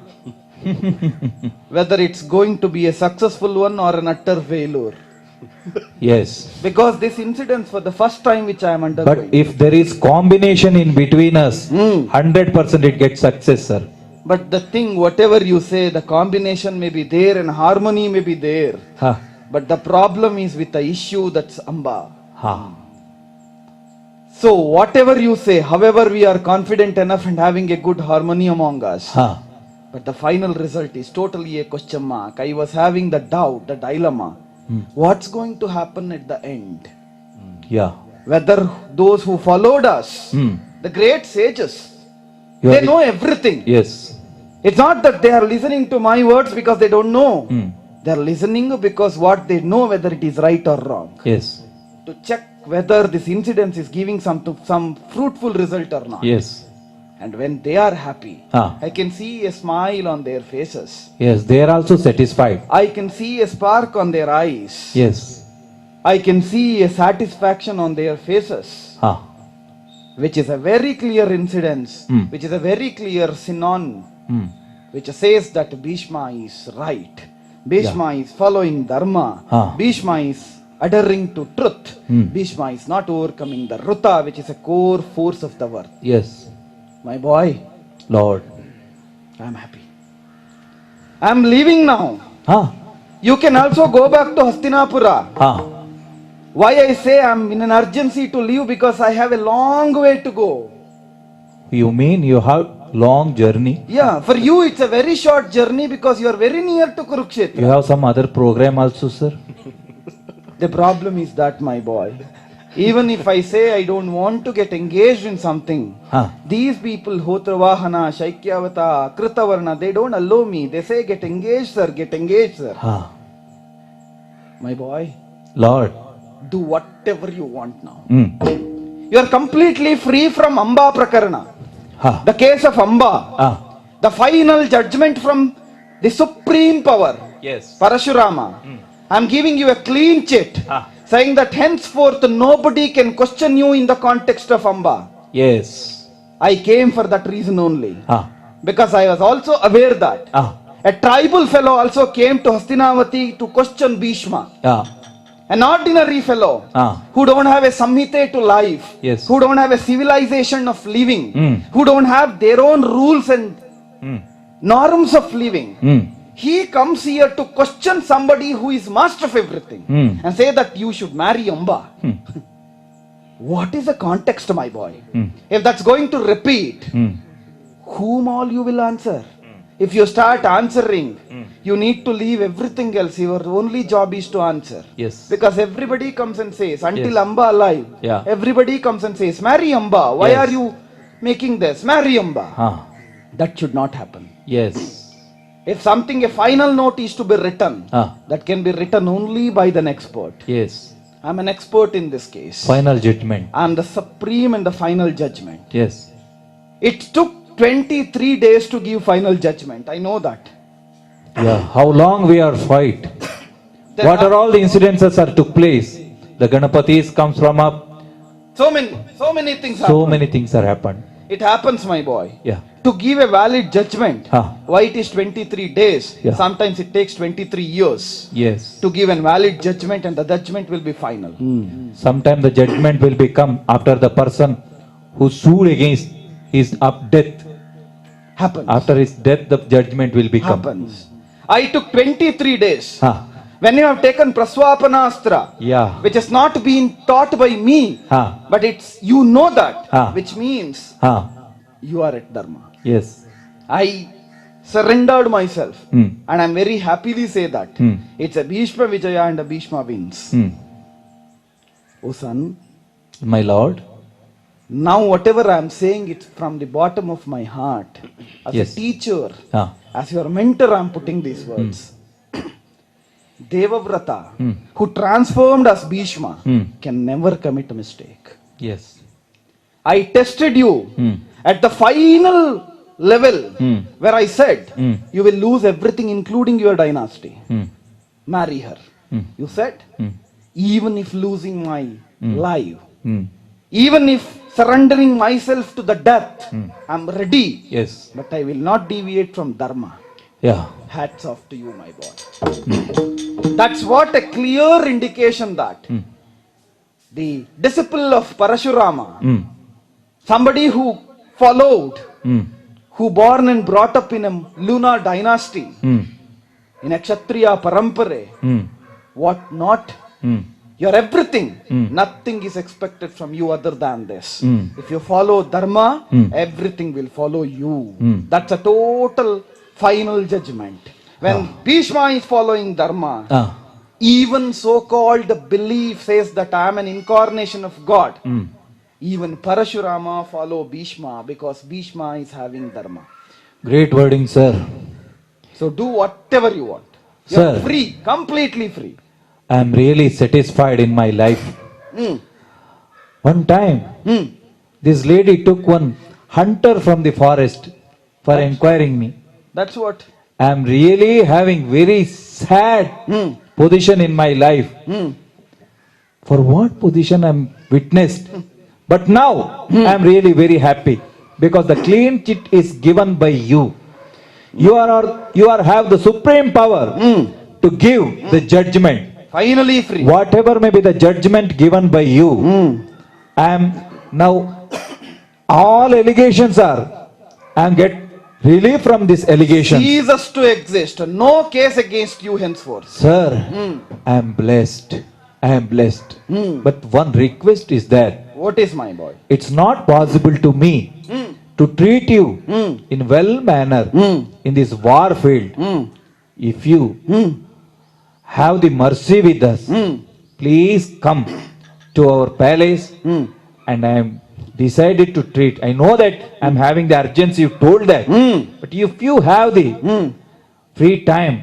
Whether it's going to be a successful one or an utter failure. Yes. Because this incident for the first time which I am But undergoing. if there is combination in between us, 100% it gets success, sir. But the thing, whatever you say, the combination may be there and harmony may be there. Huh. But the problem is with the issue that's Amba. Huh. So whatever you say, however we are confident enough and having a good harmony among us. Huh. But the final result is totally a question mark. I was having the doubt, the dilemma. What's going to happen at the end? Yeah. Whether those who followed us, the great sages, You they are- know everything. Yes. It's not that they are listening to my words because they don't know. They are listening because what they know whether it is right or wrong. Yes. To check whether this incident is giving some fruitful result or not. Yes. And when they are happy, Ah. I can see a smile on their faces. Yes. They are also satisfied. I can see a spark on their eyes. Yes. I can see a satisfaction on their faces, Huh. which is a very clear incidence, which is a very clear synonym, which says that Bhishma is right. Bhishma is following Dharma. Ah. Bhishma is adhering to truth. Bhishma is not overcoming the Ruta, which is a core force of the world. Yes. My boy, Lord. I am happy. I am leaving now. Huh. You can also go back to Hastinapura. Huh. Why I say I am in an urgency to leave? Because I have a long way to go. You mean you have long journey? Yeah, for you it's a very short journey because you are very near to You Kurukshetra. have some other program also, sir? The problem is that, my boy, Even if I say I don't want to get engaged in something, these people, Hotravahana, Shaikyavata, Kritavarna, they don't allow me. They say, get engaged, sir, get engaged, sir. My boy, Lord. do whatever you want now. You are completely free from Amba Prakarana. The case of Amba, the final judgment from the supreme power, Yes. Parashurama. I am giving you a clean chit, saying that henceforth nobody can question you in the context of Amba. Yes. I came for that reason only. Because I was also aware that a tribal fellow also came to Hastinavati to question Bhishma. An ordinary fellow who don't have a samhite to life, Yes. who don't have a civilization of living, who don't have their own rules and norms of living. He comes here to question somebody who is master of everything and say that you should marry Amba. What is the context, my boy? If that's going to repeat, whom all you will answer? If you start answering, you need to leave everything else. Your only job is to answer. Yes. Because everybody comes and says, until Yes. Amba alive, Yeah. everybody comes and says, marry Amba. Why Yes. are you making this? Marry Amba. That should not happen. Yes. If something, a final note is to be written, that can be written only by an expert. Yes. I'm an expert in this case. Final judgment. I'm the supreme and the final judgment. Yes. It took 23 days to give final judgment. I know that. Yeah. How long we are fight? There What are all the incidences that took place? The Ganapatis comes from up. So many things So happen. many things are happened. It happens, my boy. Yeah. To give a valid judgment, Huh. why it is 23 days? Yeah. Sometimes it takes 23 years Yes. to give a valid judgment, and the judgment will be final. Sometimes the judgment will become after the person who sued against his up death. Happens. After his death, the judgment will become. Happens. I took 23 days. Huh. When you have taken Praswapanastra, Yeah. which has not been taught by me, but it's, you know that, which means you are at Dharma. Yes. I surrendered myself, Hmm. and I'm very happily say that it's a Bhishma Vijaya and a Bhishma wins. Oh son, My Lord. now whatever I'm saying, it's from the bottom of my heart. As Yes. a teacher, Ah. as your mentor, I'm putting these words. Devavrata, who transformed as Bhishma, can never commit a mistake. Yes. I tested you at the final level where I said, you will lose everything, including your dynasty. Marry her. You said, even if losing my life, even if surrendering myself to the death, I'm ready. Yes. But I will not deviate from Dharma. Yeah. Hats off to you, my boy. That's what a clear indication that the disciple of Parashurama, somebody who followed, who born and brought up in a lunar dynasty, in a Kshatriya Parampare, what not? You're everything. Nothing is expected from you other than this. If you follow Dharma, everything will follow you. That's a total final judgment. When Bhishma is following Dharma, even so-called belief says that I am an incarnation of God. Even Parashurama follow Bhishma because Bhishma is having Dharma. Great wording, sir. So do whatever you want. Sir. You're free, completely free. I am really satisfied in my life. One time, this lady took one hunter from the forest for inquiring me. That's what. I am really having very sad position in my life. For what position I am witnessed? But now I am really very happy because the clean chit is given by you. You are have the supreme power to give the judgment. Finally free. Whatever may be the judgment given by you, I am now all allegations are. I am get relief from this allegation. Jesus to exist. No case against you henceforth. Sir, I am blessed. I am blessed. But one request is there. What is my boy? It's not possible to me to treat you in well manner in this war field. If you have the mercy with us, please come to our palace and I am decided to treat. I know that I am having the urgency, you told that. But if you have the free time,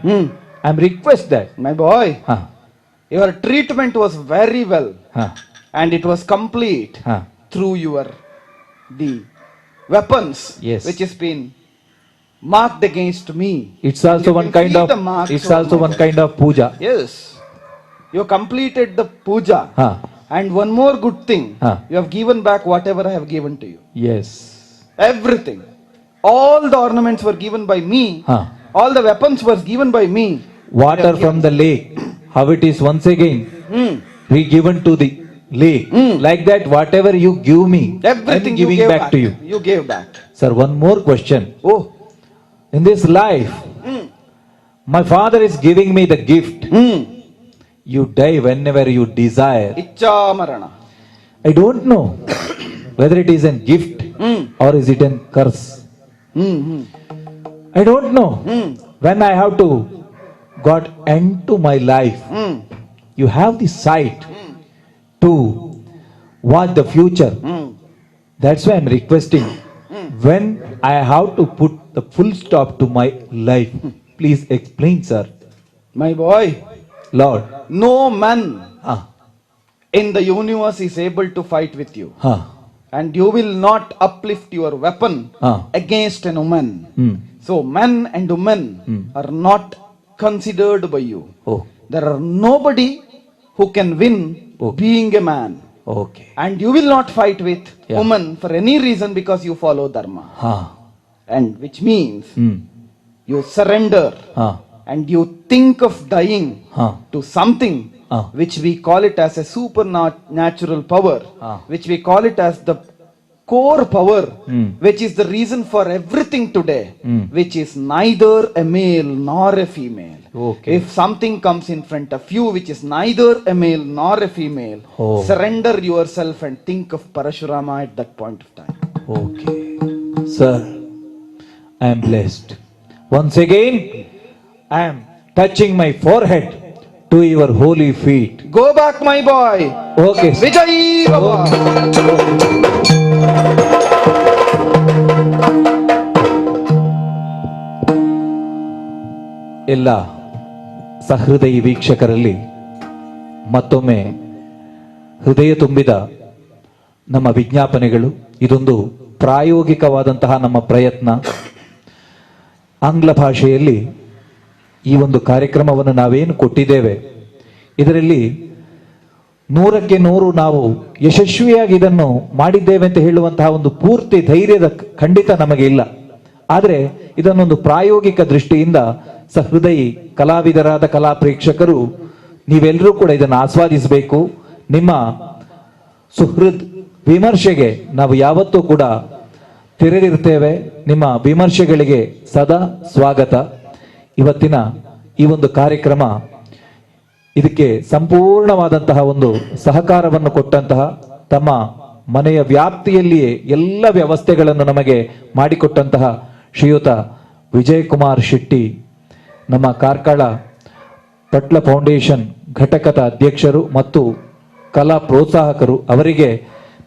I am request that. My boy, Huh. your treatment was very well Huh. and it was complete Huh. through the weapons Yes. which has been marked against me. It's also You one can kind see of, the marks it's over also my one body. kind of puja. Yes, you completed the puja. Huh. And one more good thing, Huh. you have given back whatever I have given to you. Yes. Everything, all the ornaments were given by me. Huh. All the weapons were given by me. Water from the lake, how it is once again re-given to the lake. Like that, whatever you give me, Everything I'm giving you gave back to you. You gave back. Sir, one more question. Oh, In this life, my father is giving me the gift. You die whenever you desire. Icha Marana. I don't know whether it is a gift or is it a curse. I don't know when I have to got end to my life. You have the sight to watch the future. That's why I'm requesting when I have to put the full stop to my life. Please explain, sir. My boy, Lord. no man Ah. in the universe is able to fight with you. Huh. And you will not uplift your weapon Ah. against an woman. Hmm. So men and women are not considered by you. Oh. There are nobody who can win being a man. Okay. And you will not fight with Yeah. woman for any reason because you follow dharma. Huh. And which means Hmm. you surrender Huh. and you think of dying Huh. to something Ah. which we call it as a supernatural power, Ah. which we call it as the core power, which is the reason for everything today, which is neither a male nor a female. Okay. If something comes in front of you which is neither a male nor a female, Oh. surrender yourself and think of Parashurama at that point of time. Okay. Sir, I am blessed. Once again, I am touching my forehead to your holy feet. Go back, my boy. Okay. sir. Vijay Baba. ಎಲ್ಲ ಸಹೃದಯಿ ವೀಕ್ಷಕರಲ್ಲಿ ಮತ್ತೊಮ್ಮೆ ಹೃದಯ ತುಂಬಿದ ನಮ್ಮ ವಿಜ್ಞಾಪನೆಗಳು. ಇದೊಂದು ಪ್ರಾಯೋಗಿಕವಾದಂತಹ ನಮ್ಮ ಪ್ರಯತ್ನ. ಆಂಗ್ಲ ಭಾಷೆಯಲ್ಲಿ ಈ ಒಂದು ಕಾರ್ಯಕ್ರಮವನ್ನು ನಾವೇನು ಕೊಟ್ಟಿದ್ದೇವೆ, ಇದರಲ್ಲಿ 100ಕ್ಕೆ 100 ನಾವು ಯಶಸ್ವಿಯಾಗಿ ಇದನ್ನು ಮಾಡಿದ್ದೇವೆ ಅಂತ ಹೇಳುವಂತಹ ಒಂದು ಪೂರ್ತಿ ಧೈರ್ಯದ ಖಂಡಿತ ನಮಗೆ ಇಲ್ಲ. ಆದರೆ ಇದನ್ನೊಂದು ಪ್ರಾಯೋಗಿಕ ದೃಷ್ಟಿಯಿಂದ ಸಹೃದಯಿ ಕಲಾವಿದರಾದ ಕಲಾ ಪ್ರೇಕ್ಷಕರು ನೀವೆಲ್ಲರೂ ಕೂಡ ಇದನ್ನು ಆಸ್ವಾದಿಸಬೇಕು. ನಿಮ್ಮ ಸುಹೃದ್ ವಿಮರ್ಶೆಗೆ ನಾವು ಯಾವತ್ತೂ ಕೂಡ ತೆರೆದಿರ್ತೇವೆ. ನಿಮ್ಮ ವಿಮರ್ಶೆಗಳಿಗೆ ಸದಾ ಸ್ವಾಗತ. ಇವತ್ತಿನ ಈ ಒಂದು ಕಾರ್ಯಕ್ರಮ, ಇದಕ್ಕೆ ಸಂಪೂರ್ಣವಾದಂತಹ ಒಂದು ಸಹಕಾರವನ್ನು ಕೊಟ್ಟಂತಹ, ತಮ್ಮ ಮನೆಯ ವ್ಯಾಪ್ತಿಯಲ್ಲಿಯೇ ಎಲ್ಲ ವ್ಯವಸ್ಥೆಗಳನ್ನು ನಮಗೆ ಮಾಡಿಕೊಟ್ಟಂತಹ ಶ್ರೀಯುತ ವಿಜಯಕುಮಾರ್ ಶೆಟ್ಟಿ, ನಮ್ಮ ಕಾರ್ಕಳ ಪಟ್ಲ ಫೌಂಡೇಶನ್ ಘಟಕದ ಅಧ್ಯಕ್ಷರು ಮತ್ತು ಕಲಾ ಪ್ರೋತ್ಸಾಹಕರು, ಅವರಿಗೆ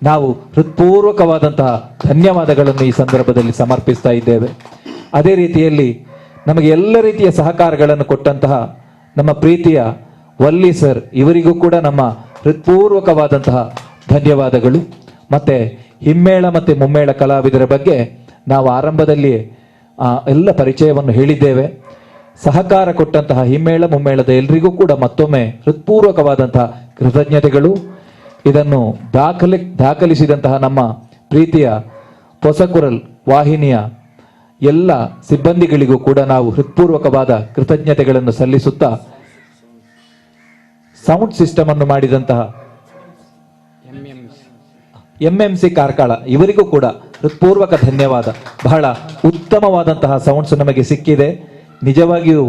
ನಾವು ಹೃತ್ಪೂರ್ವಕವಾದಂತಹ ಧನ್ಯವಾದಗಳನ್ನು ಈ ಸಂದರ್ಭದಲ್ಲಿ ಸಮರ್ಪಿಸ್ತಾ ಇದ್ದೇವೆ. ಅದೇ ರೀತಿಯಲ್ಲಿ ನಮಗೆ ಎಲ್ಲ ರೀತಿಯ ಸಹಕಾರಗಳನ್ನು ಕೊಟ್ಟಂತಹ ನಮ್ಮ ಪ್ರೀತಿಯ ವಲ್ಲಿ ಸರ್, ಇವರಿಗೂ ಕೂಡ ನಮ್ಮ ಹೃತ್ಪೂರ್ವಕವಾದಂತಹ ಧನ್ಯವಾದಗಳು. ಮತ್ತೆ ಹಿಮ್ಮೇಳ ಮತ್ತೆ ಮುಮ್ಮೇಳ ಕಲಾವಿದರ ಬಗ್ಗೆ ನಾವು ಆರಂಭದಲ್ಲಿ ಎಲ್ಲ ಪರಿಚಯವನ್ನು ಹೇಳಿದ್ದೇವೆ. ಸಹಕಾರ ಕೊಟ್ಟಂತಹ ಹಿಮ್ಮೇಳ ಮುಮ್ಮೇಳದ ಎಲ್ರಿಗೂ ಕೂಡ ಮತ್ತೊಮ್ಮೆ ಹೃತ್ಪೂರ್ವಕವಾದಂತಹ ಕೃತಜ್ಞತೆಗಳು. ಇದನ್ನು ದಾಖಲಿಸಿದಂತಹ ನಮ್ಮ ಪ್ರೀತಿಯ ಹೊಸಕುರಲ್ ವಾಹಿನಿಯ ಎಲ್ಲ ಸಿಬ್ಬಂದಿಗಳಿಗೂ ಕೂಡ ನಾವು ಹೃತ್ಪೂರ್ವಕವಾದ ಕೃತಜ್ಞತೆಗಳನ್ನು ಸಲ್ಲಿಸುತ್ತಾ, ಸೌಂಡ್ ಸಿಸ್ಟಮ್ ಅನ್ನು ಮಾಡಿದಂತಹ MMC ಕಾರ್ಕಳ, ಇವರಿಗೂ ಕೂಡ ಹೃತ್ಪೂರ್ವಕ ಧನ್ಯವಾದ. ಬಹಳ ಉತ್ತಮವಾದಂತಹ ಸೌಂಡ್ಸ್ ನಮಗೆ ಸಿಕ್ಕಿದೆ. ನಿಜವಾಗಿಯೂ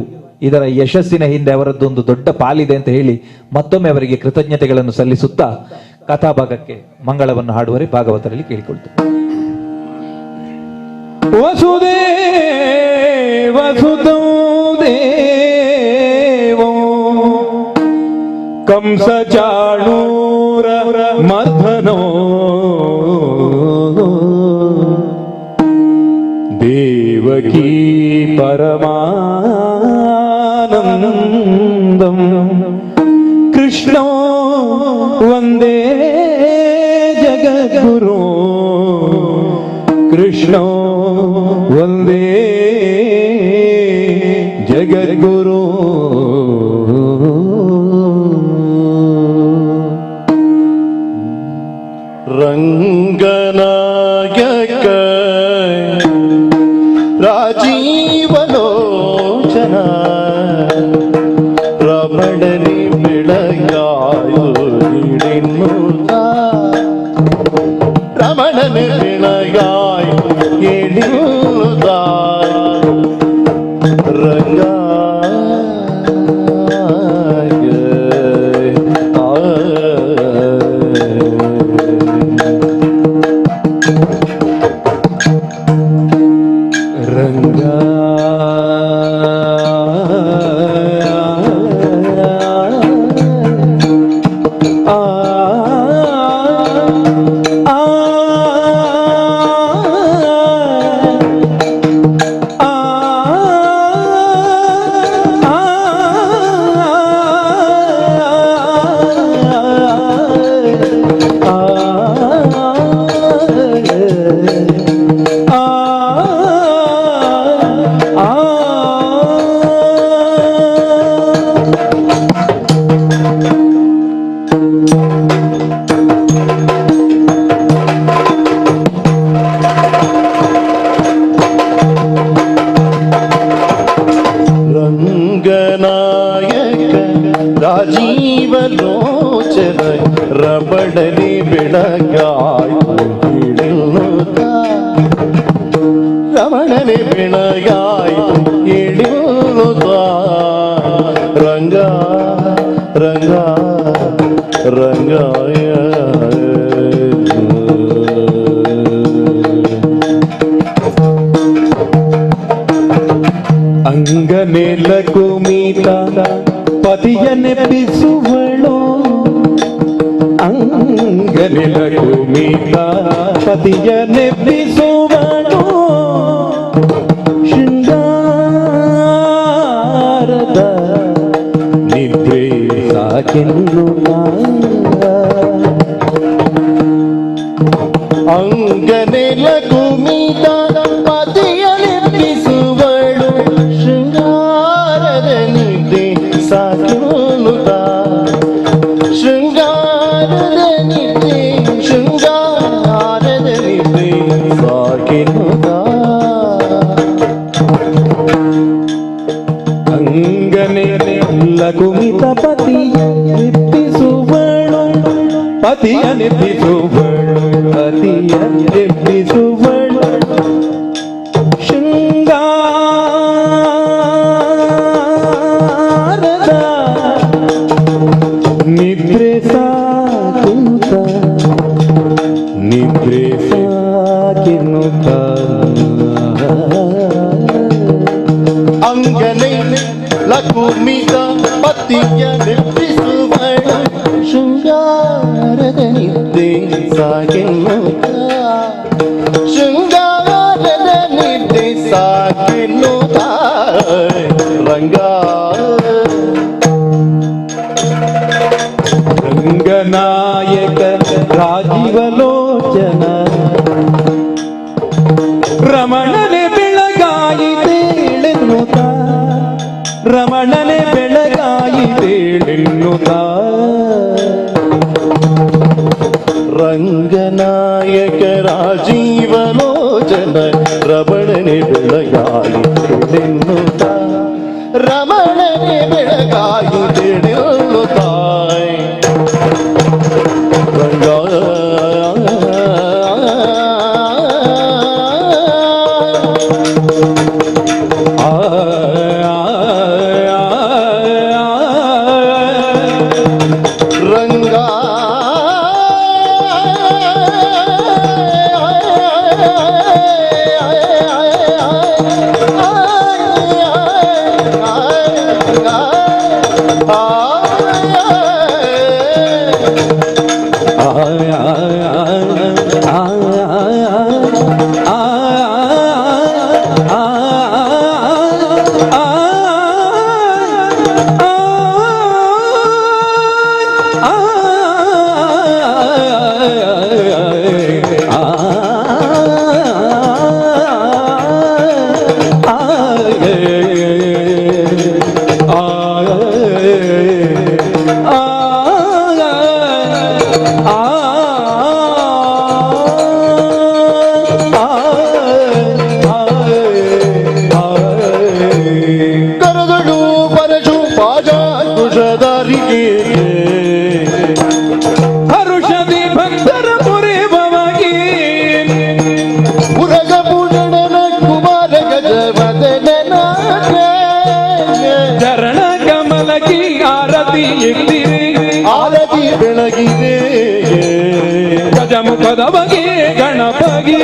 ಇದರ ಯಶಸ್ಸಿನ ಹಿಂದೆ ಅವರದ್ದೊಂದು ದೊಡ್ಡ ಪಾಲಿದೆ ಅಂತ ಹೇಳಿ ಮತ್ತೊಮ್ಮೆ ಅವರಿಗೆ ಕೃತಜ್ಞತೆಗಳನ್ನು ಸಲ್ಲಿಸುತ್ತಾ ಕಥಾಭಾಗಕ್ಕೆ ಮಂಗಳವನ್ನು ಹಾಡುವರೆ ಭಾಗವತರಲ್ಲಿ ಕೇಳಿಕೊಳ್ತೇವೆ. ವಸುದೇವಸುತಂ ದೇವೋ ಕಂಸ ಚಾಣೂರ ಮರ್ಧನೋ ದೇವಕೀ ಪರಮಾನಂದಂ ಕೃಷ್ಣೋ ವಂದೇ ಜಗದ್ಗುರು ಕೃಷ್ಣೋ ವಂದೇ ಜಗದ್ಗುರು ರಂಗನಾಯಕ ರಾಜೀವಲೋಚನ ರಮಣನಿ ಬೆಳಗಾಯು ಹಿಡಿನುತ್ತ ರಮಣನಿ ಬೆಳಗಾಯು ಹಿಡಿನುತ್ತ ರಂಗ ರಂಗನಾಯಕ ರಾಜೀವಲೋಚನ ರಬಡಲಿ ಬೆಳಗಾಯು ಹಿಡಿನುತ್ತ ರಮಣನೆ ಬೆಳಗಾಯು ಹಿಡಿನುತ್ತ ರಂಗ ರಂಗ ರಂಗಾಯ ಅಂಗನೆಲ ಕುಮಿತ ಪತಿಯ ನೆಪ್ಪಿಸುವಳು ಅಂಗನೆಲ ಕುಮಿತ ಪತಿಯ ನೆಪ್ಪಿಸುವಳು ಶೃಂಗಾರದ ನಿದ್ರೆ ಸಾಕೆನ್ನುತ್ತ ಅಂಗನೆಲ ಕುಮಿತ ಪತಿಯ ನೆಪ್ಪಿಸುವಳು ಶೃಂಗಾರದ ನಿದ್ದೆ ಸಾಕಿನುತ್ತ ಶೃಂಗಾರದ ನಿದ್ದೆ ಶೃಂಗಾರದ ನಿದ್ದೆ ಸಾಕಿನುತ್ತ ಅಂಗನೆಲ್ಲ ಕುಮಿತ ಪತಿಯ ನೆಪ್ಪಿಸುವಳು ಪತಿಯ ನೆಪ್ಪಿಸುವಳು ಪತಿಯ ನೆಪ್ಪಿಸುವಳು ಶೃಂಗಾರದ ನಿದ್ರೆ ಸಾಕಿನುತ್ತ ನಿದ್ರೆ ಸಾಕಿನುತ್ತ ಅಂಗನೆ ಲಕುಮಿತ ಪತಿಯ ನೆಪ್ಪಿಸುವಳು ಶೃಂಗಾರದ ನಿದ್ದೆ ಸಾಗೆನ್ನುತ್ತ ಶೃಂಗಾರದ ನಿದ್ದೆ ಸಾಗೆನ್ನುತ್ತ ರಂಗ ರಂಗನಾಯಕ ರಾಜೀವಲೋಚನ ರಮಣನೆ ಬೆಳಗಾಯಿತೇಳೆನ್ನುತ್ತ ರಮಣನೆ ಬೆಳಗಾಯಿತೇಳೆನ್ನುತ್ತ ರಂಗನಾಯಕ ರಾಜೀವಲೋಚನ ರಮಣನೆ ಬೆಳಗಾಯಿ ತಿಳಿನ್ನುತ್ತ ರಮಣನೆ ಬೆಳಗಾಯಿ ತಿಳಿನ್ನುತ್ತಾಯ್ ರಂಗ ರಂಗ ಆ ಕರದಳು ಪರಶು ಪಾಜಾಂಕುಶಧಾರಿಗೆ ಹರುಷದಿ ಭಕ್ತರ ಮುರಿಬವಾಗಿ ಉರಗ ಪೂಜನ ಕುಮಾರ ಗಜವದನ ಚರಣ ಕಮಲಕಿ ಆರತಿ ಇಟ್ಟಿರಿ ಆರತಿ ಬೆಳಗಿದೆ ಗಜಮುಖದ ಬಗೆ ಗಣಪಗೆ